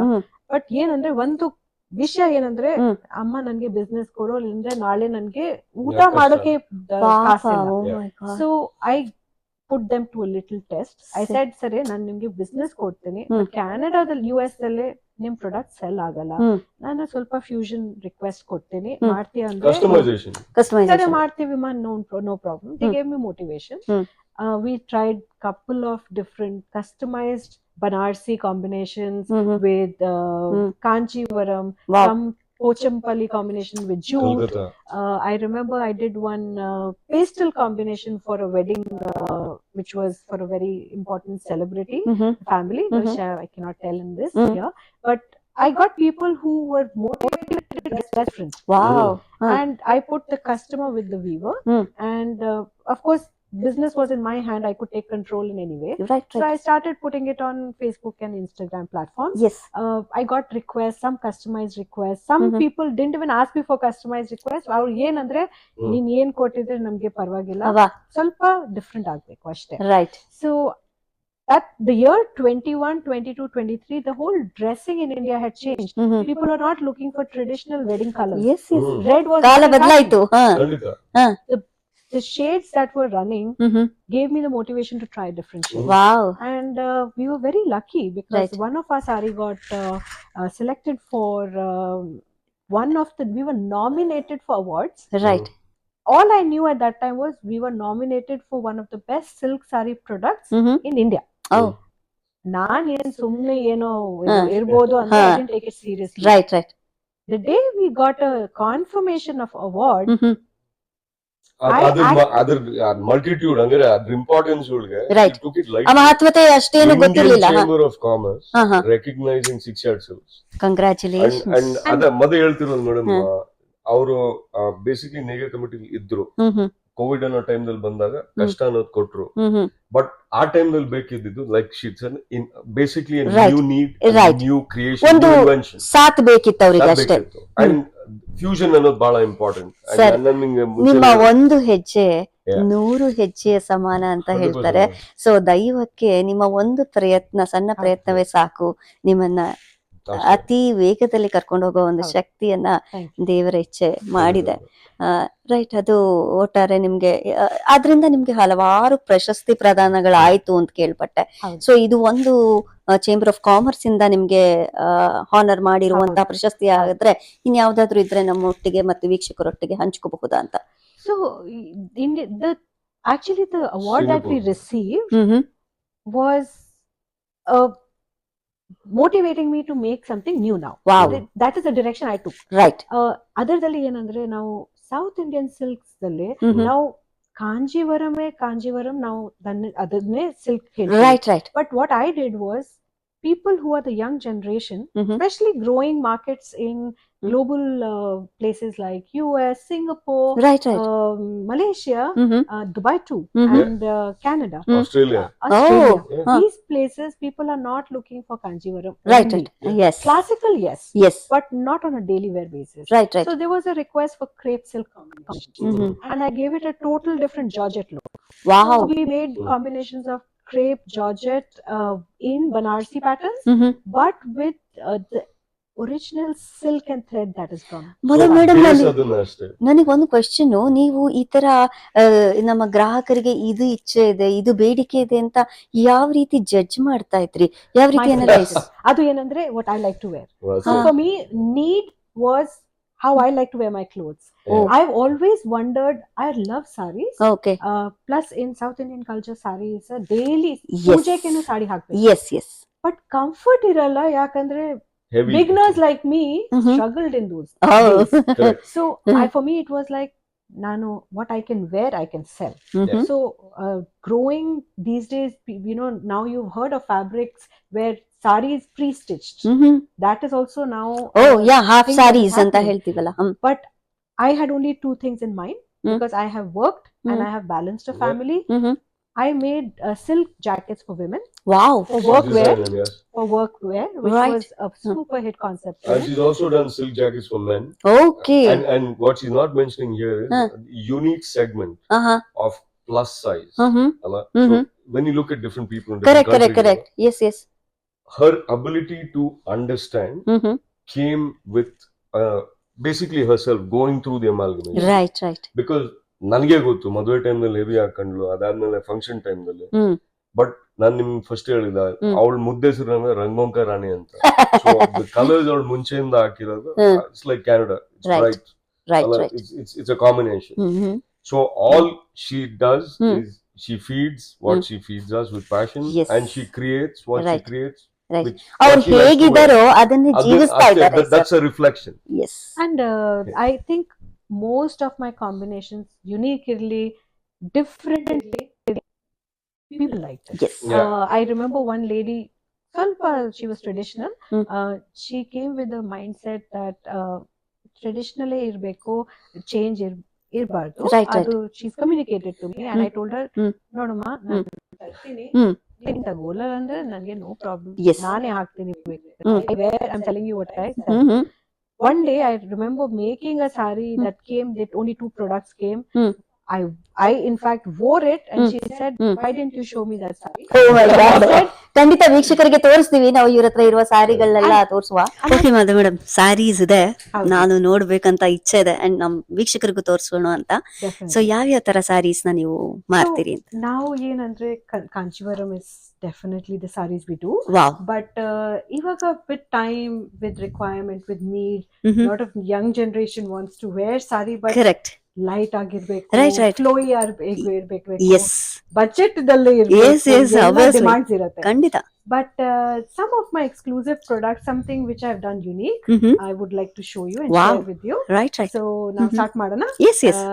ಬಟ್ ಏನಂದ್ರೆ, ಒಂದು ವಿಷಯ ಏನಂದ್ರೆ, ಅಮ್ಮ ನನ್ಗೆ ಬಿಸ್ನೆಸ್ ಕೊಡೋ, ಇಲ್ಲಂದ್ರೆ ನಾಳೆ ನನ್ಗೆ ಊಟ ಮಾಡೋಕೆ ಕಾಸಿಲ್ಲ. So I put them to a little test. I said, ಸರಿ, ನಾನು ನಿಮ್ಗೆ ಬಿಸ್ನೆಸ್ ಕೊಡ್ತೀನಿ, ಕ್ಯಾನಡಾದಲ್ಲಿ US ದಲ್ಲೇ ನಿಮ್ ಪ್ರಾಡಕ್ಟ್ ಸೆಲ್ ಆಗಲ್ಲ, ನಾನು ಸ್ವಲ್ಪ ಫ್ಯೂಷನ್ ರಿಕ್ವೆಸ್ಟ್ ಕೊಡ್ತೀನಿ, ಮಾಡ್ತೀಯ ಅಂದ್ರೆ ಸರಿ ಮಾಡ್ತೀವಿ, no problem. They gave me motivation. We tried couple of different customized Banarsi combinations with Kanchivaram, some Pochampalli combination with jute. I remember I did one pastel combination for a wedding, which was for a very important celebrity family, which I cannot tell in this here. But I got people who were motivated as best friends. Wow. And I put the customer with the weaver. And of course, business was in my hand. I could take control in any way. Right, So I started putting it on Facebook and Instagram platforms. Yes. I got requests, some customized requests. Some people didn't even ask me for customized requests. ಅವ್ರು ಏನಂದ್ರೆ, ನೀನ್ ಏನ್ ಕೊಟ್ಟಿದ್ರೆ ನಮ್ಗೆ ಪರವಾಗಿಲ್ಲ, ಸ್ವಲ್ಪ different ಆಗ್ಬೇಕು ಅಷ್ಟೇ. Right. So at the year 21, 22, 23, the whole dressing in India had changed. People were not looking for traditional wedding colors. Yes, yes. Red was ಕಾಲ ಬದಲಾಯಿತು. The shades that were running gave me the motivation to try different shades. Wow. And we were very lucky because one of our sari got selected for we were nominated for awards. Right. All I knew at that time was we were nominated for one of the best silk sari products in India. Oh. ನಾನ್ ಏನ್ ಸುಮ್ನೆ ಏನೋ ಇರ್ಬೋದು ಅಂತ I didn't take it seriously. Right, right. The day we got a confirmation of award, ಅದ್ರ multitude ಅಂದ್ರೆ ಅದ್ರ importance ಮಹತ್ವತೆ ಅಷ್ಟೇನು ಗೊತ್ತಿರಲಿಲ್ಲ. Chamber of commerce recognising 6 yard silks. Congratulation. And ಅದ ಮೊದಲು ಹೇಳ್ತಿರೋದು ಮೇಡಮ್, ಅವರು ಬೇಸಿಕ್ಲಿ ನೇಗರ್ ಕಮಿಟಿ ಇದ್ರು. ಕೋವಿಡ್ ಅನ್ನೋ ಟೈಮ್ ದಲ್ಲಿ ಬಂದಾಗ ಕಷ್ಟ ಅನ್ನೋದು ಕೊಟ್ರು. ಬಟ್ ಆ ಟೈಮ್ ದಲ್ಲಿ ಬೇಕಿದ್ದು like sheets basically new need, new creation, ಒಂದು ಸಾಥ್ ಬೇಕಿತ್ತು ಅವ್ರಿಗೆ ಅಷ್ಟೇ. ಅಂಡ್ ಫ್ಯೂಷನ್ ಅನ್ನೋದು ಬಹಳ ಇಂಪಾರ್ಟೆಂಟ್. ನಿಮ್ಮ ಒಂದು ಹೆಜ್ಜೆ 100 ಹೆಜ್ಜೆಯ ಸಮಾನ ಅಂತ ಹೇಳ್ತಾರೆ. ಸೊ ದೈವಕ್ಕೆ ನಿಮ್ಮ ಒಂದು ಪ್ರಯತ್ನ, ಸಣ್ಣ ಪ್ರಯತ್ನವೇ ಸಾಕು ನಿಮ್ಮನ್ನ ಅತಿ ವೇಗದಲ್ಲಿ ಕರ್ಕೊಂಡು ಹೋಗೋ ಒಂದು ಶಕ್ತಿಯನ್ನ ದೇವರ ಇಚ್ಛೆ ಮಾಡಿದೆ. ರೈಟ್. ಅದು ಒಟ್ಟಾರೆ ನಿಮ್ಗೆ ಆದ್ರಿಂದ ನಿಮ್ಗೆ ಹಲವಾರು ಪ್ರಶಸ್ತಿ ಪ್ರದಾನಗಳಾಯ್ತು ಅಂತ ಕೇಳ್ಪಟ್ಟೆ. ಸೊ ಇದು ಒಂದು ಚೇಂಬರ್ ಆಫ್ ಕಾಮರ್ಸ್ ಇಂದ ನಿಮ್ಗೆ ಹಾನರ್ ಮಾಡಿರುವಂತಹ ಪ್ರಶಸ್ತಿ ಆಗಿದ್ರೆ ಇನ್ಯಾವ್ದಾದ್ರು ಇದ್ರೆ ನಮ್ಮೊಟ್ಟಿಗೆ ಮತ್ತು ವೀಕ್ಷಕರೊಟ್ಟಿಗೆ ಹಂಚ್ಕೋಬಹುದಾ ಅಂತ. So actually the award that we received was motivating me to make something new now. Wow. That is the direction I took. Right. ಅದರದಲ್ಲಿ ಏನಂದ್ರೆ, ನಾವು ಸೌತ್ ಇಂಡಿಯನ್ ಸಿಲ್ಕ್ಸ್ ದಲ್ಲಿ ನಾವು ಕಾಂಜೀವರಂ ನಾವು ಅದನ್ನೇ ಸಿಲ್ಕ್ ಹೇಳ್ತೀವಿ. Right, right. But what I did was people who are the young generation, Mhm. especially growing markets in global places like US, Singapore, Right, right. Malaysia, Mhm. Dubai too, Mhm. and Canada, Australia. Australia. Oh, Yeah. huh. These places, people are not looking for Kanjivaram Right, only. right. Yes. Classical, yes, Yes. but not on a daily wear basis. Right, right. So there was a request for crepe silk combinations, Mhm. and I gave it a total different Georgette look. Wow. So we made combinations of crepe, Georgette in Banarsi patterns, Mhm. but with the original silk and thread that is gone. Madam Base ಅದನ್ನ ಅಷ್ಟೇ. ನನಗೆ ಒಂದು question, ನೀವು ಈ ತರ ನಮ್ಮ ಗ್ರಾಹಕರಿಗೆ ಇದು ಇಚ್ಛೆ ಇದೆ, ಇದು ಬೇಡಿಕೆ ಇದೆ ಅಂತ ಯಾವ ರೀತಿ ಜಡ್ಜ್ ಮಾಡ್ತಾ ಇದ್ರಿ, ಯಾವ My ರೀತಿ ಅನಲೈಸ್? selection. Adu ಏನಂದ್ರೆ what I like to wear. That's So it. for me, need was how I like to wear my clothes. Oh. I've always wondered, I love saris. Okay. Plus in South Indian culture, sari is a daily Yes. ಪೂಜೆಗೆನು ಸಾಡಿ ಹಾಕ್ಬೇಕು. Yes S. But comfort ಇರಲ್ಲ, ಯಾಕಂದ್ರೆ Heavy. beginners like me Mhm. struggled in those Oh. days. Correct. So for me it was like, nano, what I can wear I can sell. Mhm. So growing these days, now you've heard of fabrics where sari is pre-stitched. Mhm. That is also now oh yeah half thing that is sarees ಅಂತ happening. ಹೇಳ್ತೀವಲ್ಲ. But I had only two things in mind, because I have worked and I have balanced a Yeah. family. I made silk jackets for women wow. for workwear, Design, yes. which Right. was a super hit concept. And she's also done silk jackets for men. Okay. And what she's not mentioning here is unique segment of plus size. ಅಲ್ಲ? So when you look at different people in different correct correct countries, correct. Yes yes. her ability to understand came with basically herself going through the amalgamation. Right right. Because ನನಗೆ ಗೊತ್ತು ಮದುವೆ time ನಲ್ಲಿ heavy ಹಾಕೊಂಡ್ಲು, ಅದಾದ್ಮೇಲೆ function time ನಲ್ಲಿ. But ನಾನ್ ನಿಮ್ಗೆ first ಹೇಳಿದ ಅವಳ ಮುದ್ದೆ ಹೆಸರು ರಂಗೋಂಕ ರಾಣಿ ಅಂತ. ಸೊ ಕಲರ್ಸ್ ಅವಳು ಮುಂಚೆಯಿಂದ ಹಾಕಿರೋದು, it's like Canada, it's Right. Bright, right right. it's a combination. So all she does is she feeds what she feeds us with passion. Yes. And she creates what Right. she creates. Right. Which ಅವ್ರು what she likes to wear. ಹೇಗಿದ್ದಾರೋ ಅದನ್ನ ಜೀವಿಸ್ತಾ ಇದ್ದಾರೆ. That's a reflection. Yes. And I think most of my combinations uniquely, differently, people liked it. Yes. Yeah. I remember one lady, she was traditional. She came with the mindset that traditionally ಇರಬೇಕು, change ಇರಬಾರ್ದು. Right, right. ಅದು she's communicated to me, and I told her, ನೋಡಮ್ಮ, ನಾನು ತರ್ತೀನಿ, ನೀನ್ ತಗೋಲ್ಲ ಅಂದ್ರೆ ನನಗೆ no problem. Yes. ನಾನೇ ಹಾಕ್ತೀನಿ. I'm telling you what I said. One day I remember making a sari that came, that only 2 products came. I in fact wore it, and she said, why didn't you show me that sari? Oh my God. ಖಂಡಿತ ವೀಕ್ಷಕರಿಗೆ ತೋರಿಸ್ತೀವಿ ನಾವು, ಇವ್ರ ಹತ್ರ ಇರುವ ಸಾರಿಗಳನ್ನೆಲ್ಲ ತೋರಿಸುವ. Okay madam, saris ಇದೆ, ನಾನು ನೋಡ್ಬೇಕಂತ ಇಚ್ಛೆ ಇದೆ, ಅಂಡ್ ನಮ್ ವೀಕ್ಷಕರಿಗೂ ತೋರಿಸೋಣ ಅಂತ. ಸೊ ಯಾವ ತರ ಸಾರೀಸ್ ನ ನೀವು ಮಾರ್ತೀರಿ ಅಂತ? ನಾವು ಏನಂದ್ರೆ Kanjeevaram is definitely the sarees we do. Wow. But ಇವಾಗ with time, with requirement, with need, lot of young generation wants to wear sari, but correct. Light ಆಗಿರ್ಬೇಕು, Right, right. ಫ್ಲೋಯಿ ಇರ್ಬೇಕು, ಎಸ್ ಬಜೆಟ್ ದಲ್ಲಿ Yes, yes, obviously. ಡಿಮಾಂಡ್ಸ್ ಇರುತ್ತೆ. ಖಂಡಿತ. But some of my exclusive products, something which I've done unique, I would like to show you and Wow. share with you. Right right. So now start ಮಾಡೋಣ. Yes yes.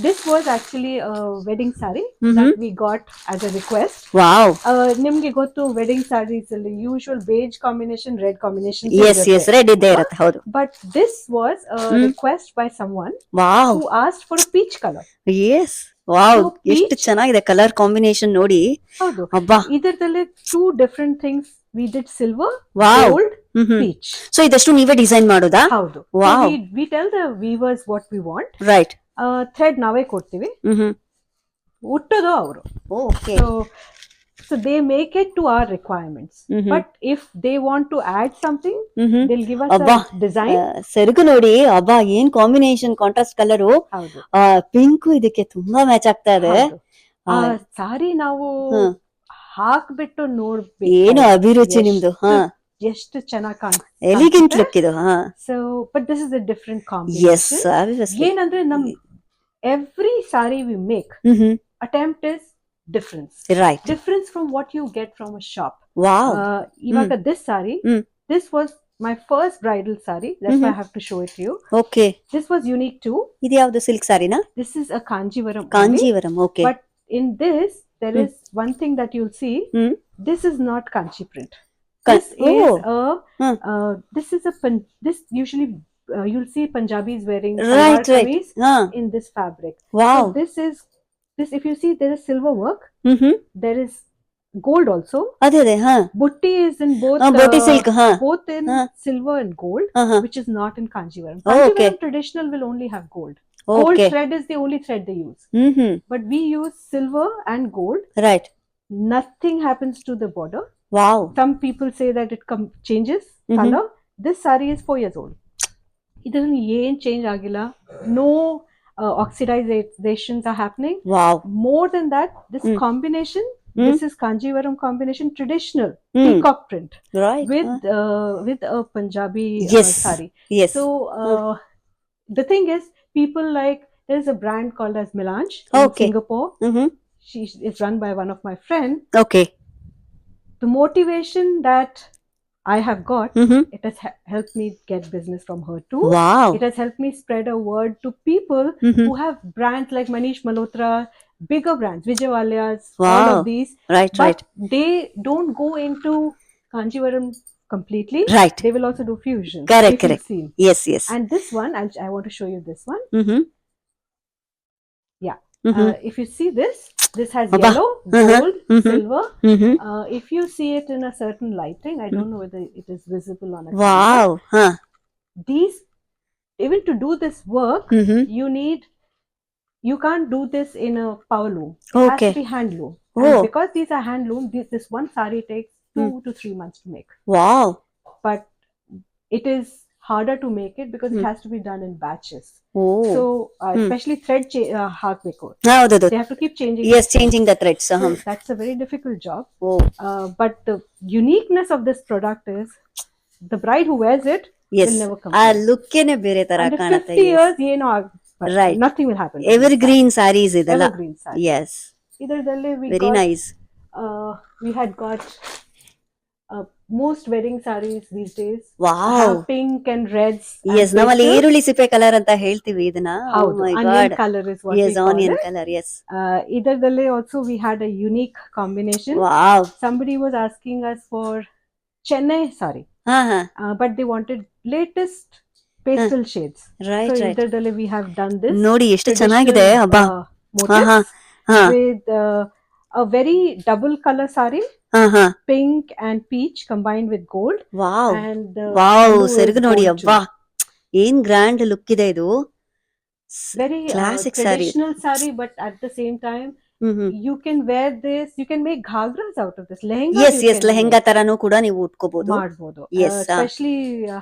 This was actually a wedding saree that we got as a request. Wow. ನಿಮ್ಗೆ ಗೊತ್ತು, wedding sarees ಅಲ್ಲಿ usual beige combination, red combination. Yes yes, red ಇದ್ದೇ ಇರುತ್ತೆ. ಹೌದು. But this was a request by someone wow. who asked for a peach color. Yes. Wow, So peach- ಎಷ್ಟು ಚೆನ್ನಾಗಿದೆ colour combination ನೋಡಿ. ಹೌದು. ಅಬ್ಬಾ. ಇದರಲ್ಲಿ 2 different things we did: silver, wow. gold, peach. So ಇದಷ್ಟು ನೀವೇ ಡಿಸೈನ್ ಮಾಡೋದಾ? ಹೌದು. Wow. So we tell the weavers what we want. Right. Thread ನಾವೇ ಕೊಡ್ತೀವಿ, ಹುಟ್ಟೋದು ಅವರು. Okay. So they make it to our requirements. But if they want to add something, they'll give us ಅಬ್ಬಾ. a design. ಸೆರಗು ನೋಡಿ, ಅಬ್ಬಾ ಏನ್ combination, contrast colour. ಹೌದು. ಪಿಂಕ್ ಇದಕ್ಕೆ ತುಂಬಾ ಮ್ಯಾಚ್ ಆಗ್ತಾ ಇದೆ. ಸಾರಿ ನಾವು ಹಾಕ್ಬಿಟ್ಟು ನೋಡ್ಬೇಕು, ಏನು ಅಭಿರುಚಿ ನಿಮ್ದು. ಎಷ್ಟು ಚೆನ್ನಾಗಿ ಕಾಣುತ್ತೆ, ಎಲಿಗೆಂಟ್ ಲುಕ್ ಇದು. So but this is a different yes, combination. ಏನಂದ್ರೆ ನಮ್ every saree we make, attempt is difference. Right. Difference from what you get from a shop. Wow. ಇವಾಗ this saree, this was my first bridal saree. That's why I have to show it to you. Okay. This was unique too. ಇದು ಯಾವ್ದು silk ಸಾರಿನಾ? This is a Kanjivaram. Kanjivaram. Okay. But in this, there is one thing that you'll see. This is not Kanchi print. This is Huh. this is this usually you'll see Punjabis wearing Right, salwar right. kameez Huh. in this fabric. Wow. So this if you see there is silver work, Mm-hmm. there is gold also. ಅದೇ ಹಾ Butti is in both ಬೋಟಿ silk ಹಾ both in Huh. silver and gold, ಹಾ which is not in Kanjivaram. Oh, okay. Kanjivaram traditional will only have gold. Gold okay thread is the only thread they use, hmm but we use silver and gold. Right Nothing happens to the border. Wow Some people say that it changes Mhm. color. This saree is 4 years old. It doesn't change agila. No oxidizations are happening. Wow More than that, this Mm. combination, Mm. this is Kanjivaram combination, traditional Mm. peacock print right with a Punjabi Yes. saree. Yes So the thing is, people like there's a brand called as Melange in Okay. Singapore. Hmm She is run by one of my friends. Okay The motivation that I have got, hmm it has helped me get business from her too. Wow It has helped me spread a word to people who have brands like Manish Malhotra, bigger brands, Vijay Mallya's, all Wow. of these. Right But right they don't go into Kanjivaram completely. Right They will also do fusion. Correct, if you've correct. seen. Yes yes And this one, I want to show you this one. Hmm Yeah. Hmm If you see this has Abba. yellow, gold, Mhm. silver. Hmm If you see it in a certain lighting, I don't know whether it is visible on a camera. Wow ಹಾ These, even to do this work, hmm you can't do this in a power loom. It has Okay. to be hand loom. Oh. And because these are hand loom, this one saree takes 2 to 3 months to make. Wow But it is harder to make it because it Hmm. has to be done in batches. Oh So especially thread hakbeko. ಹೌದೌದು They have to keep changing. Yes changing the threads So that's a very difficult job. Oh But the uniqueness of this product is the bride who wears it yes will never ah complain. ಲುಕ್ಕೇನೆ ಬೇರೆ ತರ Under ಕಾಣುತ್ತೆ 50 years, Right. nothing will happen. Evergreen sarees ಇದೆಲ್ಲ Evergreen saree. Yes Idardalli very nice we had got most wedding sarees these days wow have pink and reds. and yes ನಮ್ಮಲ್ಲಿ pastels. ಈರುಳ್ಳಿ ಸಿಪ್ಪೆ colour ಅಂತ ಹೇಳ್ತೀವಿ ಇದನ್ನ Haudu, my onion god color is what we yes call onion it. Colour yes Idardalli also we had a unique combination. Wow Somebody was asking us for Chennai saree, ಹಾ ಹಾ but they wanted latest pastel shades. Right So right Idardalli we have done this ನೋಡಿ ಎಷ್ಟು traditional, ಚೆನ್ನಾಗಿದೆ ಹಬ್ಬಾ ಹಾ ಹಾ motifs ಹಾ with a very double color saree, ಹಾ ಹಾ pink and peach combined with gold, wow and the wow pallu is ಸೆರಗು ನೋಡಿ gold ಅಬ್ಬಾ too. ಏನ್ ಗ್ರ್ಯಾಂಡ್ ಲುಕ್ ಇದೆ ಇದು Very classic sorry traditional saree, but at the same time you can wear this, you can make ghagras out of this, lehenga yes yes lehenga ತರಾನು ಕೂಡ ನೀವು ಉಟ್ಕೋಬಹುದು ಮಾಡ್ಬೋದು. Yes, Especially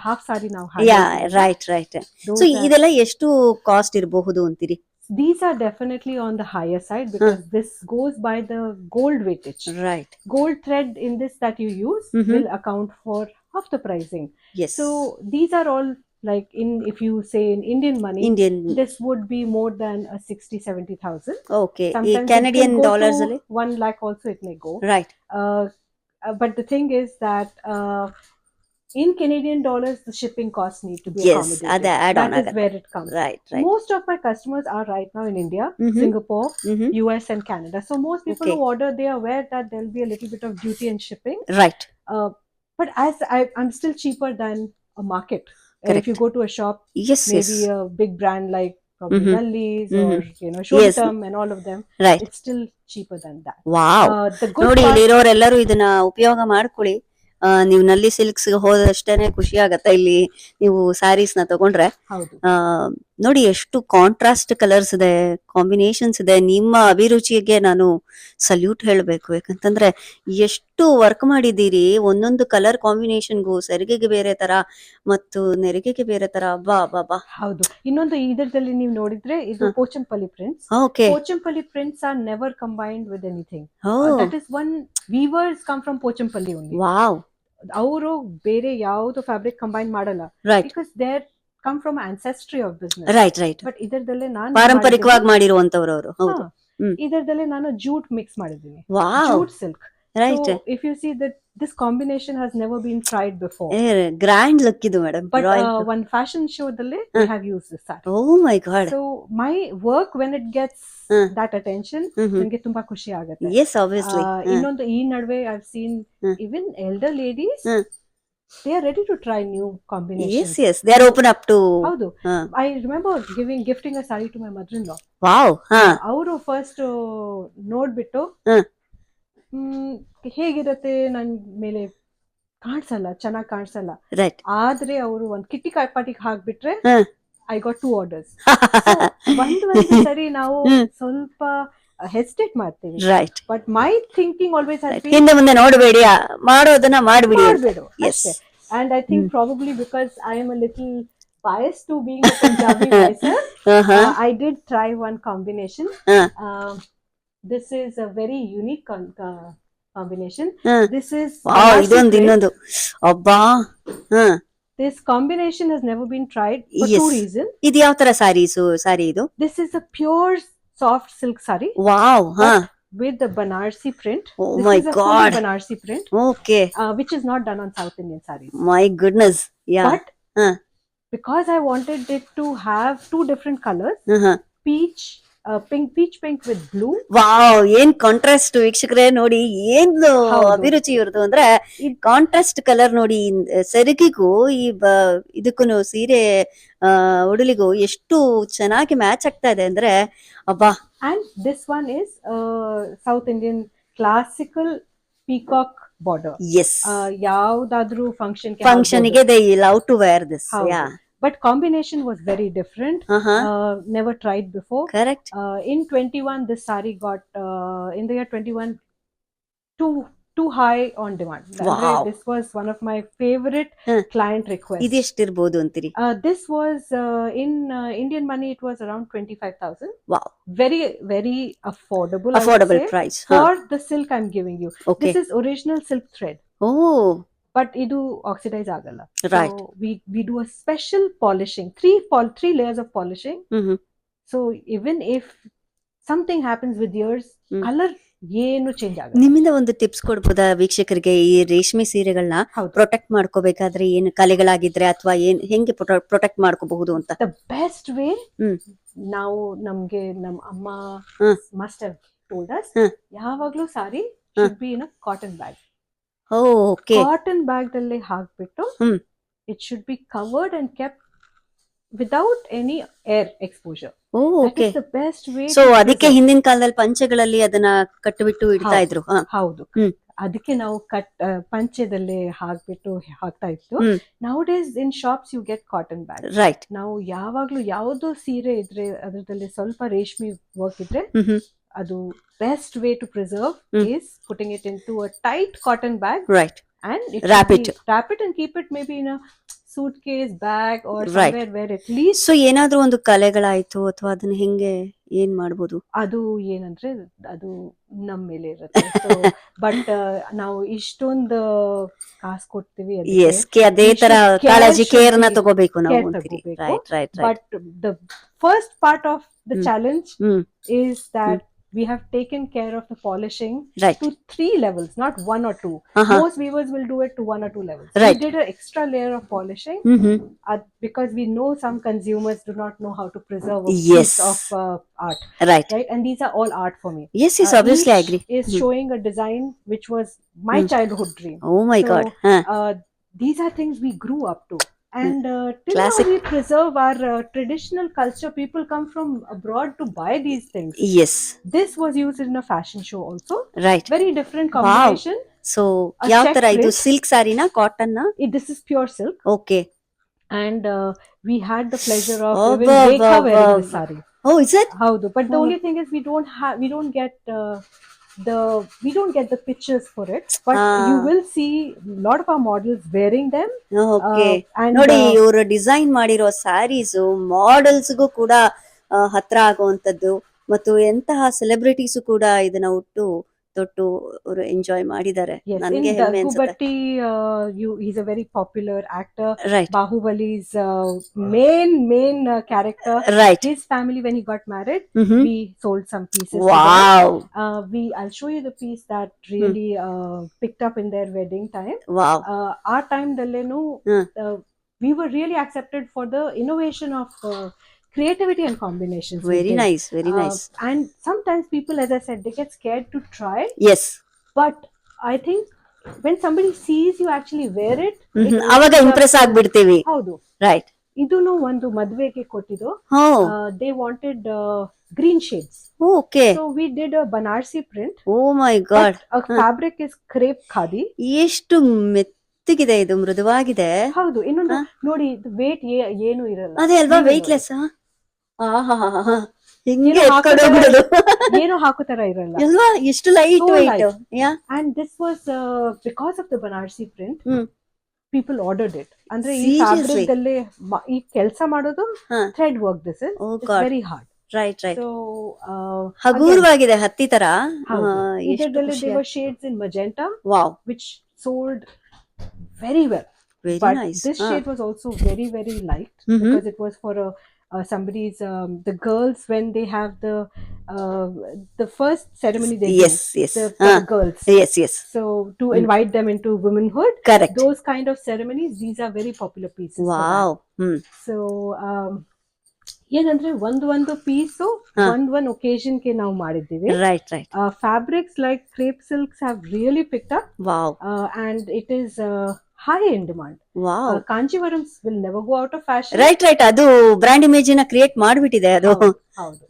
half saree now yeah right right so ಇದೆಲ್ಲ ಎಷ್ಟು cost ಇರಬಹುದು ಅಂತೀರಿ these are definitely on the higher side because this goes by the gold weightage. Right Gold thread in this that you use Mhm. will account for half the pricing. Yes So these are all like if you say in Indian money, Indian this would be more than a 60-70,000. Okay ಈ Sometimes Canadian it can go dollars to ಅಲ್ಲಿ 1 lakh also it may go. Right But the thing is that in Canadian dollars the shipping costs need to be Yes, accommodated. ಅದೇ add on That is ಆಗತ್ತೆ. where it comes. Right right Most of my customers are right now in India, Mhm. Singapore, US and Canada. So most people Okay. who order, they are aware that there'll be a little bit of duty and shipping. Right But as I'm still cheaper than a market. If Correct. you go to a shop, yes yes maybe a big brand like probably Mhm. Nalli's Mhm. or Shoditam and all of them, right it's still cheaper than that. Wow The good ನೋಡಿ part, ಇಲ್ಲಿರೋರೆಲ್ಲರೂ ಇದನ್ನ ಉಪಯೋಗ ಮಾಡ್ಕೊಳ್ಳಿ ನೀವು ನಲ್ಲಿ silks ಹೋದಷ್ಟೇನೆ ಖುಷಿ ಆಗತ್ತೆ ಇಲ್ಲಿ ನೀವು ಸ್ಯಾರೀಸ್ ನ ತಗೊಂಡ್ರೆ ಹೌದು. ಆ, ನೋಡಿ ಎಷ್ಟು ಕಾಂಟ್ರಾಸ್ಟ್ ಕಲರ್ಸ್ ಇದೆ ಕಾಂಬಿನೇಷನ್ಸ್ ಇದೆ ನಿಮ್ಮ ಅಭಿರುಚಿಗೆ ನಾನು ಸಲ್ಯೂಟ್ ಹೇಳ್ಬೇಕು ಯಾಕಂತಂದ್ರೆ ಎಷ್ಟು ವರ್ಕ್ ಮಾಡಿದ್ದೀರಿ ಒಂದೊಂದು ಕಲರ್ ಕಾಂಬಿನೇಷನ್ಗೂ ಸೆರಿಗೆಗೆ ಬೇರೆ ತರ ಮತ್ತು ನೆರಿಗೆಗೆ ಬೇರೆ ತರ ಬಾ ಬಾ ಬಾ ಹೌದು. ಇನ್ನೊಂದು ಇದರಲ್ಲಿ ನೀವು ನೋಡಿದ್ರೆ ಇದು ಹ. Pochampally prints. Okay Pochampally prints are never combined with anything. Oh That is one, weavers come from Pochampally only. Wow ಅವರು ಬೇರೆ ಯಾವುದು ಫ್ಯಾಬ್ರಿಕ್ ಕಂಬೈನ್ ಮಾಡಲ್ಲ right because there come from ancestry of business. Right right but ಇದರದಲ್ಲೇ ನಾನು ಪಾರಂಪರಿಕವಾಗಿ ಮಾಡಿರುವಂತವ್ರು ಅವರು ಹೌದು ಇದರದಲ್ಲೇ ನಾನು ಜೂಟ್ ಮಿಕ್ಸ್ ಮಾಡಿದ್ದೀನಿ, wow jute silk. Right if you see that this combination has never been tried before. Grand look ಇದು madam. But one fashion show dalle we have used this saree. Oh my god. So my work when it gets that attention, ನನಗೆ ತುಂಬಾ ಖುಷಿ ಆಗುತ್ತೆ. Yes, obviously. ಇನ್ನೊಂದು ಈ ನಡುವೆ I've seen even elder ladies, they are ready to try new combinations. Yes, they are open up to. ಹೌದು. I remember gifting a saree to my mother-in-law. Wow. ಅವರು first ನೋಡ್ಬಿಟ್ಟು ಹೇಗಿರತ್ತೆ ನನ್ ಮೇಲೆ ಕಾಣಿಸಲ್ಲ, ಚೆನ್ನಾಗಿ ಕಾಣಿಸಲ್ಲ. ರೈಟ್. ಆದ್ರೆ ಅವರು ಒಂದ್ ಕಿಟ್ಟಿ ಪಾಟಿಗೆ ಹಾಕ್ಬಿಟ್ರೆ ಐ ಗಾಟ್ 2 orders. ಒಂದು ಸರಿ ನಾವು ಸ್ವಲ್ಪ ಹೆಸಿಟೇಟ್ ಮಾಡ್ತೀವಿ. Right. But my thinking always has been ಹಿಂದೆ ಮುಂದೆ ನೋಡಬೇಡಿ, ಮಾಡೋದನ್ನ ಮಾಡಬೇಡಿ. Yes. And I think probably because I am a little biased to being a Punjabi myself, I did try one combination. This is a very unique combination. This is ಇದೊಂದು ಇನ್ನೊಂದು ಅಬ್ಬಾ. This combination has never been tried for two reasons. ಇದು ಯಾವ ತರ ಸಾರಿ ಇದು? This is a pure soft silk saree. Wow. With the Banarsi print. Oh this my is a God. full Banarsi print. Okay. Which is not done on South Indian sarees. My goodness. Yeah. But because I wanted it to have 2 different colors, peach, peach pink with blue. Wow, ಏನ್ contrast ವೀಕ್ಷಕರೇ. ನೋಡಿ ಏನು ಅಭಿರುಚಿ ಇವ್ರದ್ದು ಅಂದ್ರೆ ಈ contrast colour ನೋಡಿ. ಸೆರಗಿಗೂ ಈ ಇದಕ್ಕೂ ಸೀರೆ ಉಡಲಿಗೂ ಎಷ್ಟು ಚೆನ್ನಾಗಿ ಮ್ಯಾಚ್ ಆಗ್ತಾ ಇದೆ ಅಂದ್ರೆ ಅಬ್ಬಾ. And this one is South Indian classical peacock border. Yes. ಯಾವ್ದಾದ್ರೂ function ಗೆ they love to wear this. Yeah. But combination was very different. Never tried before. Correct. In 21, this saree got in the year 21 too high on demand. Wow. This was one of my favorite client requests. ಇದು ಎಷ್ಟಿರಬಹುದು ಅಂತೀರಿ? This was in Indian money it was around 25,000. Wow. Very very affordable. Affordable price. For the silk I'm giving you. Okay. This is original silk thread. Oh. But idu oxidize agalla. Right. So we do a special polishing, 3 layers of polishing. So even if something happens with years, color ಏನು change ಆಗಲ್ಲ. ನಿಮ್ಮಿಂದ ಒಂದು tips ಕೊಡ್ಬೋದಾ ವೀಕ್ಷಕರಿಗೆ? ಈ ರೇಷ್ಮೆ ಸೀರೆಗಳನ್ನ protect ಮಾಡ್ಕೋಬೇಕಾದ್ರೆ ಏನು ಕಲೆಗಳಾಗಿದ್ರೆ ಅಥವಾ ಹೆಂಗೆ ಪ್ರೊಟೆಕ್ಟ್ ಮಾಡ್ಕೋಬಹುದು ಅಂತ? ದ ಬೆಸ್ಟ್ ವೇ, ನಾವು ನಮ್ಗೆ ನಮ್ಮ ಅಮ್ಮ ಮಸ್ಟ್ ಹ್ಯಾವ್ ಟೋಲ್ಡ್ ಅಸ್, ಯಾವಾಗ್ಲೂ sari should be in a cotton bag. Cotton bag ದಲ್ಲಿ ಹಾಕ್ಬಿಟ್ಟು it should be covered and kept without any air exposure. The best way. So ಅದಕ್ಕೆ ಹಿಂದಿನ ಕಾಲದಲ್ಲಿ ಪಂಚೆಗಳಲ್ಲಿ ಅದನ್ನ ಕಟ್ಟಿಬಿಟ್ಟು ಇಡ್ತಾ ಇದ್ರು. ಹೌದು, ಅದಕ್ಕೆ ನಾವು ಪಂಚೆದಲ್ಲೇ ಹಾಕ್ಬಿಟ್ಟು ಹಾಕ್ತಾ ಇತ್ತು. Now days in shops you get cotton bag. Right. ನಾವು ಯಾವಾಗ್ಲೂ ಯಾವ್ದೋ ಸೀರೆ ಇದ್ರೆ ಅದ್ರಲ್ಲಿ ಸ್ವಲ್ಪ ರೇಷ್ಮೆ ವರ್ಕ್ ಇದ್ರೆ ಅದು best way to preserve is putting it into a tight cotton bag. Right. And wrap it and keep it maybe in a suitcase bag or somewhere where at least. So ಏನಾದ್ರೂ ಒಂದು ಕಲೆಗಳಾಯ್ತು ಅಥವಾ ಅದನ್ನ ಹೆಂಗೆ ಏನ್ ಮಾಡಬಹುದು? ಅದು ಏನಂದ್ರೆ ಅದು ನಮ್ಮ ಮೇಲೆ ಇರುತ್ತೆ. ಬಟ್ ನಾವು ಇಷ್ಟೊಂದು ಕಾಸು ಕೊಡ್ತೀವಿ, ಅದೇ ತರ ಕಾಳಜಿ ಕೇರ್ ನ ತಗೋಬೇಕು ನಾವು. But the first part of the challenge is that we have taken care of the polishing to 3 levels, not 1 or 2. Most weavers will do it to 1 or 2 levels. We did an extra layer of polishing because we know some consumers do not know how to preserve a piece of art. Right. And these are all art for me. Yes, obviously I agree. Is showing a design which was my childhood dream. Oh my God. These are things we grew up to. And till now we preserve our traditional culture. People come from abroad to buy these things. Yes. This was used in a fashion show also. Right. Very different combination. Wow. So, yav tara idu silk saree na cotton na? This is pure silk. Okay. And we had the pleasure of even Rekha wearing this saree. Oh, is it? Howdu. But the only thing is we don't get the pictures for it, but you will see a lot of our models wearing them. Okay. ನೋಡಿ ಇವರು design ಮಾಡಿರೋ ಸ್ಯಾರೀಸ್ ಮಾಡೆಲ್ಸ್ಗೂ ಕೂಡ ಹತ್ರ ಆಗುವಂತದ್ದು ಮತ್ತು ಎಂತಹ celebrities ಕೂಡ ಇದನ್ನ ಉಟ್ಟು ತೊಟ್ಟು ಅವರು ಎಂಜಾಯ್ ಮಾಡಿದ್ದಾರೆ. Yes, in ನನ್ಗೆ the ಹೆಮ್ಮೆ ಅನ್ಸುತ್ತೆ. Gubatti, he's a very popular actor. Right Bahubali's main character. Right. His family, when he got married, we sold some pieces. to them. Wow I'll show you the piece that really picked up in their wedding time. Wow. Our time, Dallenu, we were really accepted for the innovation of creativity and combinations. we very did. Nice very nice. And sometimes people, as I said, they get scared to try. Yes. But I think when somebody sees you actually wear it, ಅವಾಗ Impress ಆಗ್ಬಿಡ್ತೀವಿ. ಹೌದು. Right. ಇದೂನು ಒಂದು ಮದ್ವೆಗೆ ಕೊಟ್ಟಿದ್ದು. They wanted green shades. Okay. So we did a Banarsi print. Oh my God. A fabric is crepe khadi. ಎಷ್ಟು ಮೆತ್ತಗಿದೆ ಇದು, ಮೃದುವಾಗಿದೆ. ಹೌದು. ಇನ್ನೊಂದು ನೋಡಿ, ವೇಟ್ ಏನು ಇರಲ್ಲ. ಅದೇ ಅಲ್ವಾ, ವೆಯ್ಟ್ಲೆಸ್. ಹಿಂಗೆ ಎತ್ಕೊಂಡೋಗ್ಬಿಡೋದು. ಏನು ಹಾಕೋ ತರ ಇರಲ್ಲ ಅಲ್ವಾ, ಎಷ್ಟು light So weight. light. And this was because of the Banarsi print. People ordered it. ಅಂದ್ರೆ ಈ Seriously? ಫ್ಯಾಬ್ರಿಕ್ ಅಲ್ಲಿ ಈ ಕೆಲಸ ಮಾಡೋದು thread work. This is Oh God. Very hard. Right right. So ಹಗೂರವಾಗಿದೆ, ಹತ್ತಿ ತರ. ಇದರಲ್ಲಿ there were shades in magenta, ವಾವ್. which sold very well. Very But nice. this shade was also very, very light because it was for somebody's the girls when they have the first ceremony they Yes, do, yes. for the girls. Yes yes. So to invite them into womanhood, correct. those kind of ceremonies, these are very popular pieces. for that. Wow. So ಏನಂದ್ರೆ ಒಂದು piece ಒಂದ್ occasion ಗೆ ನಾವು ಮಾಡಿದ್ದೀವಿ. Right right. Fabrics like crepe silks have really picked up, wow. and it is high in demand. Wow. Kanjivarams will never go out of fashion. Right right. ಅದು brand image ನ create ಮಾಡ್ಬಿಟ್ಟಿದೆ ಅದು. ಹೌದು.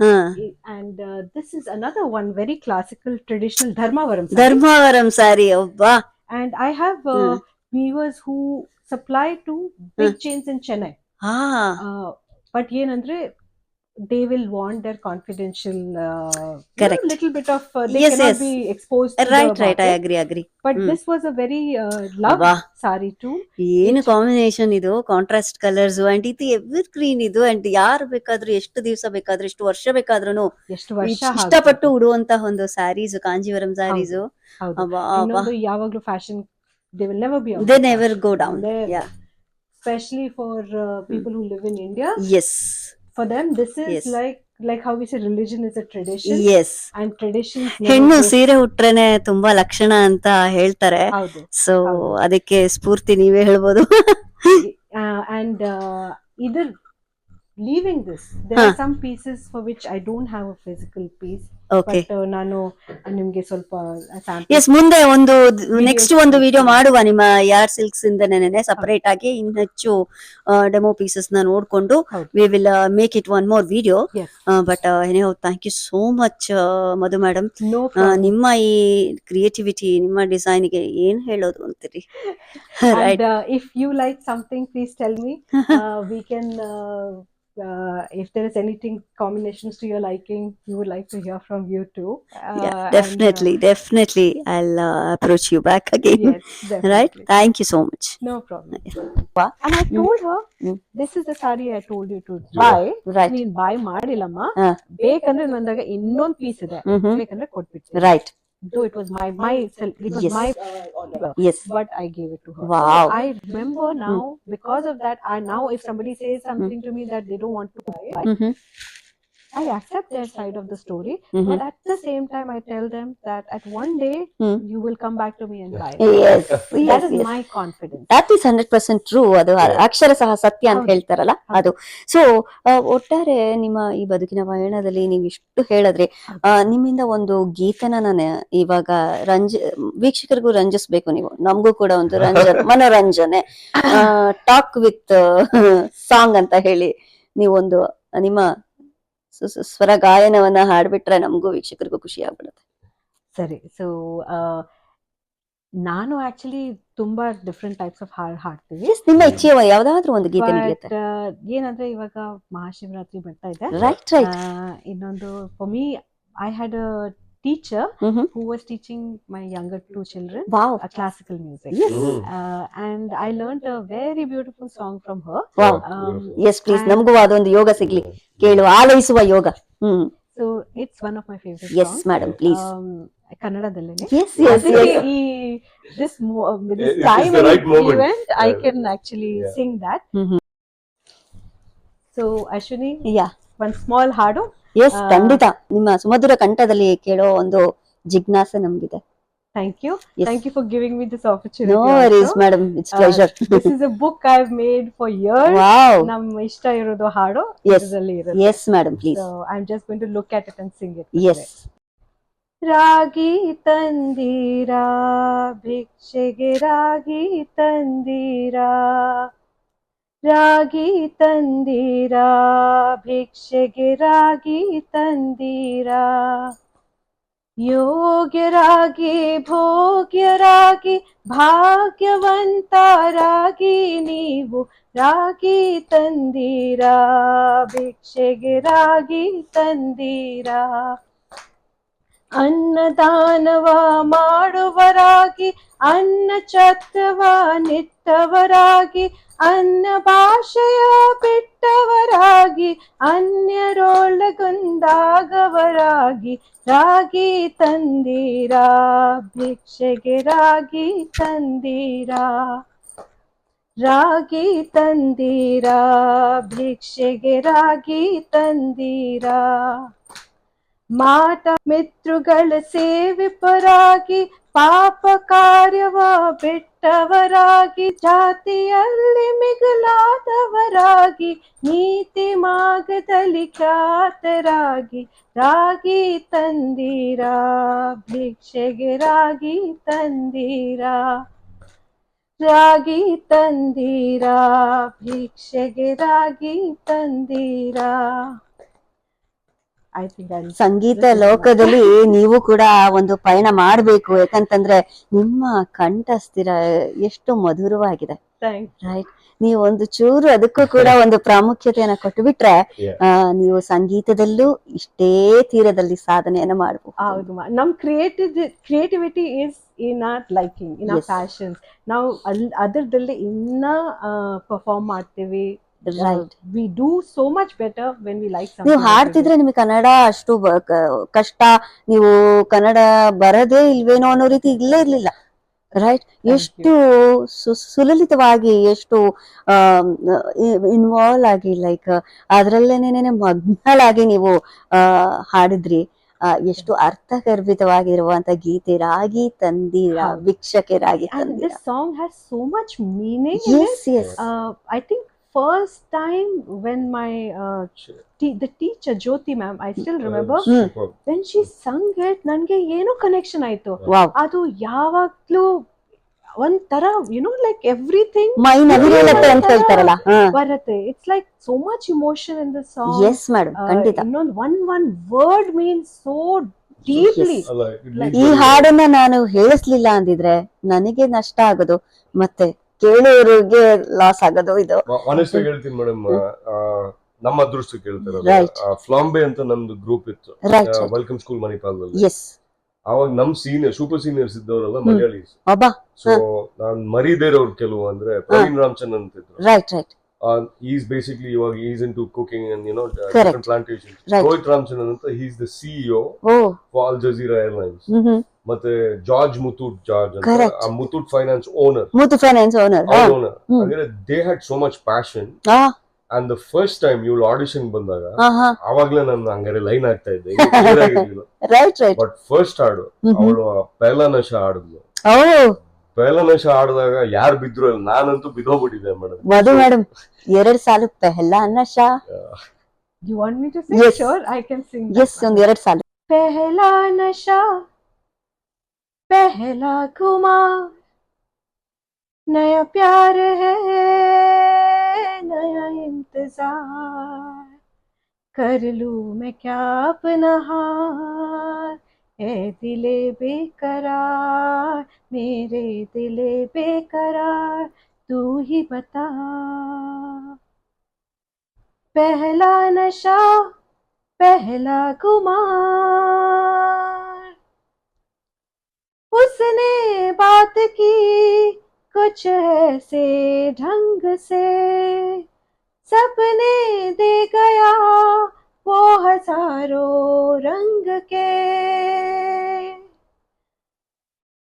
And this is another one very classical traditional Dharmavaram saree. Dharmavaram sari. ಒಬ್ಬಾ. And I have weavers who supply to big chains in Chennai. But ಏನಂದ್ರೆ they will want their confidential Correct. little bit of they Yes, cannot yes. be exposed to right the right. I market. Agri. But this was a very loved Wow. saree too. ಏನು combination ಇದು, contrast colours. And ಇದು ever green ಇದು. And ಯಾರು ಬೇಕಾದ್ರೂ, ಎಷ್ಟು ದಿವಸ ಬೇಕಾದ್ರೂ, ಎಷ್ಟು ವರ್ಷ ಬೇಕಾದ್ರೂ ಎಷ್ಟು ವರ್ಷ ಇಷ್ಟಪಟ್ಟು ಉಡುವಂತಹ ಒಂದು ಸ್ಯಾರೀಸ್, ಕಾಂಜೀವರಂ ಸ್ಯಾರೀಸ್. ಇನ್ನೊಂದು ಯಾವಾಗ್ಲೂ fashion, they will never be out. They never go down. Never. Especially for people who live in India. Yes. For them, this is Yes. like how we say religion is a tradition. Yes. And traditions never ಹೆಣ್ಣು go- ಸೀರೆ ಉಟ್ರೇನೆ ತುಂಬಾ ಲಕ್ಷಣ ಅಂತ ಹೇಳ್ತಾರೆ. ಹೌದು. So ಅದಕ್ಕೆ ಸ್ಫೂರ್ತಿ ನೀವೇ ಹೇಳ್ಬೋದು. And either leaving this, there are some pieces for which I don't have a physical piece. Okay. But ನಾನು ನಿಮ್ಗೆ ಸ್ವಲ್ಪ ಎಸ್, ಮುಂದೆ ಒಂದು ನೆಕ್ಸ್ಟ್ ಒಂದು ವಿಡಿಯೋ ಮಾಡುವ ನಿಮ್ಮ ಯಾರ್ ಸಿಲ್ಕ್ಸ್ ಇಂದನೇ ಸಪರೇಟ್ ಆಗಿ ಇನ್ನೆಚ್ಚು ಡೆಮೋ ಪೀಸಸ್ ನ ನೋಡ್ಕೊಂಡು we will make it one more video. But anyhow, thank you so much Madhu madam. ನಿಮ್ಮ ಈ ಕ್ರಿಯೇಟಿವಿಟಿ, ನಿಮ್ಮ ಡಿಸೈನ್ ಗೆ ಏನ್ ಹೇಳೋದು ಅಂತೀರಿ? And if you like something, please tell me. We can if there is anything combinations to your liking, we would like to hear from you too. Yeah, definitely I'll approach you back again. Yes, definitely. Right, thank you so much. No problem. And I told her, this is the saree I told you to buy. Right. ನೀನ್ buy ಮಾಡಿಲ್ಲಮ್ಮ, ಬೇಕಂದ್ರೆ ನಂದಾಗ ಇನ್ನೊಂದ್ piece ಇದೆ, ಬೇಕಂದ್ರೆ ಕೊಟ್ಬಿಡ್ತೀನಿ. Right. Though it was my it was Yes. my order, Yes. but I gave it to her. Wow. I remember now, because of that, now if somebody says something to me that they don't want to buy, I accept their side of the story, but at the same time I tell them that at one day you will come back to me and buy. Yes. That is my confidence. That is 100% true. ಅದು ಅಕ್ಷರ ಸಹ ಸತ್ಯ ಅಂತ ಹೇಳ್ತಾರಲ್ಲ ಅದು. So ಒಟ್ಟಾರೆ ನಿಮ್ಮ ಈ ಬದುಕಿನ ಪಯಣದಲ್ಲಿ ನೀವು ಇಷ್ಟು ಹೇಳಿದ್ರಿ. ನಿಮ್ಮಿಂದ ಒಂದು ಗೀತೆನ ನಾನು ಇವಾಗ ವೀಕ್ಷಕರಿಗೂ ರಂಜಿಸ್ಬೇಕು. ನೀವು ನಮಗೂ ಕೂಡ ಒಂದು ಮನೋರಂಜನೆ, ಟಾಕ್ ವಿತ್ ಸಾಂಗ್ ಅಂತ ಹೇಳಿ ನೀವೊಂದು ನಿಮ್ಮ ಸ್ವರ ಗಾಯನವನ್ನ ಹಾಡ್ಬಿಟ್ರೆ ನಮಗೂ ವೀಕ್ಷಕರಿಗೂ ಖುಷಿ ಆಗ್ಬಿಡುತ್ತೆ. ಸರಿ. ಸೊ ನಾನು ಆಕ್ಚುಲಿ ತುಂಬಾ ಡಿಫ್ರೆಂಟ್ ಟೈಪ್ಸ್ ಆಫ್ ಹಾಡ್ತೀವಿ. ನಿಮ್ಮ ಇಚ್ಛೆ ಯಾವ್ದಾದ್ರು ಒಂದು ಗೀತೆ ನಡೆಯುತ್ತೆ. ಏನಂದ್ರೆ ಇವಾಗ ಮಹಾಶಿವರಾತ್ರಿ ಬರ್ತಾ ಇದೆ. Right right. ಇನ್ನೊಂದು for me, I had a teacher who was teaching my younger two children classical music. Yes. And I learned a very beautiful song from her. Wow. Yes, please. ನಮಗೂ ಅದೊಂದು ಯೋಗ ಸಿಗ್ಲಿ, ಕೇಳು ಆಲೈಸುವ ಯೋಗ. So So it's one of my favorite Yes, songs. madam, please. ಕನ್ನಡದಲ್ಲೇನೆ. Yes, yes, ಅದಕ್ಕೆ yes. this It is time the and right moment. event, I Yeah. can actually Yeah. sing that. Mhm. So Ashwini, Yeah. one small ಹಾಡು. S, ಖಂಡಿತ ನಿಮ್ಮ ಸುಮಧುರ ಕಂಠದಲ್ಲಿ ಕೇಳೋ ಒಂದು ಜಿಜ್ಞಾಸೆ ನಮ್ಗಿದೆ. Thank you. Yes. Thank you for giving me this opportunity. No worries, also. madam. It's pleasure. This is a book I've made for years. Wow. ನಮ್ ಇಷ್ಟ ಇರೋದು ಹಾಡು Yes. ಇದರಲ್ಲಿ ಇರುತ್ತೆ. Yes, madam, please. So I'm just going to look at it and sing it. Yes. ರಾಗಿ ತಂದೀರಾ ಭಿಕ್ಷೆಗೆ ರಾಗಿ ತಂದೀರಾ, ರಾಗಿ ತಂದೀರಾ ಭಿಕ್ಷೆಗೆ ರಾಗಿ ತಂದೀರಾ, ಯೋಗ್ಯರಾಗಿ ಭೋಗ್ಯರಾಗಿ ಭಾಗ್ಯವಂತರಾಗಿ ನೀವು ರಾಗಿ ತಂದೀರಾ, ಭಿಕ್ಷೆಗೆ ರಾಗಿ ತಂದೀರಾ, ಅನ್ನದಾನವ ಮಾಡುವರಾಗಿ ಅನ್ನ ಛತ್ರವ ನಿತ್ತವರಾಗಿ, ಅನ್ನ ಭಾಷೆಯ ಬಿಟ್ಟವರಾಗಿ ಅನ್ಯರೊಳಗೊಂದಾಗವರಾಗಿ ರಾಗಿ ತಂದೀರಾ, ಭಿಕ್ಷೆಗೆ ರಾಗಿ ತಂದೀರಾ, ರಾಗಿ ತಂದೀರಾ ಭಿಕ್ಷೆಗೆ ರಾಗಿ ತಂದೀರಾ, ಮಾಟ ಮಿತೃಗಳ ಸೇವಿಪರಾಗಿ ಪಾಪ ಕಾರ್ಯವ ಬಿಟ್ಟವರಾಗಿ, ಜಾತಿಯಲ್ಲಿ ಮಿಗಿಲಾದವರಾಗಿ ನೀತಿ ಮಾರ್ಗದಲ್ಲಿ ಖ್ಯಾತರಾಗಿ ರಾಗಿ ತಂದೀರಾ, ಭಿಕ್ಷೆಗೆ ರಾಗಿ ತಂದೀರಾ, ರಾಗಿ ತಂದೀರಾ ಭಿಕ್ಷೆಗೆ ರಾಗಿ ತಂದೀರಾ. I think ಸಂಗೀತ ಲೋಕದಲ್ಲಿ ನೀವು ಕೂಡ ಒಂದು ಪಯಣ ಮಾಡ್ಬೇಕು, ಯಾಕಂತಂದ್ರೆ ನಿಮ್ಮ ಕಂಠಸ್ಥಿರ ಎಷ್ಟು ಮಧುರವಾಗಿದೆ. ರೈಟ್, ನೀವು ಒಂದು ಚೂರು ಅದಕ್ಕೂ ಕೂಡ ಒಂದು ಪ್ರಾಮುಖ್ಯತೆಯನ್ನ ಕೊಟ್ಟು ಬಿಟ್ರೆ ನೀವು ಸಂಗೀತದಲ್ಲೂ ಇಷ್ಟೇ ತೀರದಲ್ಲಿ ಸಾಧನೆಯನ್ನ ಮಾಡಬಹುದು. ಹೌದು, ನಮ್ creativity is in our liking, in our passions. ನಾವು ಅದರದಲ್ಲಿ ಇನ್ನ ಪರ್ಫಾರ್ಮ್ ಮಾಡ್ತೀವಿ. Right. We do so much better when we like something. ನೀವು ಹಾಡ್ತಿದ್ರೆ ನಿಮಗೆ ಕನ್ನಡ ಅಷ್ಟು ಕಷ್ಟ, ನೀವು ಕನ್ನಡ ಬರದೇ ಇಲ್ವೇನೋ ಅನ್ನೋ ರೀತಿ ಇಲ್ಲೇ ಇರ್ಲಿಲ್ಲ. ರೈಟ್, ಎಷ್ಟು ಸುಲಲಿತವಾಗಿ, ಎಷ್ಟು ಇನ್ವಾಲ್ವ್ ಆಗಿ, ಲೈಕ್ ಅದ್ರಲ್ಲೇನೇನೆ ಮಗ್ನಳಾಗಿ ನೀವು ಹಾಡಿದ್ರಿ. ಎಷ್ಟು ಅರ್ಥಗರ್ಭಿತವಾಗಿರುವಂತ ಗೀತೆ ರಾಗಿ ತಂದೀರಾ, ಭಿಕ್ಷಕ್ಕೆ ರಾಗಿ ತಂದೀರಾ. This song has so much meaning. Yes, yes. I think first time when my the teacher Jyoti ma'am, I still remember when she sung it, nange ಏನೋ ಕನೆಕ್ಷನ್ ಆಯ್ತು. ಅದು ಯಾವಾಗ್ಲೂ ಒಂಥರ like everything ಮೈ ನವಿರೇಳುತ್ತೆ ಅಂತ ಹೇಳ್ತಾರಲ್ಲ, ಬರುತ್ತೆ. It's like so much emotion in the song. Yes madam, ಖಂಡಿತ. one word means so deeply. ಈ ಹಾಡನ್ನ ನಾನು ಹೇಳಿಸ್ಲಿಲ್ಲ ಅಂದಿದ್ರೆ ನನಗೆ ನಷ್ಟ ಆಗೋದು, ಮತ್ತೆ ಕೇಳೋರಿಗೆ ಲಾಸ್ ಆಗೋದು. ಇದು ಆನೆಸ್ಟ್ ಆಗಿ ಹೇಳ್ತೀನಿ ಮೇಡಮ್, ನಮ್ಮ ಅದೃಷ್ಟಕ್ಕೆ ಹೇಳ್ತಾರೆ. ಫ್ಲಾಂಬೆ ಅಂತ ನಮ್ದು ಗ್ರೂಪ್ ಇತ್ತು, ವೆಲ್ಕಮ್ ಸ್ಕೂಲ್ ಮಣಿಪಾಲದಲ್ಲಿ. ಅವಾಗ ನಮ್ ಸೂಪರ್ ಸೀನಿಯರ್ಸ್ ಇದ್ದವರೆಲ್ಲ ಮಲಯಾಳೀಸ್. ಸೊ ನಾನ್ ಮರೀದೇ ಇರೋರು ಕೆಲವು ಅಂದ್ರೆ ಪ್ರವೀಣ್ ರಾಮಚಂದ್ರನ್ ಅಂತ ಇದ್ರು. ಈಸ್ ಬೇಸಿಕ್ಲಿ ಇವಾಗ is into cooking and different plantation. Rohit Ramachandran ಅಂತ, is the CEO for Al Jazeera Airlines. ಮತ್ತೆ ಜಾರ್ಜ್ ಮುತ್ತೂಟ್ ಜಾರ್ಜ್ ಅಂತ, ಆ ಮುತ್ತೂಟ್ ಫೈನಾನ್ಸ್ ಓನರ್. ಅಂದ್ರೆ they had so much passion. And the first time ಇವಳು ಆಡಿಷನ್ ಬಂದಾಗ ಅವಾಗ್ಲೇ ನಾನು ಹಂಗಾರೆ ಲೈನ್ ಆಗ್ತಾ ಇದ್ದೆ, ಬಟ್ ಫಸ್ಟ್ ಹಾಡು ಅವಳು ಪೆಹ್ಲಾ ನಶಾ ಆಡಿದ್ಲು. ಪೆಹ್ಲಾ ನಶಾ ಆಡಿದಾಗ ಯಾರು ಬಿದ್ರು, ನಾನಂತೂ ಬಿದ್ದೋಗ್ಬಿಟ್ಟಿದ್ದೆ ಮೇಡಮ್. ಮಧು ಮೇಡಮ್ 2 ಸಾಲು ಪೆಹ್ಲಾ Nasha. You want me to sing? Yes. Sure, I can sing. Yes, ಒಂದು 2 ಸಾಲು. पहला नशा पहला खुमार, नया प्यार है नया इंतजार, कर लूं मैं क्या अपना हार, ए दिले बेकरार मेरे दिले बेकरार, तू ही बता. पहला नशा पहला खुमार, उसने बात की कुछ ऐसे ढंग से, सपने दे गया वो हजारों रंग के।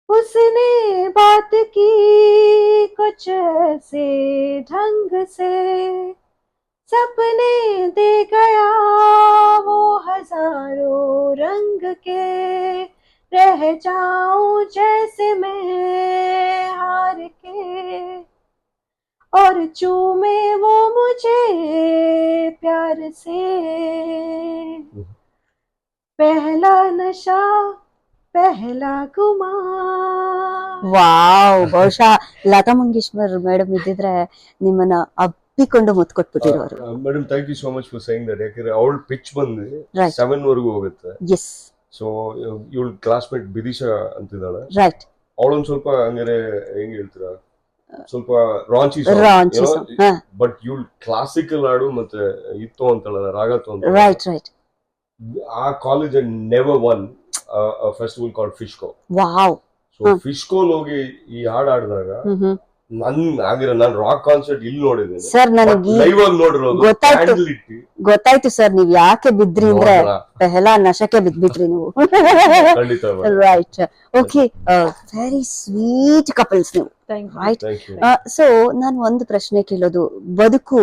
उसने बात की कुछ ऐसे ढंग से, सपने दे गया वो हजारों रंग के। रह जाऊं जैसे मैं हार के, और चूमे वो मुझे प्यार से। पहला नशा पहला गुमा। ವಾವ್, ಬಹುಶಃ ಲತಾ ಮಂಗೇಶ್ವರ್ ಮೇಡಮ್ ಇದ್ದಿದ್ರೆ ನಿಮ್ಮನ್ನ ಅಪ್ಪಿಕೊಂಡು ಮುತ್ತು ಕೊಟ್ಬಿಟ್ಟಿರೋರು. Madam thank you so much for saying that. ಯಾಕಂದ್ರೆ ಅವಳ ಪಿಚ್ ಬಂದು Right. 7 ವರೆಗೂ ಹೋಗುತ್ತೆ. ಎಸ್, ಸೊ ಇವಳ ಕ್ಲಾಸ್ಮೇಟ್ ಬಿದಿಶಾ ಅಂತಿದ್ದಾಳೆ. ರೈಟ್. ಅವಳೊಂದ್ ಸ್ವಲ್ಪ ಹಂಗಾರೆ ಹೆಂಗ್ ಹೇಳ್ತೀರಾ, ಸ್ವಲ್ಪ ರಾಂಚಿ ರಾಂಚಿ ಬಟ್ ಇವಳು ಕ್ಲಾಸಿಕಲ್ ಹಾಡು ಮತ್ತೆ ಇತ್ತು ಅಂತಲ್ಲ ರಾಗತ್ತು ಅಂತ. Right right. ಆ college never one festival called ಫಿಶ್ಕೋ. ವಾವ್. ಸೊ ಫಿಶ್ಕೋಲ್ ಹೋಗಿ ಈ ಹಾಡು ಆಡಿದಾಗ ನಾನು ರಾಕ್ ಕಾನ್ಸರ್ಟ್ ಇಲ್ಲಿ ನೋಡಿದ್ದೀನಿ ಸರ್. ನನಗೆ ಲೈವ್ ಆಗಿ ನೋಡಿರೋದು. ಗೊತ್ತಾಯ್ತು ಸರ್, ನೀವ್ ಯಾಕೆ ಬಿದ್ರಿ ಅಂದ್ರೆ ಪೆಹಲಾ ನಶಕ್ಕೆ ಬಿದ್ಬಿಟ್ರಿ ನೀವು. Right. Okay, very sweet couples ನೀವು. ರೈಟ್. ಸೊ ನಾನು ಒಂದು ಪ್ರಶ್ನೆ ಕೇಳೋದು, ಬದುಕು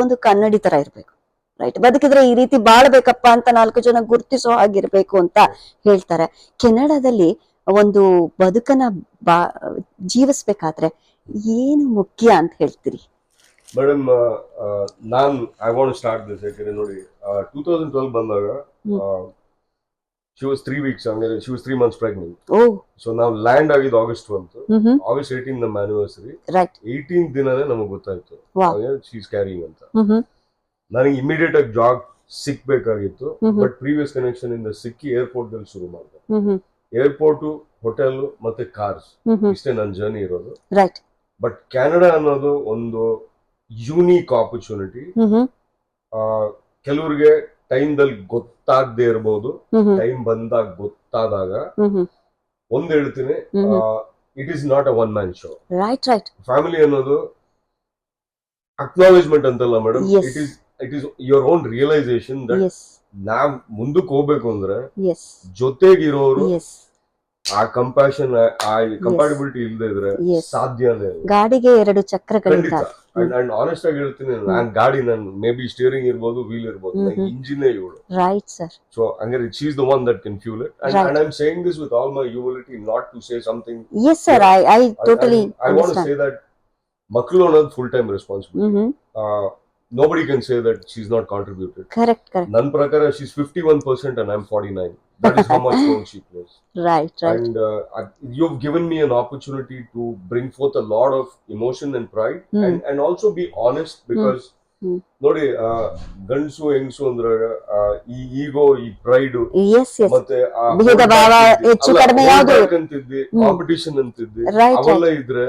ಒಂದು ಕನ್ನಡಿ ತರ ಇರ್ಬೇಕು. ರೈಟ್. ಬದುಕಿದ್ರೆ ಈ ರೀತಿ ಬಾಳ್ಬೇಕಪ್ಪ ಅಂತ 4 ಜನ ಗುರ್ತಿಸೋ ಹಾಗಿರ್ಬೇಕು ಅಂತ ಹೇಳ್ತಾರೆ. ಕೆನಡಾದಲ್ಲಿ ಒಂದು ಬದುಕನ್ನ ಜೀವಿಸ್ಬೇಕಾದ್ರೆ ಏನು ಮುಖ್ಯ ಅಂತ ಹೇಳ್ತೀರಿ? Madam I want start this. ಯಾಕಂದ್ರೆ ನೋಡಿ 2012 ಬಂದಾಗ she was 3 weeks, ಅಂದ್ರೆ she was 3 months pregnant. So ನಾವು ಲ್ಯಾಂಡ್ ಆಗಿದ್ದು August 12th. August 18 ನಮ್ಮ ಆನಿವರ್ಸರಿ. ರೈಟ್. 18th ದಿನನೇ ನಮಗೆ ಗೊತ್ತಾಯ್ತು ಶಿ ಇಸ್ ಕ್ಯಾರಿಯಿಂಗ್ ಅಂತ. ನನಗೆ ಇಮಿಡಿಯೇಟ್ ಆಗಿ ಜಾಬ್ ಸಿಕ್ಬೇಕಾಗಿತ್ತು, ಬಟ್ ಪ್ರೀವಿಯಸ್ ಕನೆಕ್ಷನ್ ಇಂದ ಸಿಕ್ಕಿ ಏರ್ಪೋರ್ಟ್ ದಲ್ಲಿ ಶುರು ಮಾಡಿದೆ. ಏರ್ಪೋರ್ಟ್, ಹೋಟೆಲ್ ಮತ್ತೆ ಕಾರ್ಸ್, ಇಷ್ಟೇ ನನ್ನ ಜರ್ನಿ ಇರೋದು. ರೈಟ್. ಬಟ್ ಕೆನಡಾ ಅನ್ನೋದು ಒಂದು ಯೂನಿಕ್ ಆಪರ್ಚುನಿಟಿ. ಕೆಲವ್ರಿಗೆ ಟೈಮ್ ದಲ್ಲಿ ಗೊತ್ತಾಗದೆ ಇರಬಹುದು, ಟೈಮ್ ಬಂದಾಗ ಗೊತ್ತಾದಾಗ ಒಂದ್ ಹೇಳ್ತೀನಿ, it is not a one man show. Right right. Family ಅನ್ನೋದು ಅಕ್ನಾಲೇಜ್ಮೆಂಟ್ ಅಂತಲ್ಲ madam, it is your own realisation that ನಾವ್ ಮುಂದಕ್ಕೆ ಹೋಗ್ಬೇಕು ಅಂದ್ರೆ ಜೊತೆಗಿರೋರು ಆ ಕಂಪ್ಯಾಷನ್, ಆ ಕಂಪ್ಯಾಟಿಬಿಲಿಟಿ ಇಲ್ಲದೆ ಇದ್ರೆ ಸಾಧ್ಯನೇ. ಗಾಡಿಗೆ 2 ಚಕ್ರಗಳಿಂದ. ಅಂಡ್ ಆನೆಸ್ಟ್ ಆಗಿ ಹೇಳ್ತೀನಿ, ನಾನ್ ಗಾಡಿ ನನ್ ಮೇ ಬಿ ಸ್ಟೀರಿಂಗ್ ಇರ್ಬೋದು, ವೀಲ್ ಇರ್ಬೋದು, ಇಂಜಿನ್ ಇವಳು. Right sir. ಸೊ ಹಂಗಾರೆ she is the one that can fuel it. And I am saying this with all my humility, not to say something. Yes sir, I totally I want to say that ಮಕ್ಕಳು ಅನ್ನೋದು full time responsibility. Nobody can say that she's not contributed. Correct. Nan prakara she's 51% and I'm 49. That is how much role she plays. Right. And you've given me an opportunity to bring forth a lot of emotion and pride, and also be honest, because ನೋಡಿ ಗಂಡಸು ಹೆಂಗಸು ಅಂದ್ರಾಗ ಈ ಈಗೋ, ಈ pride ಮತ್ತೆ competition ಅಂತಿದ್ದೆ ಅವೆಲ್ಲ ಇದ್ರೆ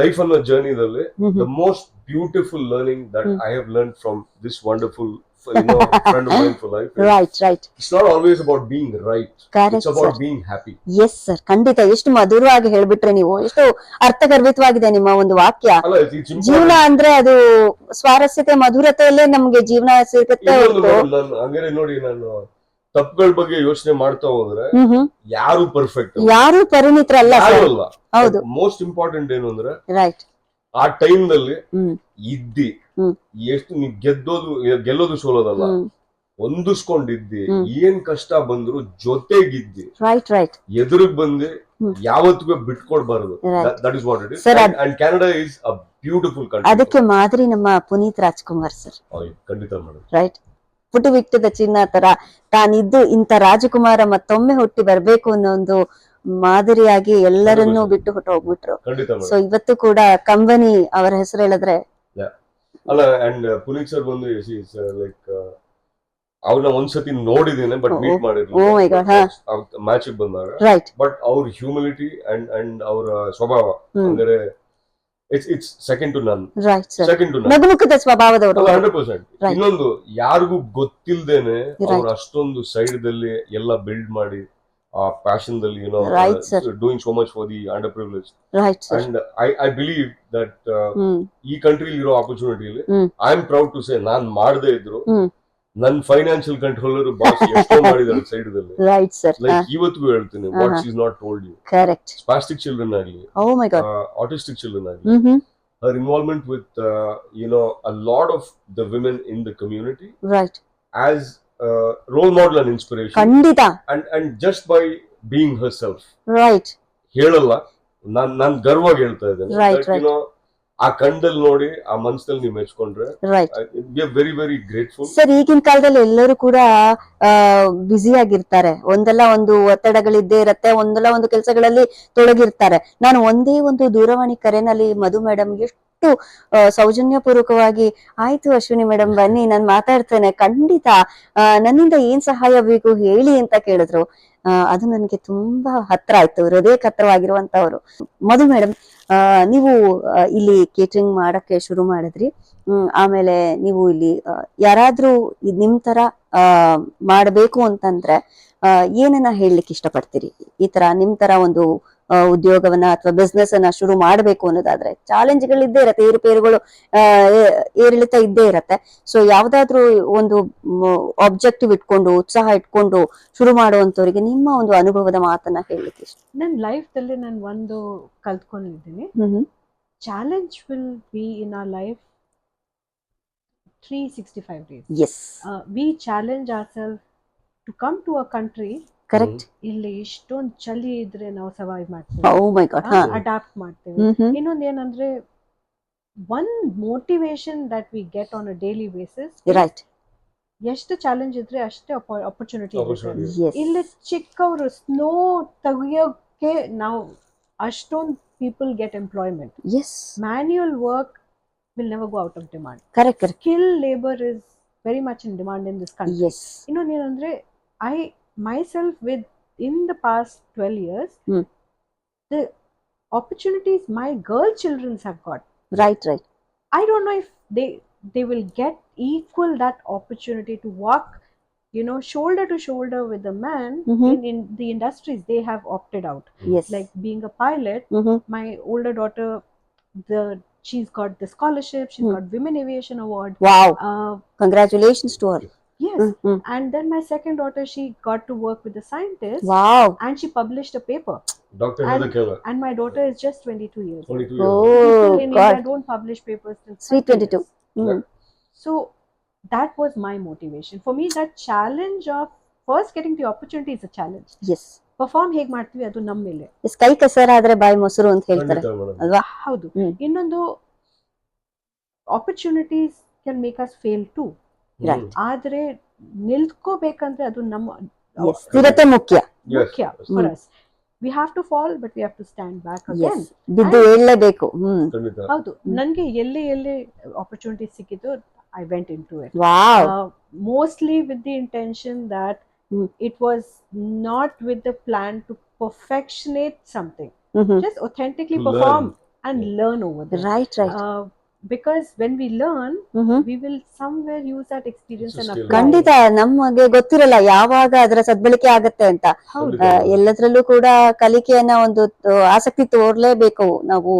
life ಅನ್ನೋ ಜರ್ನಿದಲ್ಲಿ the most beautiful learning that I have learned from this wonderful friend of mine for life. Right. It's not always about being right. Correct, it's about sir. being happy. Yes sir, ಖಂಡಿತ. ಎಷ್ಟು ಮಧುರವಾಗಿ ಹೇಳ್ಬಿಟ್ರೆ ನೀವು, ಎಷ್ಟು ಅರ್ಥಗರ್ಭಿತವಾಗಿದೆ ನಿಮ್ಮ ಒಂದು ವಾಕ್ಯ. ಜೀವನ ಅಂದ್ರೆ ಅದು ಸ್ವಾರಸ್ಯತೆ, ಮಧುರತೆಯಲ್ಲೇ ನಮ್ಗೆ ಜೀವನ ಸಿಗುತ್ತೆ. ಹಂಗಾರೆ ನೋಡಿ, ನಾನು ತಪ್ಪುಗಳ ಬಗ್ಗೆ ಯೋಚನೆ ಮಾಡ್ತಾ ಹೋದ್ರೆ ಯಾರು ಪರ್ಫೆಕ್ಟ್, ಯಾರು ಪರಿಣಿತರಲ್ಲ. ಹೌದು. ಮೋಸ್ಟ್ ಇಂಪಾರ್ಟೆಂಟ್ ಏನು ಅಂದ್ರೆ, ರೈಟ್, ಆ ಟೈಮ್ ನಲ್ಲಿ ಇದ್ದಿ ಎಷ್ಟು ನೀವ್ ಗೆಲ್ಲೋದು ಸೋಲೋದಲ್ಲ, ಹೊಂದಿಸ್ಕೊಂಡಿದ್ದಿ, ಏನ್ ಕಷ್ಟ ಬಂದ್ರು ಜೊತೆಗಿದ್ದಿ, ರೈಟ್, ಎದುರಿಗೆ ಬಂದು ಯಾವತ್ತಿಗೂ ಬಿಟ್ಕೊಡ್ಬಾರದು. That is what it is. And Canada is a beautiful country. ಅದಕ್ಕೆ ಮಾದರಿ ನಮ್ಮ ಪುನೀತ್ ರಾಜ್ಕುಮಾರ್ ಸರ್. ಖಂಡಿತ ಮೇಡಮ್. ರೈಟ್. ಪುಟಿ ಬಿಟ್ಟದ ಚಿನ್ನ ತರ ತಾನಿದ್ದು ಇಂಥ ರಾಜಕುಮಾರ ಮತ್ತೊಮ್ಮೆ ಹುಟ್ಟಿ ಬರ್ಬೇಕು ಅನ್ನೋ ಒಂದು ಮಾದರಿಯಾಗಿ ಎಲ್ಲರನ್ನೂ ಬಿಟ್ಟು ಹೊಟ್ಟು ಹೋಗ್ಬಿಟ್ರು. ಸೊ ಇವತ್ತು ಕೂಡ ಕಂಬನಿ ಅವರ ಹೆಸರು ಹೇಳಿದ್ರೆ ಅಲ್ಲ. ಅಂಡ್ ಪುನೀತ್ ಸರ್ ಬಂದು ಲೈಕ್ ಅವ್ರನ್ನ ಒಂದ್ಸತಿ ನೋಡಿದೀನಿ, ಬಟ್ ಮೀಟ್ ಮಾಡಿರ್ಲಿಲ್ಲ ಮ್ಯಾಚ್ ಬಂದಾಗ. ರೈಟ್. ಬಟ್ ಅವ್ರ ಹ್ಯೂಮಿಲಿಟಿ ಅಂಡ್ ಅವರ ಸ್ವಭಾವ ಅಂದ್ರೆ it's second to none. Right sir. Second to none. ನಗುಮುಖದ ಸ್ವಭಾವದವರು. 100%. ಇನ್ನೊಂದು, ಯಾರಿಗೂ ಗೊತ್ತಿಲ್ದೇನೆ ಅವ್ರು ಅಷ್ಟೊಂದು ಸೈಡ್ ದಲ್ಲಿ ಎಲ್ಲ ಬಿಲ್ಡ್ ಮಾಡಿ ಆ ಪ್ಯಾಷನ್ ದಲ್ಲಿ doing so much for the underprivileged. Right sir. And I believe that ಈ ಕಂಟ್ರಿಲಿ ಇರೋ ಆಪರ್ಚುನಿಟಿಲಿ I am proud to say ನಾನ್ ಮಾಡದೇ ಇದ್ರು ನನ್ ಫೈನಾನ್ಷಿಯಲ್ ಕಂಟ್ರೋಲರ್ ಬಾಸ್ ಎಷ್ಟೋ ಮಾಡಿದಾರೆ ಸೈಡ್ ದಲ್ಲಿ. Right sir. ಲೈಕ್ ಇವತ್ತಿಗೂ ಹೇಳ್ತೀನಿ, what she is not told you. Correct. Spastic children ಆಗಲಿ, oh my god, autistic children ಆಗಲಿ, her involvement with a lot of the women in the community right, as role model and inspiration, ಖಂಡಿತ. and just by being herself. Right ಹೇಳಲ್ಲ, ನಾನ್ ಗರ್ವಾಗಿ ಹೇಳ್ತಾ ಇದ್ದೇನೆ. Right, right. ಆ ಕಂಡಲ್ಲಿ ನೋಡಿ ಆ ಮನ್ಸಲ್ಲಿ ನೀವು ಮೆಚ್ಕೊಂಡ್ರೆ right. Very very grateful. Sir, ಈಗಿನ ಕಾಲದಲ್ಲಿ ಎಲ್ಲರೂ ಕೂಡ ಬ್ಯುಸಿ ಆಗಿರ್ತಾರೆ, ಒಂದಲ್ಲ ಒಂದು ಒತ್ತಡಗಳಿದ್ದೇ ಇರತ್ತೆ, ಒಂದಲ್ಲ ಒಂದು ಕೆಲಸಗಳಲ್ಲಿ ತೊಡಗಿರ್ತಾರೆ. ನಾನು ಒಂದೇ ಒಂದು ದೂರವಾಣಿ ಕರೆನಲ್ಲಿ ಮಧು ಮೇಡಮ್ ಎಷ್ಟು ಸೌಜನ್ಯ ಪೂರ್ವಕವಾಗಿ, ಆಯ್ತು ಅಶ್ವಿನಿ ಮೇಡಮ್ ಬನ್ನಿ ನಾನು ಮಾತಾಡ್ತೇನೆ, ಖಂಡಿತ ನನ್ನಿಂದ ಏನ್ ಸಹಾಯ ಬೇಕು ಹೇಳಿ ಅಂತ ಕೇಳಿದ್ರು. ಅದು ನನಗೆ ತುಂಬಾ ಹತ್ರ ಆಯ್ತು, ಹೃದಯಕ್ಕೆ ಹತ್ರವಾಗಿರುವಂತವ್ರು. ಮಧು ಮೇಡಮ್, ನೀವು ಇಲ್ಲಿ ಕೇಟರಿಂಗ್ ಮಾಡಕ್ಕೆ ಶುರು ಮಾಡಿದ್ರಿ, ಆಮೇಲೆ ನೀವು ಇಲ್ಲಿ ಯಾರಾದ್ರೂ ನಿಮ್ ತರ ಮಾಡಬೇಕು ಅಂತಂದ್ರೆ ಏನನ್ನ ಹೇಳಲಿಕ್ಕೆ ಇಷ್ಟಪಡ್ತೀರಿ? ಈ ತರ ನಿಮ್ ತರ ಒಂದು ಉದ್ಯೋಗವನ್ನ ಅಥವಾ ಬಿಸ್ನೆಸ್ ಅನ್ನ ಶುರು ಮಾಡ್ಬೇಕು ಅನ್ನೋದಾದ್ರೆ ಚಾಲೆಂಜ್ಗಳಿದ್ದೇ ಇರತ್ತೆ, ಏರುಪೇರುಗಳು ಏರಿಳಿತ ಇದ್ದೇ ಇರತ್ತೆ. ಸೊ ಯಾವ್ದಾದ್ರು ಒಂದು ಆಬ್ಜೆಕ್ಟಿವ್ ಇಟ್ಕೊಂಡು, ಉತ್ಸಾಹ ಇಟ್ಕೊಂಡು ಶುರು ಮಾಡುವಂತವ್ರಿಗೆ ನಿಮ್ಮ ಒಂದು ಅನುಭವದ ಮಾತನ್ನ ಹೇಳಲಿಕ್ಕೆ ಇಷ್ಟ. ನನ್ನ ಲೈಫ್ ದಲ್ಲಿ ನಾನು ಒಂದು ಕಲ್ತ್ಕೊಂಡಿದ್ದೀನಿ, challenge will be in our life 365 days. Yes, we challenge ourselves to come to a country. Correct. ಇಲ್ಲಿ ಇಷ್ಟೊಂದು ಚಳಿ ಇದ್ರೆ ನಾವು ಸರ್ವೈವ್ ಮಾಡ್ತೀವಿ, ಓ ಮೈ ಗಾಡ್. ಅಡಾಪ್ಟ್ ಮಾಡ್ತೀವಿ. ಇನ್ನೊಂದ್ ಏನಂದ್ರೆ, one motivation that we get on a daily basis, right. ಎಷ್ಟು ಚಾಲೆಂಜ್ ಇದ್ರೆ ಅಷ್ಟೇ ಅಪರ್ಚುನಿಟಿ ಇದೆ. Opportunity. ಇಲ್ಲಿ ಚಿಕ್ಕವರು ಸ್ನೋ ತೆಗಿಯೋಕೆ ನಾವು ಅಷ್ಟೊಂದು people get employment. Yes, manual work will never go out of demand. Correct, correct. Skilled labor is very much in demand in this country. Yes. ಇನ್ನೊಂದು ಏನಂದ್ರೆ, I myself in the past 12 years, the opportunities my girl children have got, right, right. I don't know if they will get equal that opportunity to walk, shoulder to shoulder with a man in the industries they have opted out. Yes. Like being a pilot, my older daughter, she's got the scholarship, she's got Women Aviation Award. Wow. Congratulations to her. Yes. And then my second daughter, she got to work with the scientists. Wow. And she published a paper. Dr. Heather Keller. And my daughter is just 22 years old. 22 years. Oh, People in God. India don't publish papers till Sweet 30 22. years. So that was my motivation. For me, that challenge of first getting the opportunity is a challenge. Yes. Perform ಹೇಗ್ ಮಾಡ್ತೀವಿ ಅದು ನಮ್ಮ ಮೇಲೆ. S, ಕೈ ಕೆಸರಾದ್ರೆ ಬಾಯಿ ಮೊಸರು ಅಂತ ಹೇಳ್ತಾರೆ ಖಂಡಿತ madam. ಅಲ್ವಾ? ಹೌದು. ಇನ್ನೊಂದು, opportunities can make us fail to. Right. ಆದ್ರೆ ನಿಲ್ಕೋಬೇಕಂದ್ರೆ ಅದು ನಮ್ಮ Yes, ಸ್ಥಿರತೆ ಮುಖ್ಯ. ಮುಖ್ಯ for us. We have to fall but we have to stand back again. ಬಿದ್ದು ಏಳಲೇಬೇಕು. ಖಂಡಿತ. ಹೌದು. ನನ್ಗೆ ಎಲ್ಲಿ ಆಪರ್ಚುನಿಟಿ ಸಿಕ್ಕಿದ್ದು, I went into it. Wow. Mostly with the intention that it was not with the plan to perfectionate something. Just authentically To perform learn. and learn over there. Right, right. Because when we learn, we will somewhere use that experience and apply. ಖಂಡಿತ ನಮಗೆ ಗೊತ್ತಿರಲ್ಲ ಯಾವಾಗ ಅದರ ಸದ್ಬಳಕೆ ಆಗತ್ತೆ ಅಂತ. ಎಲ್ಲದ್ರಲ್ಲೂ ಕೂಡ ಕಲಿಕೆಯನ್ನ ಒಂದು ಆಸಕ್ತಿ ತೋರ್ಲೇಬೇಕು ನಾವು.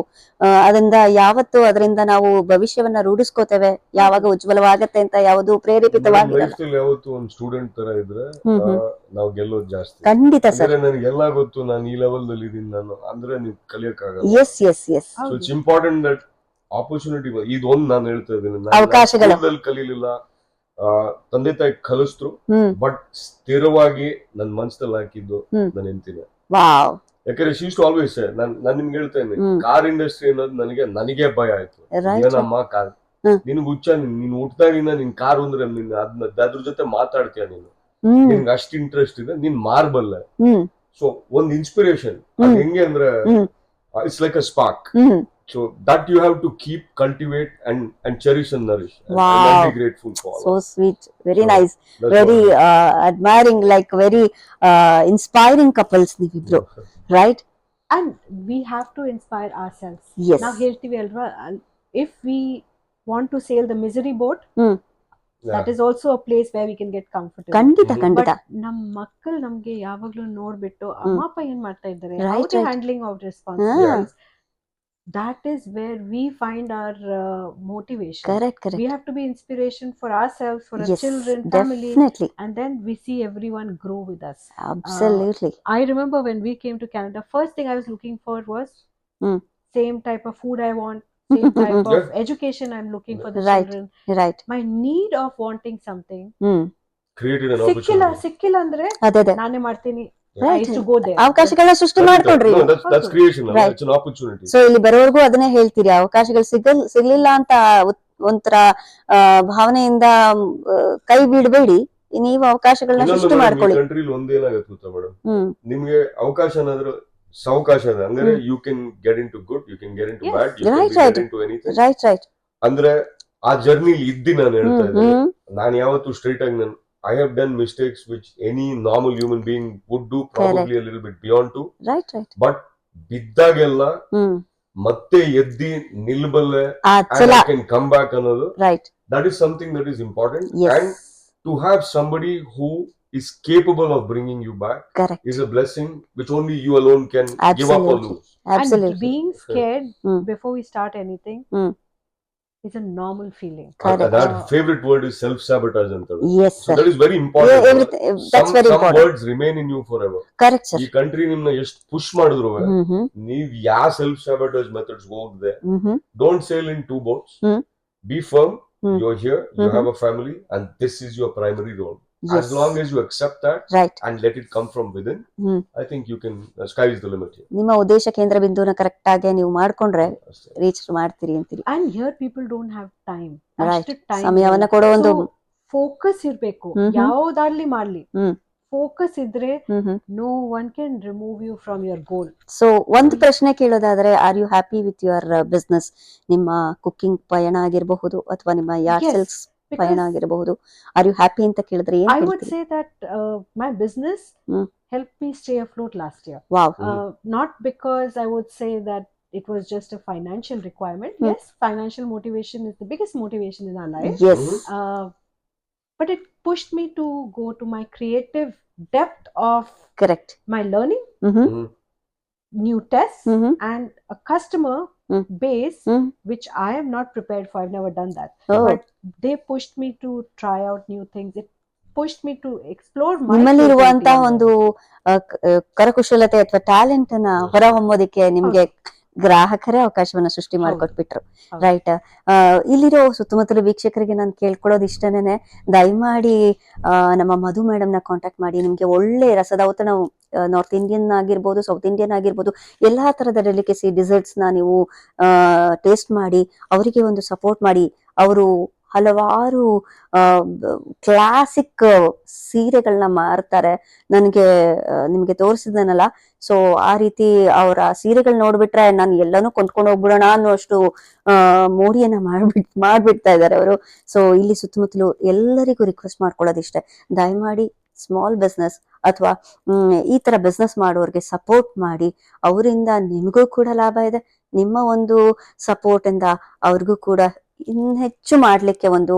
ಅದರಿಂದ ಯಾವತ್ತು ಅದರಿಂದ ನಾವು ಭವಿಷ್ಯವನ್ನ ರೂಢಿಸ್ಕೋತೇವೆ, ಯಾವಾಗ ಉಜ್ವಲವಾಗತ್ತೆ ಅಂತ ಯಾವುದು ಪ್ರೇರೇಪಿತವಾಗಿರಲ್ಲ. ಲೈಫ್ ಅಲ್ಲಿ ಯಾವತ್ತು ಒಂದು ಸ್ಟೂಡೆಂಟ್ ತರ ಇದ್ರೆ ನಾವು ಗೆಲ್ಲೋದು ಜಾಸ್ತಿ. ಖಂಡಿತ ಸರ್. ನನಗೆ ಎಲ್ಲ ಗೊತ್ತು, ನಾನು ಈ ಲೆವೆಲ್ ದಲ್ಲಿ ಇದೀನಿ ನಾನು ಅಂದ್ರೆ ನೀವು ಕಲಿಯಕ್ಕಾಗಲ್ಲ. Yes, yes, yes. So it's important that opportunity, ಇದೊಂದು ನಾನು ಹೇಳ್ತಾ ಇದ್ದೀನಿ. ಅವಕಾಶಗಳು ಕಲೀಲಿಲ್ಲ, ತಂದೆ ತಾಯಿ ಕಲಿಸ್ತರು, ಬಟ್ ಸ್ಥಿರವಾಗಿ ನನ್ನ ಮನಸ್ಸಲ್ಲಿ ಹಾಕಿದ್ದು ನನ್ನ ಹೆಂಡತಿನೇ. ವಾವ್. ಯಾಕಂದ್ರೆ ಶೀಸ್ ಟು ಆಲ್ವೇಸ್, ನಾನು ನಿಮ್ಗೆ ಹೇಳ್ತಾ ಇದ್ದೀನಿ, ಕಾರ್ ಇಂಡಸ್ಟ್ರಿ ಅನ್ನೋದು ನನಗೆ ಭಯ ಆಯ್ತು. ಏನಮ್ಮ ಕಾರ್, ನಿನ್ಗೆ ಹುಚ್ಚ, ನೀನ್ ಹುಟ್ಟಾಗಿಂದ ನಿನ್ ಕಾರ್ ಅಂದ್ರೆ ಅದ್ರ ಜೊತೆ ಮಾತಾಡ್ತೀಯ ನೀನು, ನಿನ್ಗೆ ಅಷ್ಟು ಇಂಟ್ರೆಸ್ಟ್ ಇದೆ, ನೀನ್ ಮಾರ್ಬಲ್ಲ. ಸೊ ಒಂದ್ ಇನ್ಸ್ಪಿರೇಷನ್ ಹೆಂಗೆ ಅಂದ್ರೆ, it's like a spark. So that you have to keep, cultivate and cherish and nourish. Wow. And I'll be grateful for all. So sweet, very nice, very admiring, like very inspiring couples ನೀವಿಬ್ರು, right? And we have to inspire ourselves. Yes. ನಾವು ಹೇಳ್ತೀವಿ ಅಲ್ವಾ, if we want to sail the misery boat, that is also a place where we can get comfortable. ಖಂಡಿತ, ಖಂಡಿತ. ನಮ್ ಮಕ್ಕಳು ನಮ್ಗೆ ಯಾವಾಗ್ಲೂ ನೋಡ್ಬಿಟ್ಟು, ಅಮ್ಮಪ್ಪ ಏನ್ ಮಾಡ್ತಾ ಇದ್ದಾರೆ, how they handling of responsibilities. that is where we find our motivation. Correct. We have to be inspiration for ourselves, for our Yes, children, family, definitely. and then we see everyone grow with us. Absolutely. I remember when we came to Canada, first thing I was looking for was Mm. same type of food I want, same type of Yeah. education I'm looking for the Right. children. Right. My need of wanting something Created an ಸಿಕ್ಕಿಲ್ಲ opportunity. ಸಿಕ್ಕಿಲ್ಲ ಅಂದ್ರೆ ಅದೇ ನಾನೇ ಮಾಡ್ತೀನಿ. I Right. used to go there. ಅವಕಾಶಗಳನ್ನ ಸೃಷ್ಟಿ ಮಾಡ್ಕೊಡ್ರಿ. No, that's creation. Right. It's an opportunity. So ಇಲ್ಲಿ ಬರೋವರೆಗೂ ಅದನ್ನೇ ಹೇಳ್ತೀರಿ, ಅವಕಾಶಗಳು ಸಿಗ್ಲಿಲ್ಲ ಅಂತ ಒಂಥರ ಭಾವನೆಯಿಂದ ಕೈ ಬಿಡಬೇಡಿ, ನೀವು ಅವಕಾಶಗಳನ್ನ ಸೃಷ್ಟಿ ಮಾಡ್ಕೊಳ್ಳಿ. ಕಂಟ್ರಿಲಿ ಒಂದೇನಾಗತ್ತೆ ಗೊತ್ತಾ ಮೇಡಮ್, ನಿಮ್ಗೆ ಅವಕಾಶ ಏನಾದ್ರು ಸಾವಕಾಶ ಇದೆ ಅಂದ್ರೆ you can get into good, you can get into bad, you can get into anything. Right. ಅಂದ್ರೆ ಆ ಜರ್ನಿಲಿ ಇದ್ದಿ ನಾನು ಹೇಳ್ತಾ ಇದ್ದೀನಿ. ನಾನು ಯಾವತ್ತೂ ಸ್ಟ್ರೈಟ್ ಆಗಿ ನಾನು I have done mistakes which any normal human being would do, probably a little bit beyond too. Right. But ಬಿದ್ದಾಗೆಲ್ಲ ಮತ್ತೆ ಎದ್ದಿ ನಿಲ್ಬಲ್ಲೆ, and I can come back ಅನ್ನೋದು, right, that is something that is important. Yes. And to have somebody who is capable of bringing you back, correct, is a blessing which only you alone can give up or lose. Absolutely. And being scared before we start anything is a normal feeling. That favorite word is self-sabotage. Yes, sir. So that is very important. Yeah, that's very important. Some words remain in you forever. Correct, sir. ಈ country ನಿಮ್ನ ಎಷ್ಟು push ಮಾಡಿದ್ರು ನೀವ್ ಯಾವ self-sabotage methods ಹೋಗದೆ, don't sail in two boats. Be firm. You're here, you have a family, and this is your primary role. Yes. As long as you accept that, right, and let it come from within, I think you can, sky is the limit here. ನಿಮ್ಮ ಉದ್ದೇಶ ಕೇಂದ್ರ ಬಿಂದುನ correct ಆಗಿ ನೀವು ಮಾಡ್ಕೊಂಡ್ರೆ reach ಮಾಡ್ತೀರಿ ಅಂತೀರಿ. And here people don't have time. Right. ಸಮಯವನ್ನ ಕೊಡೋ ಒಂದು ಫೋಕಸ್ ಇರಬೇಕು. ಯಾವುದಾಗ್ಲಿ ಮಾಡ್ಲಿ, ಫೋಕಸ್ ಇದ್ರೆ no one can remove you from your goal. So ಒಂದು ಪ್ರಶ್ನೆ ಕೇಳೋದಾದ್ರೆ, are you happy with your business? ನಿಮ್ಮ ಕುಕಿಂಗ್ ಪಯಣ ಆಗಿರಬಹುದು ಅಥವಾ ನಿಮ್ಮ ಯಾರ್ಡ್ ಸೇಲ್ಸ್ ಪಯಣ ಆಗಿರಬಹುದು, ಆರ್ ಯು ಹ್ಯಾಪಿ ಅಂತ ಕೇಳಿದ್ರೆ ಏನು I ಹೇಳ್ತೀರಿ? would say that my business helped me stay afloat last year. Wow. Not because I would say that it was just a financial requirement. Yes, financial motivation is the biggest motivation in our life. Yes. But it pushed me to go to my creative depth of correct, my learning, new tests, and a customer base which I am not prepared for. I've never done that. But they pushed me to try out new things. It pushed me to explore my ನಿಮ್ಮಲ್ಲಿರುವಂತಹ ಒಂದು ಕರಕುಶಲತೆ ಅಥವಾ talent ಅನ್ನ ಹೊರಹೊಮ್ಮೋದಕ್ಕೆ ನಿಮ್ಗೆ ಗ್ರಾಹಕರೇ ಅವಕಾಶವನ್ನ ಸೃಷ್ಟಿ ಮಾಡಿಕೊಟ್ಬಿಟ್ರು. Right. ಇಲ್ಲಿರೋ ಸುತ್ತಮುತ್ತಲ ವೀಕ್ಷಕರಿಗೆ ನಾನು ಕೇಳ್ಕೊಳ್ಳೋದು ಇಷ್ಟನೇನೆ, ದಯಮಾಡಿ ನಮ್ಮ ಮಧು ಮೇಡಮ್ ನ ಕಾಂಟ್ಯಾಕ್ಟ್ ಮಾಡಿ. ನಿಮ್ಗೆ ಒಳ್ಳೆ ರಸದ ಔತಣ, ನಾರ್ತ್ ಇಂಡಿಯನ್ ಆಗಿರ್ಬೋದು, ಸೌತ್ ಇಂಡಿಯನ್ ಆಗಿರ್ಬೋದು, ಎಲ್ಲಾ ತರದ ಡೆಲಿಕಸಿ ಡಿಸರ್ಟ್ಸ್ ನ ನೀವು ಟೇಸ್ಟ್ ಮಾಡಿ ಅವರಿಗೆ ಒಂದು ಸಪೋರ್ಟ್ ಮಾಡಿ. ಅವರು ಹಲವಾರು ಕ್ಲಾಸಿಕ್ ಸೀರೆಗಳನ್ನ ಮಾರ್ತಾರೆ. ನನಗೆ ನಿಮ್ಗೆ ತೋರಿಸಿದನಲ್ಲ, ಸೊ ಆ ರೀತಿ ಅವರ ಸೀರೆಗಳು ನೋಡ್ಬಿಟ್ರೆ ನಾನು ಎಲ್ಲಾನು ಕೊಂಡ್ಕೊಂಡು ಹೋಗ್ಬಿಡೋಣ ಅನ್ನೋಷ್ಟು ಮೋಡಿಯನ್ನ ಮಾಡ್ಬಿಡ್ತಾ ಇದ್ದಾರೆ ಅವರು. ಸೊ ಇಲ್ಲಿ ಸುತ್ತಮುತ್ತಲು ಎಲ್ಲರಿಗೂ ರಿಕ್ವೆಸ್ಟ್ ಮಾಡ್ಕೊಳ್ಳೋದಿಷ್ಟೇ, ದಯಮಾಡಿ ಸ್ಮಾಲ್ ಬಿಸ್ನೆಸ್ ಅಥವಾ ಈ ತರ ಬಿಸ್ನೆಸ್ ಮಾಡೋರ್ಗೆ ಸಪೋರ್ಟ್ ಮಾಡಿ. ಅವರಿಂದ ನಿಮಗೂ ಕೂಡ ಲಾಭ ಇದೆ, ನಿಮ್ಮ ಒಂದು ಸಪೋರ್ಟ್ ಇಂದ ಅವ್ರಿಗೂ ಕೂಡ ಹೆಚ್ಚು ಮಾಡ್ಲಿಕ್ಕೆ ಒಂದು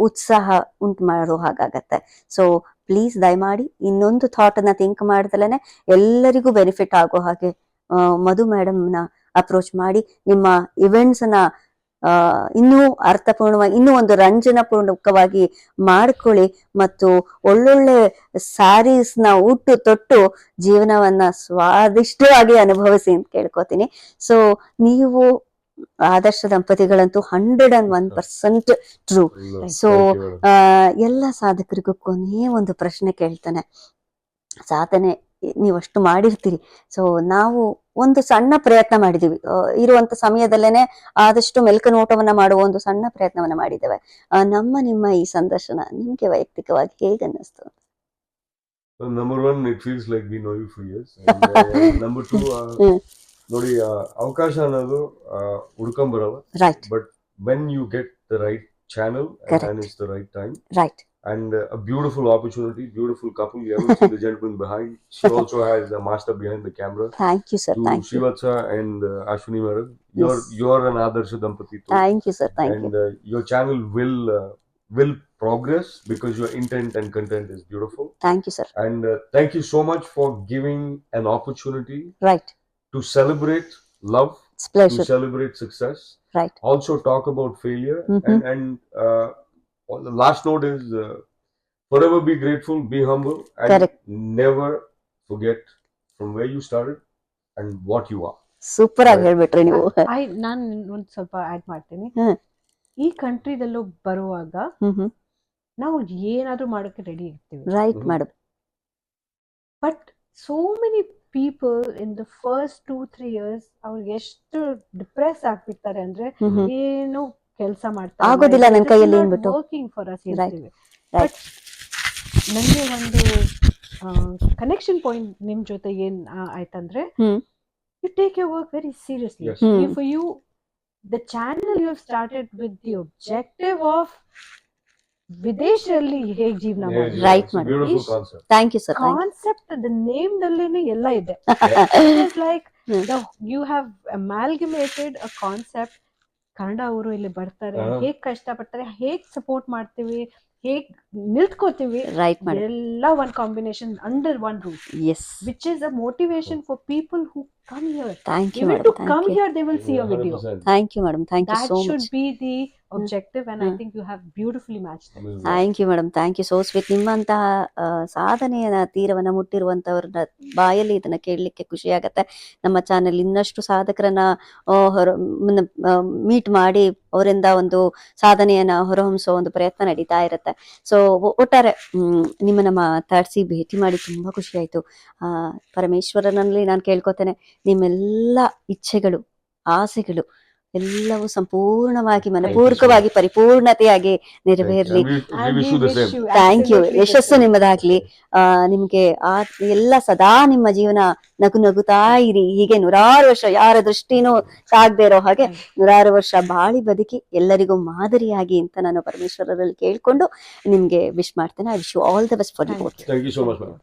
ಉತ್ಸಾಹ ಉಂಟು ಮಾಡೋ ಹಾಗಾಗತ್ತೆ. ಸೊ ಪ್ಲೀಸ್ ದಯಮಾಡಿ ಇನ್ನೊಂದು ಥಾಟ್ ಅನ್ನ ಥಿಂಕ್ ಮಾಡ್ದಲೇನೆ ಎಲ್ಲರಿಗೂ ಬೆನಿಫಿಟ್ ಆಗೋ ಹಾಗೆ ಮಧು ಮೇಡಮ್ ನ ಅಪ್ರೋಚ್ ಮಾಡಿ ನಿಮ್ಮ ಇವೆಂಟ್ಸ್ ನ ಇನ್ನೂ ಅರ್ಥಪೂರ್ಣವಾಗಿ, ಇನ್ನೂ ಒಂದು ರಂಜನಾಪೂರ್ವಕವಾಗಿ ಮಾಡ್ಕೊಳ್ಳಿ ಮತ್ತು ಒಳ್ಳೊಳ್ಳೆ ಸ್ಯಾರೀಸ್ ನ ಉಟ್ಟು ತೊಟ್ಟು ಜೀವನವನ್ನ ಸ್ವಾದಿಷ್ಟವಾಗಿ ಅನುಭವಿಸಿ ಅಂತ ಕೇಳ್ಕೊತೀನಿ. ಸೊ ನೀವು ಆದರ್ಶ ದಂಪತಿಗಳಂತೂ 101% ಟ್ರೂ. ಸೊ ಎಲ್ಲ ಸಾಧಕರಿಗೂ ಕೊನೆಯ ಒಂದು ಪ್ರಶ್ನೆ ಕೇಳ್ತಾನೆ, ಸಾಧನೆ ನೀವಷ್ಟು ಮಾಡಿರ್ತೀರಿ. ಸೊ ನಾವು ಒಂದು ಸಣ್ಣ ಪ್ರಯತ್ನ ಮಾಡಿದೀವಿ, ಇರುವಂತ ಸಮಯದಲ್ಲೇನೆ ಆದಷ್ಟು ಮೆಲ್ಕು ನೋಟವನ್ನ ಮಾಡುವ ಒಂದು ಸಣ್ಣ ಪ್ರಯತ್ನವನ್ನ ಮಾಡಿದ್ದೇವೆ. ನಿಮ್ಮ ಈ ಸಂದರ್ಶನ ನಿಮ್ಗೆ ವೈಯಕ್ತಿಕವಾಗಿ ಹೇಗೆ ಅನ್ನಿಸ್ತು? Number one, it feels like we know you for years. And, number two, ನೋಡಿ, ಅವಕಾಶ ಅನ್ನೋದು ಹುಡ್ಕೊಂಬರಲ್ಲ. Right. But when you get the right channel, and it's the right time. Right. And a beautiful opportunity, beautiful couple. You haven't seen the gentleman behind. She also has a master behind the camera. Thank you, sir. Thank you. Shivatsa and Ashwini madam. Yes. You're an Adarsha Dampati too. Thank you, sir. Thank you. And your channel will progress because your intent and content is beautiful. Thank you, sir. And thank you so much for giving an opportunity. Right. To celebrate love It's to pleasure. celebrate success. Right. Also talk about failure. Mhm. And the last note is forever be grateful, be humble, and Correct. never forget from where you started and what you are. Super ಆಗಿ Right. ಹೇಳ್ಬಿಟ್ರಿ ನೀವು. ನಾನು ಒಂದ್ ಸ್ವಲ್ಪ add ಮಾಡ್ತೀನಿ. ಹ್ಮ್. ಈ ಕಂಟ್ರಿದಲ್ಲೂ ಬರುವಾಗ ಹ್ಮ್. ನಾವು ಏನಾದ್ರೂ ಮಾಡೋಕೆ ರೆಡಿ ಇರ್ತೀವಿ. Right Mhm. Madam. But so many people in the first 2-3 years ಅವ್ರಿಗೆ ಎಷ್ಟು ಡಿಪ್ರೆಸ್ ಆಗ್ಬಿಡ್ತಾರೆ ಅಂದ್ರೆ ಹ್ಮ್. ಏನು ಕೆಲಸ ಮಾಡ್ತಾರೆ ಆಗೋದಿಲ್ಲ ನನ್ ಕೈಯಲ್ಲಿ ಅಂದ್ಬಿಟ್ಟು. Working for us Right. ಹೇಳ್ತೀವಿ. Right. ನನಗೆ ಒಂದು ಕನೆಕ್ಷನ್ ಪಾಯಿಂಟ್ ನಿಮ್ ಜೊತೆ ಏನ್ ಆಯ್ತಂದ್ರೆ ಹ್ಮ್. you take your work very seriously. Yes. For you, the channel you have started with the objective of ವಿದೇಶದಲ್ಲಿ ಹೇಗ್ ಜೀವನ Yeah, ಮಾಡಿ. Right, it's a madam. beautiful Ish- concept. Thank you sir. Concept the name ದಲ್ಲೇನೆ ಎಲ್ಲ ಇದೆ. Like you have amalgamated a concept. Kannada ಅವರು ಇಲ್ಲಿ ಬರ್ತಾರೆ, ಹೇಗ್ ಕಷ್ಟ ಪಡ್ತಾರೆ, ಹೇಗ್ ಸಪೋರ್ಟ್ ಮಾಡ್ತೀವಿ, ಹೇಗ್ ನಿಲ್ತ್ಕೋತೀವಿ, ರೈಟ್ ಮೇಡಮ್. ಎಲ್ಲ one combination under one roof, yes. which is a motivation for people who come here. Thank you Even madam. to come here, they will see a video. 100%. Thank you madam. Thank you That so should much. be the objective, and I think you have beautifully matched it. Thank you madam. Thank you so sweet. ನಿಮ್ಮಂತಹ ಸಾಧನೆಯ ತೀರವನ್ನ ಮುಟ್ಟಿರುವಂತವ್ರ ಬಾಯಲ್ಲಿ ಇದನ್ನ ಕೇಳಲಿಕ್ಕೆ ಖುಷಿ ಆಗತ್ತೆ. ನಮ್ಮ channel ಇನ್ನಷ್ಟು ಸಾಧಕರನ್ನ meet ಮಾಡಿ ಅವರಿಂದ ಒಂದು ಸಾಧನೆಯನ್ನ ಹೊರಹೊಮ್ಮಿಸೋ ಒಂದು ಪ್ರಯತ್ನ ನಡೀತಾ ಇರುತ್ತೆ. ಸೊ ಒಟ್ಟಾರೆ ನಿಮ್ಮನ್ನ ಮಾತಾಡಿಸಿ ಭೇಟಿ ಮಾಡಿ ತುಂಬಾ ಖುಷಿ ಆಯ್ತು. ಪರಮೇಶ್ವರನಲ್ಲಿ ನಾನು ಕೇಳ್ಕೊತೇನೆ, ನಿಮ್ಮೆಲ್ಲ ಇಚ್ಛೆಗಳು, ಆಸೆಗಳು ಎಲ್ಲವೂ ಸಂಪೂರ್ಣವಾಗಿ ಮನಪೂರ್ವಕವಾಗಿ ಪರಿಪೂರ್ಣತೆಯಾಗಿ ನೆರವೇರ್ಲಿ. We wish you the same. Thank you. absolutely ಯಶಸ್ಸು the same. ನಿಮ್ಮದಾಗ್ಲಿ. ನಿಮ್ಗೆ ಎಲ್ಲ ಸದಾ ನಿಮ್ಮ ಜೀವನ ನಗು ನಗುತ್ತಾ ಇರಿ. ಹೀಗೆ 100 ವರ್ಷ ಯಾರ ದೃಷ್ಟಿನೂ ತಾಗದೆ ಇರೋ ಹಾಗೆ 100 ವರ್ಷ ಬಾಳಿ ಬದುಕಿ ಎಲ್ಲರಿಗೂ ಮಾದರಿಯಾಗಿ ಅಂತ ನಾನು ಪರಮೇಶ್ವರರಲ್ಲಿ ಕೇಳ್ಕೊಂಡು ನಿಮ್ಗೆ ವಿಶ್ ಮಾಡ್ತೇನೆ. I wish you all the best for you both. Thank you so much, madam.